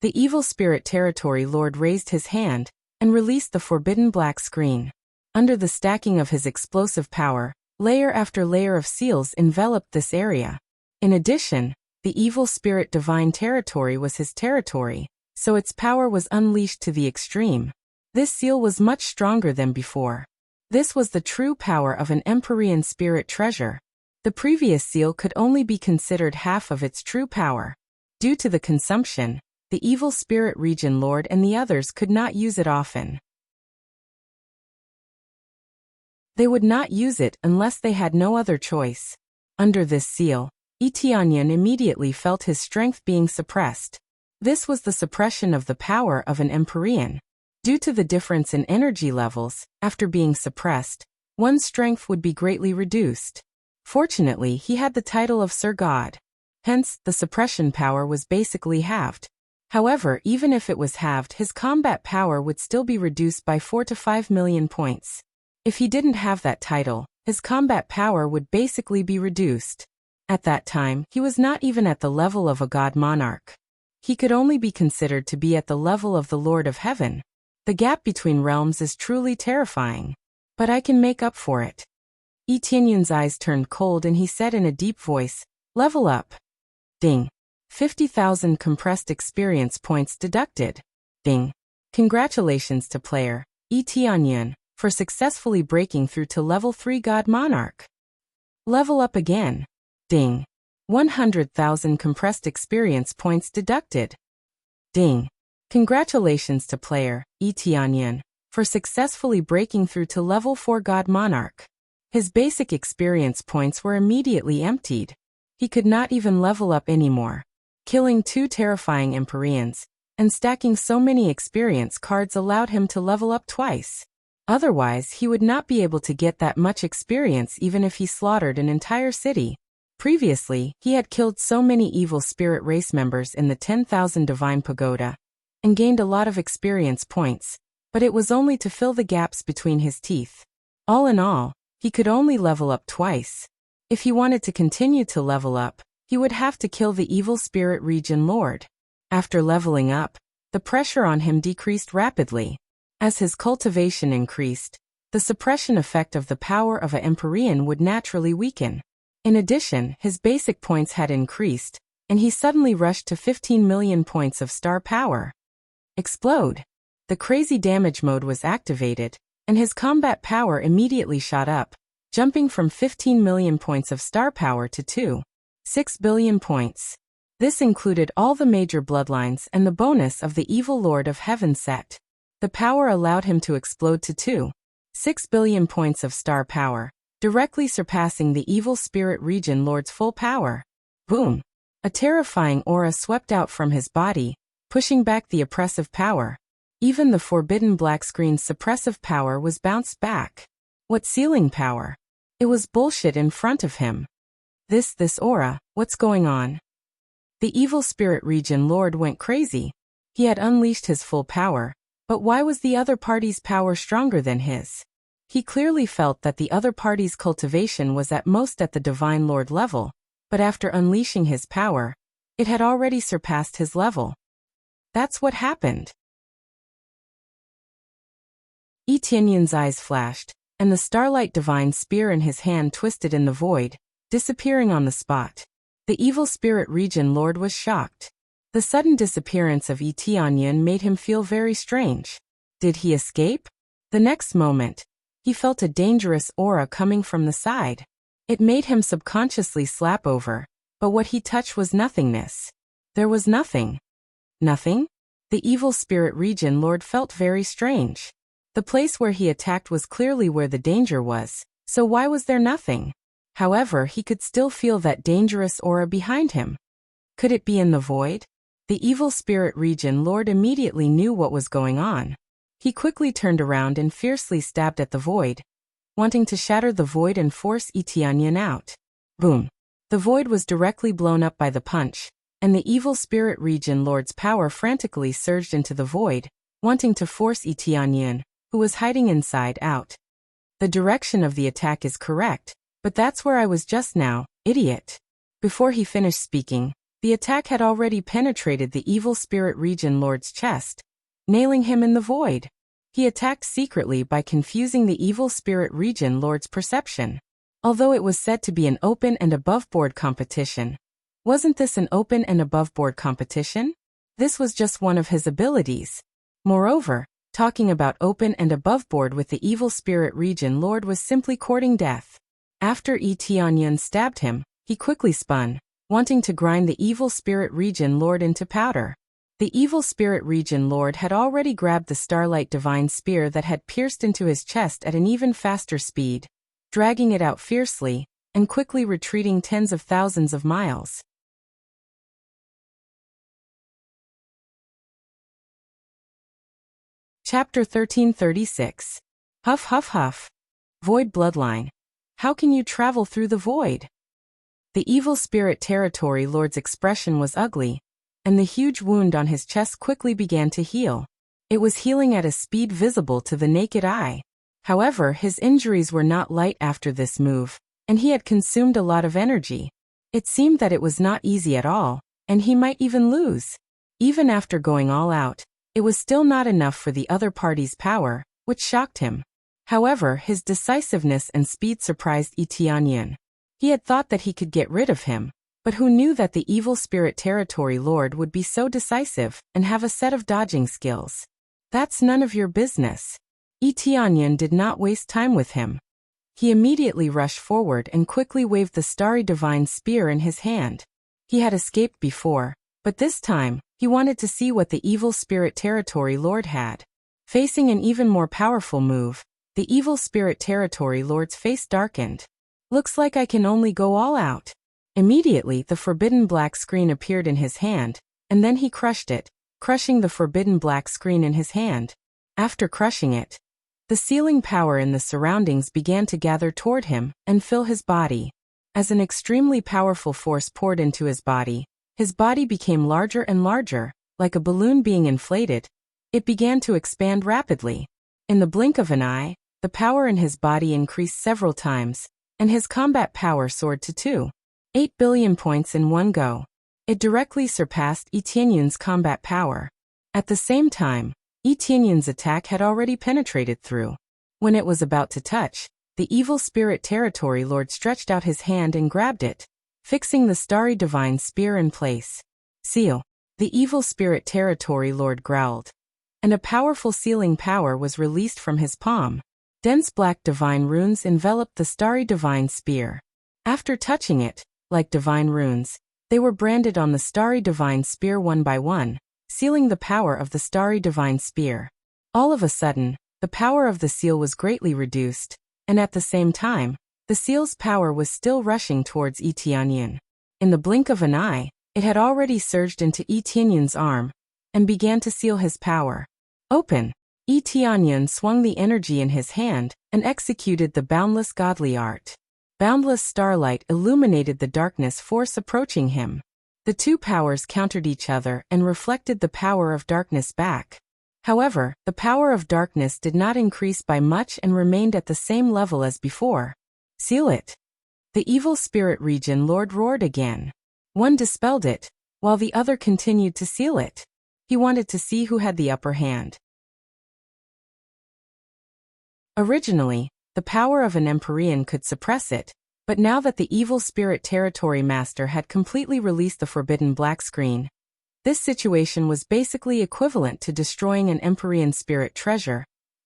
The evil spirit territory lord raised his hand and released the forbidden black screen. Under the stacking of his explosive power, layer after layer of seals enveloped this area. In addition, the evil spirit divine territory was his territory, so its power was unleashed to the extreme. This seal was much stronger than before. This was the true power of an Empyrean spirit treasure. The previous seal could only be considered half of its true power. Due to the consumption, the evil spirit region lord and the others could not use it often. They would not use it unless they had no other choice. Under this seal, Etianyan immediately felt his strength being suppressed. This was the suppression of the power of an Empyrean. Due to the difference in energy levels, after being suppressed, one's strength would be greatly reduced. Fortunately, he had the title of Sir God. Hence, the suppression power was basically halved. However, even if it was halved, his combat power would still be reduced by 4 to 5 million points. If he didn't have that title, his combat power would basically be reduced. At that time, he was not even at the level of a god monarch. He could only be considered to be at the level of the Lord of Heaven. The gap between realms is truly terrifying. But I can make up for it. Etianyan's eyes turned cold and he said in a deep voice, "Level up." Ding. 50,000 compressed experience points deducted. Ding. Congratulations to player Etianyan for successfully breaking through to level 3 God Monarch. Level up again. Ding. 100,000 compressed experience points deducted. Ding. Congratulations to player Etianyan for successfully breaking through to level 4 God Monarch. His basic experience points were immediately emptied. He could not even level up anymore. Killing 2 terrifying Empyreans and stacking so many experience cards allowed him to level up twice. Otherwise, he would not be able to get that much experience even if he slaughtered an entire city. Previously, he had killed so many evil spirit race members in the 10,000 Divine Pagoda and gained a lot of experience points, but it was only to fill the gaps between his teeth. All in all, he could only level up twice. If he wanted to continue to level up, he would have to kill the evil spirit region lord. After leveling up, the pressure on him decreased rapidly. As his cultivation increased, the suppression effect of the power of an Empyrean would naturally weaken. In addition, his basic points had increased, and he suddenly rushed to 15 million points of star power. Explode! The crazy damage mode was activated, and his combat power immediately shot up, jumping from 15 million points of star power to 2.6 billion points. This included all the major bloodlines and the bonus of the evil Lord of Heaven set. The power allowed him to explode to 2.6 billion points of star power, directly surpassing the evil spirit region lord's full power. Boom! A terrifying aura swept out from his body, pushing back the oppressive power. Even the forbidden black screen's suppressive power was bounced back. What ceiling power! It was bullshit in front of him. This aura, what's going on? The evil spirit region lord went crazy. He had unleashed his full power, but why was the other party's power stronger than his? He clearly felt that the other party's cultivation was at most at the Divine Lord level, but after unleashing his power, it had already surpassed his level. That's what happened. Etienne's eyes flashed, and the Starlight Divine Spear in his hand twisted in the void, disappearing on the spot. The evil spirit region lord was shocked. The sudden disappearance of Etienne made him feel very strange. Did he escape? The next moment, he felt a dangerous aura coming from the side. It made him subconsciously slap over, but what he touched was nothingness. There was nothing. Nothing? The evil spirit region lord felt very strange. The place where he attacked was clearly where the danger was, so why was there nothing? However, he could still feel that dangerous aura behind him. Could it be in the void? The evil spirit region lord immediately knew what was going on. He quickly turned around and fiercely stabbed at the void, wanting to shatter the void and force Etienne out. Boom! The void was directly blown up by the punch, and the evil spirit region lord's power frantically surged into the void, wanting to force Etienne, who was hiding inside, out. The direction of the attack is correct, but that's where I was just now, idiot. Before he finished speaking, the attack had already penetrated the evil spirit region lord's chest, nailing him in the void. He attacked secretly by confusing the evil spirit region lord's perception. Although it was said to be an open and above-board competition, wasn't this an open and above-board competition? This was just one of his abilities. Moreover, talking about open and above-board with the evil spirit region lord was simply courting death. After Etienne stabbed him, he quickly spun, wanting to grind the evil spirit region lord into powder. The evil spirit region lord had already grabbed the Starlight Divine Spear that had pierced into his chest at an even faster speed, dragging it out fiercely, and quickly retreating tens of thousands of miles. Chapter 1336. Huff huff huff. Void Bloodline. How can you travel through the void? The evil spirit territory lord's expression was ugly, and the huge wound on his chest quickly began to heal. It was healing at a speed visible to the naked eye. However, his injuries were not light after this move, and he had consumed a lot of energy. It seemed that it was not easy at all, and he might even lose. Even after going all out, it was still not enough for the other party's power, which shocked him. However, his decisiveness and speed surprised Etienne. He had thought that he could get rid of him, but who knew that the evil spirit territory lord would be so decisive and have a set of dodging skills? That's none of your business. Etienne did not waste time with him. He immediately rushed forward and quickly waved the starry divine spear in his hand. He had escaped before, but this time, he wanted to see what the evil spirit territory lord had. Facing an even more powerful move, the evil spirit territory lord's face darkened. Looks like I can only go all out. Immediately, the forbidden black screen appeared in his hand, and then he crushed it, crushing the forbidden black screen in his hand. After crushing it, the sealing power in the surroundings began to gather toward him and fill his body. As an extremely powerful force poured into his body became larger and larger, like a balloon being inflated. It began to expand rapidly. In the blink of an eye, the power in his body increased several times, and his combat power soared to 2.8 billion points in one go. It directly surpassed Etienne's combat power. At the same time, Etienne's attack had already penetrated through. When it was about to touch, the evil spirit territory lord stretched out his hand and grabbed it, fixing the starry divine spear in place. Seal. The evil spirit territory lord growled, and a powerful sealing power was released from his palm. Dense black divine runes enveloped the starry divine spear. After touching it, like divine runes, they were branded on the starry divine spear one by one, sealing the power of the starry divine spear. All of a sudden, the power of the seal was greatly reduced, and at the same time, the seal's power was still rushing towards Etienne. In the blink of an eye, it had already surged into Etienne's arm, and began to seal his power. Open! Etienne swung the energy in his hand, and executed the boundless godly art. Boundless starlight illuminated the darkness force approaching him. The two powers countered each other and reflected the power of darkness back. However, the power of darkness did not increase by much and remained at the same level as before. Seal it. The evil spirit region lord roared again. One dispelled it, while the other continued to seal it. He wanted to see who had the upper hand. Originally, the power of an Empyrean could suppress it, but now that the evil spirit territory master had completely released the forbidden black screen, this situation was basically equivalent to destroying an Empyrean spirit treasure,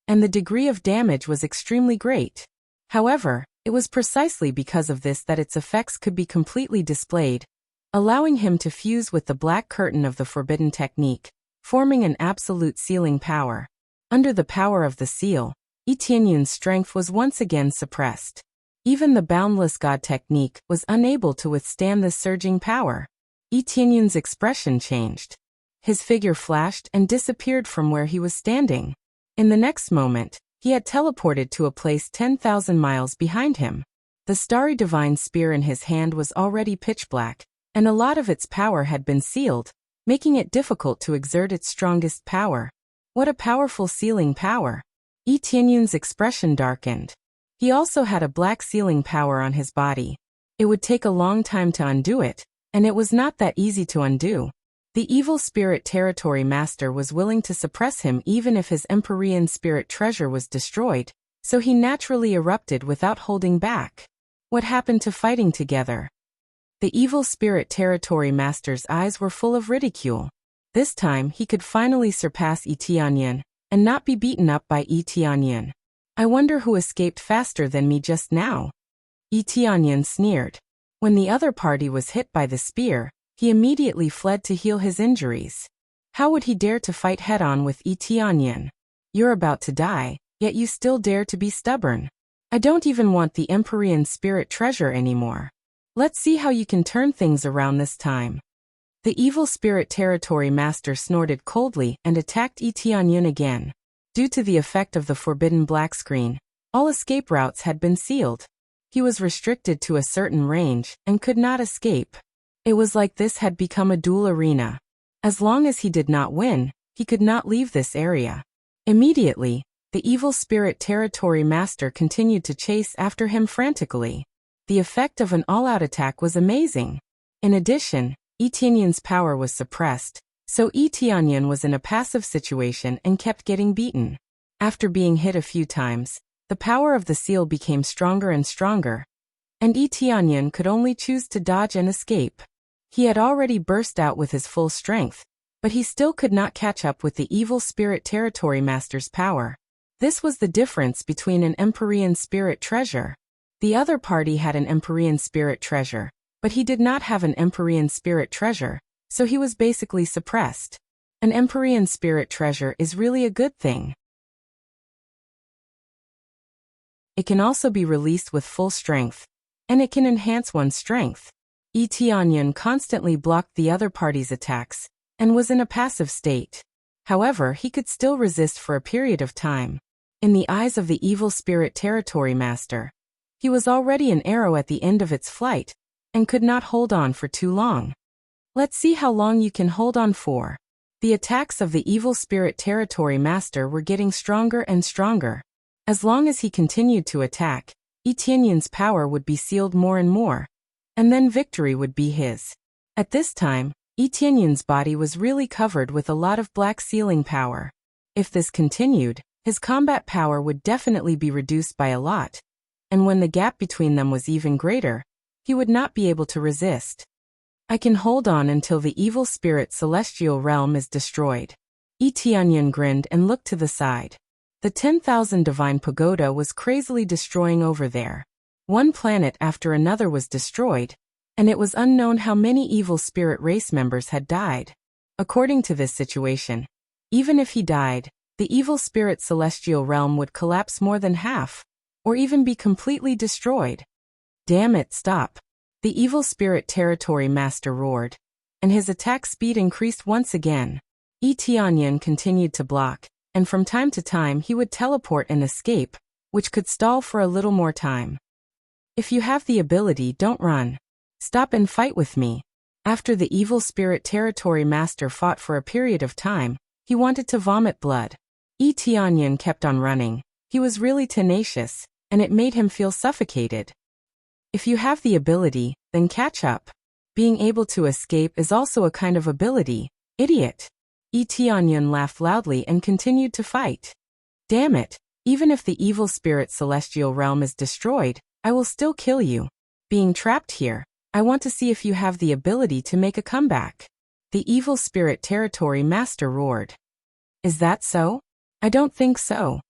and the degree of damage was extremely great. However, it was precisely because of this that its effects could be completely displayed, allowing him to fuse with the black curtain of the forbidden technique, forming an absolute sealing power. Under the power of the seal, Yi Tianyun's strength was once again suppressed. Even the boundless god technique was unable to withstand this surging power. Yi Tianyun's expression changed. His figure flashed and disappeared from where he was standing. In the next moment, he had teleported to a place 10,000 miles behind him. The starry divine spear in his hand was already pitch black, and a lot of its power had been sealed, making it difficult to exert its strongest power. What a powerful sealing power! Yi Tianyun's expression darkened. He also had a black sealing power on his body. It would take a long time to undo it, and it was not that easy to undo. The evil spirit territory master was willing to suppress him even if his Empyrean spirit treasure was destroyed, so he naturally erupted without holding back. What happened to fighting together? The evil spirit territory master's eyes were full of ridicule. This time he could finally surpass Yi Tianyun, and not be beaten up by Yi Tianyun. I wonder who escaped faster than me just now. Yi Tianyun sneered. When the other party was hit by the spear, he immediately fled to heal his injuries. How would he dare to fight head-on with Yi Tianyun? You're about to die, yet you still dare to be stubborn. I don't even want the Empyrean spirit treasure anymore. Let's see how you can turn things around this time. The evil spirit territory master snorted coldly and attacked Yi Tianyun again. Due to the effect of the forbidden black screen, all escape routes had been sealed. He was restricted to a certain range and could not escape. It was like this had become a duel arena. As long as he did not win, he could not leave this area. Immediately, the evil spirit territory master continued to chase after him frantically. The effect of an all-out attack was amazing. In addition, Yi Tianyun's power was suppressed, so Yi Tianyun was in a passive situation and kept getting beaten. After being hit a few times, the power of the seal became stronger and stronger, and Yi Tianyun could only choose to dodge and escape. He had already burst out with his full strength, but he still could not catch up with the evil spirit territory master's power. This was the difference between an Empyrean spirit treasure. The other party had an Empyrean spirit treasure, but he did not have an Empyrean spirit treasure, so he was basically suppressed. An Empyrean spirit treasure is really a good thing. It can also be released with full strength, and it can enhance one's strength. Yi Tianyun constantly blocked the other party's attacks, and was in a passive state. However, he could still resist for a period of time. In the eyes of the evil spirit territory master, he was already an arrow at the end of its flight, and could not hold on for too long. Let's see how long you can hold on for. The attacks of the evil spirit territory master were getting stronger and stronger. As long as he continued to attack, Yi Tianyun's power would be sealed more and more, and then victory would be his. At this time, Yi Tianyun's body was really covered with a lot of black sealing power. If this continued, his combat power would definitely be reduced by a lot, and when the gap between them was even greater, he would not be able to resist. I can hold on until the evil spirit celestial realm is destroyed. Yi Tianyun grinned and looked to the side. The 10,000 divine pagoda was crazily destroying over there. One planet after another was destroyed, and it was unknown how many evil spirit race members had died. According to this situation, even if he died, the evil spirit celestial realm would collapse more than half, or even be completely destroyed. Damn it, stop! The evil spirit territory master roared, and his attack speed increased once again. Yi Tianyun continued to block, and from time to time he would teleport and escape, which could stall for a little more time. If you have the ability, don't run. Stop and fight with me. After the evil spirit territory master fought for a period of time, he wanted to vomit blood. Yi Tianyan kept on running. He was really tenacious, and it made him feel suffocated. If you have the ability, then catch up. Being able to escape is also a kind of ability, idiot. Yi Tianyan laughed loudly and continued to fight. Damn it, even if the evil spirit celestial realm is destroyed, I will still kill you. Being trapped here, I want to see if you have the ability to make a comeback. The evil spirit territory master roared. Is that so? I don't think so.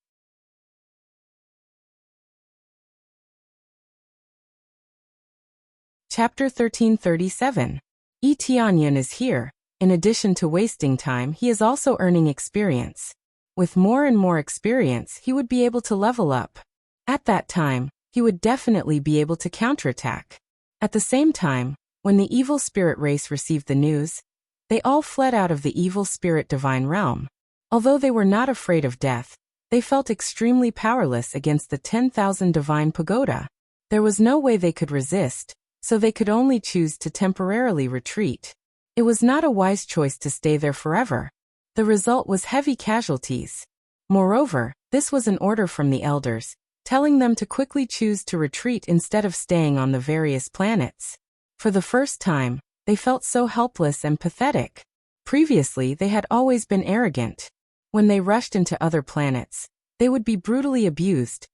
Chapter 1337. Yi Tianyan is here. In addition to wasting time, he is also earning experience. With more and more experience, he would be able to level up. At that time, he would definitely be able to counterattack. At the same time, when the evil spirit race received the news, they all fled out of the evil spirit divine realm. Although they were not afraid of death, they felt extremely powerless against the 10,000 divine pagoda. There was no way they could resist, so they could only choose to temporarily retreat. It was not a wise choice to stay there forever. The result was heavy casualties. Moreover, this was an order from the elders, telling them to quickly choose to retreat instead of staying on the various planets. For the first time, they felt so helpless and pathetic. Previously, they had always been arrogant. When they rushed into other planets, they would be brutally abused,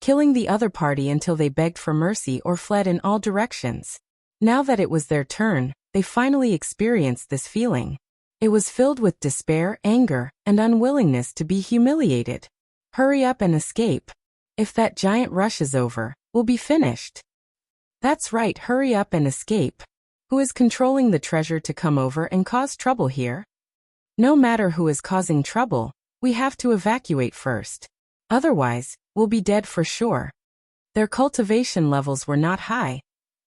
killing the other party until they begged for mercy or fled in all directions. Now that it was their turn, they finally experienced this feeling. It was filled with despair, anger, and unwillingness to be humiliated. Hurry up and escape. If that giant rush is over, we'll be finished. That's right, hurry up and escape. Who is controlling the treasure to come over and cause trouble here? No matter who is causing trouble, we have to evacuate first. Otherwise, we'll be dead for sure. Their cultivation levels were not high,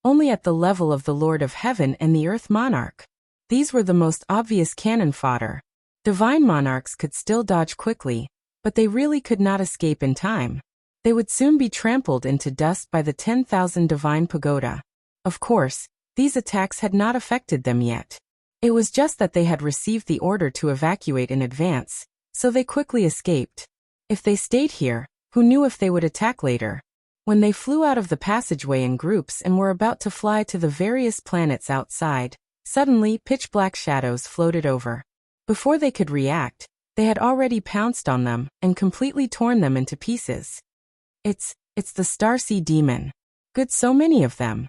only at the level of the Lord of Heaven and the Earth Monarch. These were the most obvious cannon fodder. Divine monarchs could still dodge quickly, but they really could not escape in time. They would soon be trampled into dust by the 10,000 divine pagoda. Of course, these attacks had not affected them yet. It was just that they had received the order to evacuate in advance, so they quickly escaped. If they stayed here, who knew if they would attack later? When they flew out of the passageway in groups and were about to fly to the various planets outside, suddenly pitch-black shadows floated over. Before they could react, they had already pounced on them and completely torn them into pieces. It's the Starseed demon. Good, so many of them.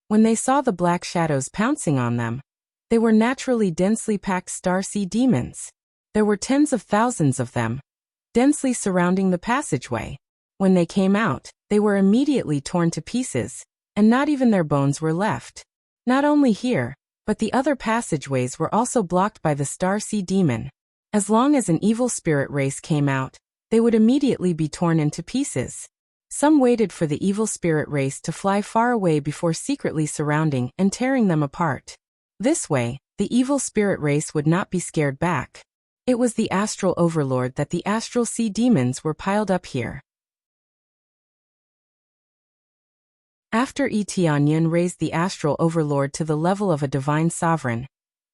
When they saw the black shadows pouncing on them, they were naturally densely packed Starseed demons. There were tens of thousands of them, densely surrounding the passageway. When they came out, they were immediately torn to pieces, and not even their bones were left. Not only here, but the other passageways were also blocked by the Starseed demon. As long as an evil spirit race came out, they would immediately be torn into pieces. Some waited for the evil spirit race to fly far away before secretly surrounding and tearing them apart. This way, the evil spirit race would not be scared back. It was the astral overlord that the astral sea demons were piled up here. After Yi Tianyan raised the astral overlord to the level of a divine sovereign,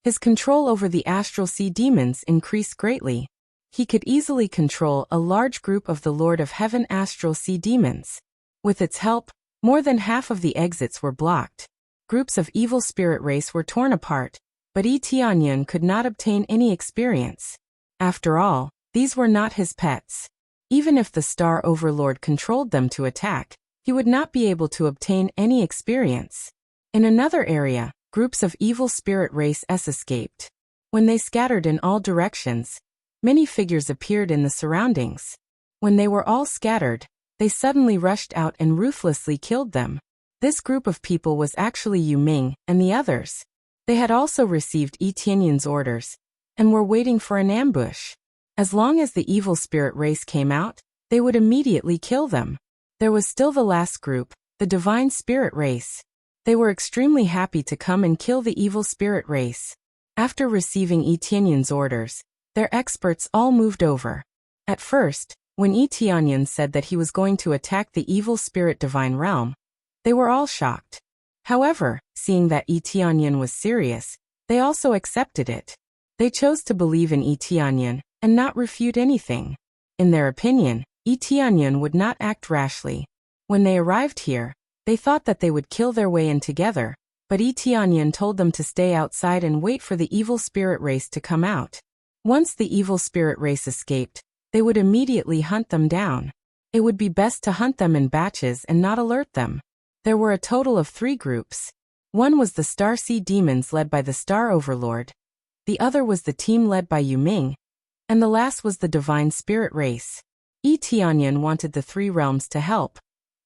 his control over the astral sea demons increased greatly. He could easily control a large group of the Lord of Heaven astral sea demons. With its help, more than half of the exits were blocked. Groups of evil spirit race were torn apart, but Yi Tianyan could not obtain any experience. After all, these were not his pets. Even if the Star Overlord controlled them to attack, he would not be able to obtain any experience. In another area, groups of evil spirit race escaped. When they scattered in all directions, many figures appeared in the surroundings. When they were all scattered, they suddenly rushed out and ruthlessly killed them. This group of people was actually Yu Ming and the others. They had also received Yi Tianyan's orders, and were waiting for an ambush. As long as the evil spirit race came out, they would immediately kill them. There was still the last group, the divine spirit race. They were extremely happy to come and kill the evil spirit race. After receiving Yi Tianyan's orders, their experts all moved over. At first, when Yi Tianyan said that he was going to attack the evil spirit divine realm, They were all shocked. However, seeing that Etianyan was serious, they also accepted it. They chose to believe in Etianyan and not refute anything. In their opinion, Etianyan would not act rashly. When they arrived here, they thought that they would kill their way in together, but Etianyan told them to stay outside and wait for the evil spirit race to come out. Once the evil spirit race escaped, they would immediately hunt them down. It would be best to hunt them in batches and not alert them. There were a total of 3 groups. One was the Star Sea Demons led by the Star Overlord, the other was the team led by Yuming, and the last was the Divine Spirit race. Etianyan wanted the 3 realms to help,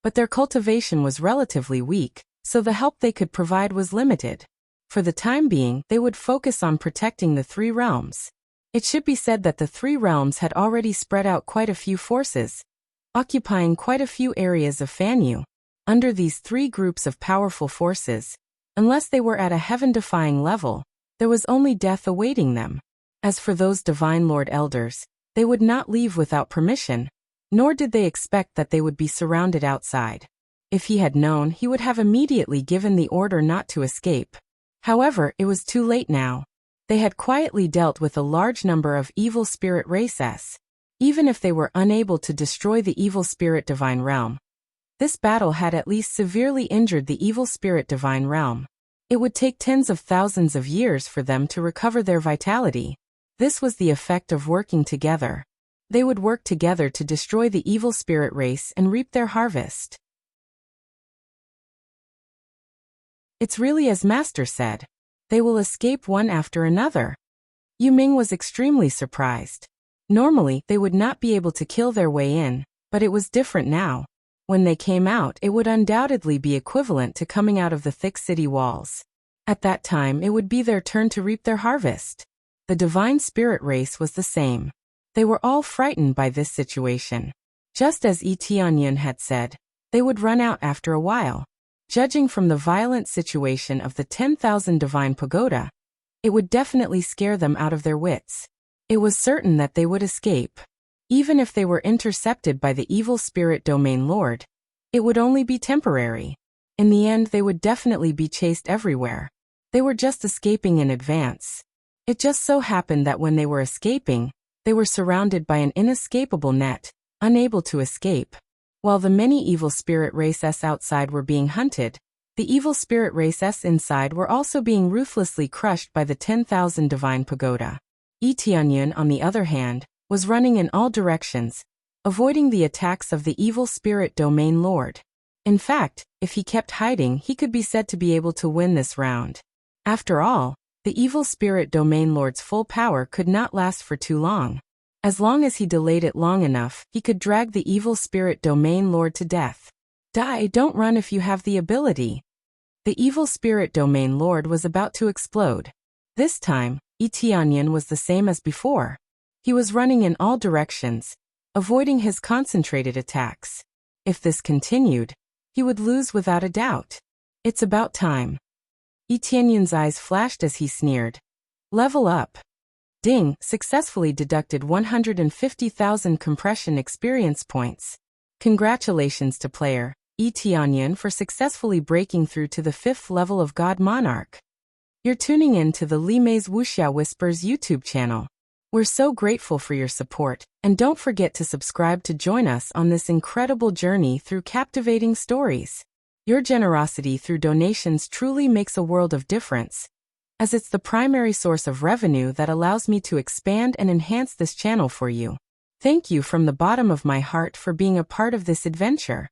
but their cultivation was relatively weak, so the help they could provide was limited. For the time being, they would focus on protecting the 3 realms. It should be said that the 3 realms had already spread out quite a few forces, occupying quite a few areas of Fanyu. Under these 3 groups of powerful forces, unless they were at a heaven-defying level, there was only death awaiting them. As for those Divine Lord Elders, they would not leave without permission, nor did they expect that they would be surrounded outside. If he had known, he would have immediately given the order not to escape. However, it was too late now. They had quietly dealt with a large number of evil spirit races. Even if they were unable to destroy the evil spirit divine realm, this battle had at least severely injured the evil spirit divine realm. It would take tens of thousands of years for them to recover their vitality. This was the effect of working together. They would work together to destroy the evil spirit race and reap their harvest. It's really as Master said. They will escape one after another. Yuming was extremely surprised. Normally, they would not be able to kill their way in, but it was different now. When they came out, it would undoubtedly be equivalent to coming out of the thick city walls. At that time, it would be their turn to reap their harvest. The divine spirit race was the same. They were all frightened by this situation. Just as Etianyan had said, they would run out after a while. Judging from the violent situation of the 10,000 divine pagoda, it would definitely scare them out of their wits. It was certain that they would escape. Even if they were intercepted by the evil spirit domain lord, it would only be temporary. In the end, they would definitely be chased everywhere. They were just escaping in advance. It just so happened that when they were escaping, they were surrounded by an inescapable net, unable to escape. While the many evil spirit races outside were being hunted, the evil spirit races inside were also being ruthlessly crushed by the 10,000 divine pagoda. Etianyan, on the other hand, was running in all directions, avoiding the attacks of the evil spirit domain lord. In fact, if he kept hiding, he could be said to be able to win this round. After all, the evil spirit domain lord's full power could not last for too long. As long as he delayed it long enough, he could drag the evil spirit domain lord to death. Don't run if you have the ability. The evil spirit domain lord was about to explode. This time, Etianyan was the same as before. He was running in all directions, avoiding his concentrated attacks. If this continued, he would lose without a doubt. It's about time. Etianyan's eyes flashed as he sneered. Level up. Ding, successfully deducted 150,000 compression experience points. Congratulations to player Etianyan for successfully breaking through to the 5th level of God Monarch. You're tuning in to the Limei's Wuxia Whispers YouTube channel. We're so grateful for your support, and don't forget to subscribe to join us on this incredible journey through captivating stories. Your generosity through donations truly makes a world of difference, as it's the primary source of revenue that allows me to expand and enhance this channel for you. Thank you from the bottom of my heart for being a part of this adventure.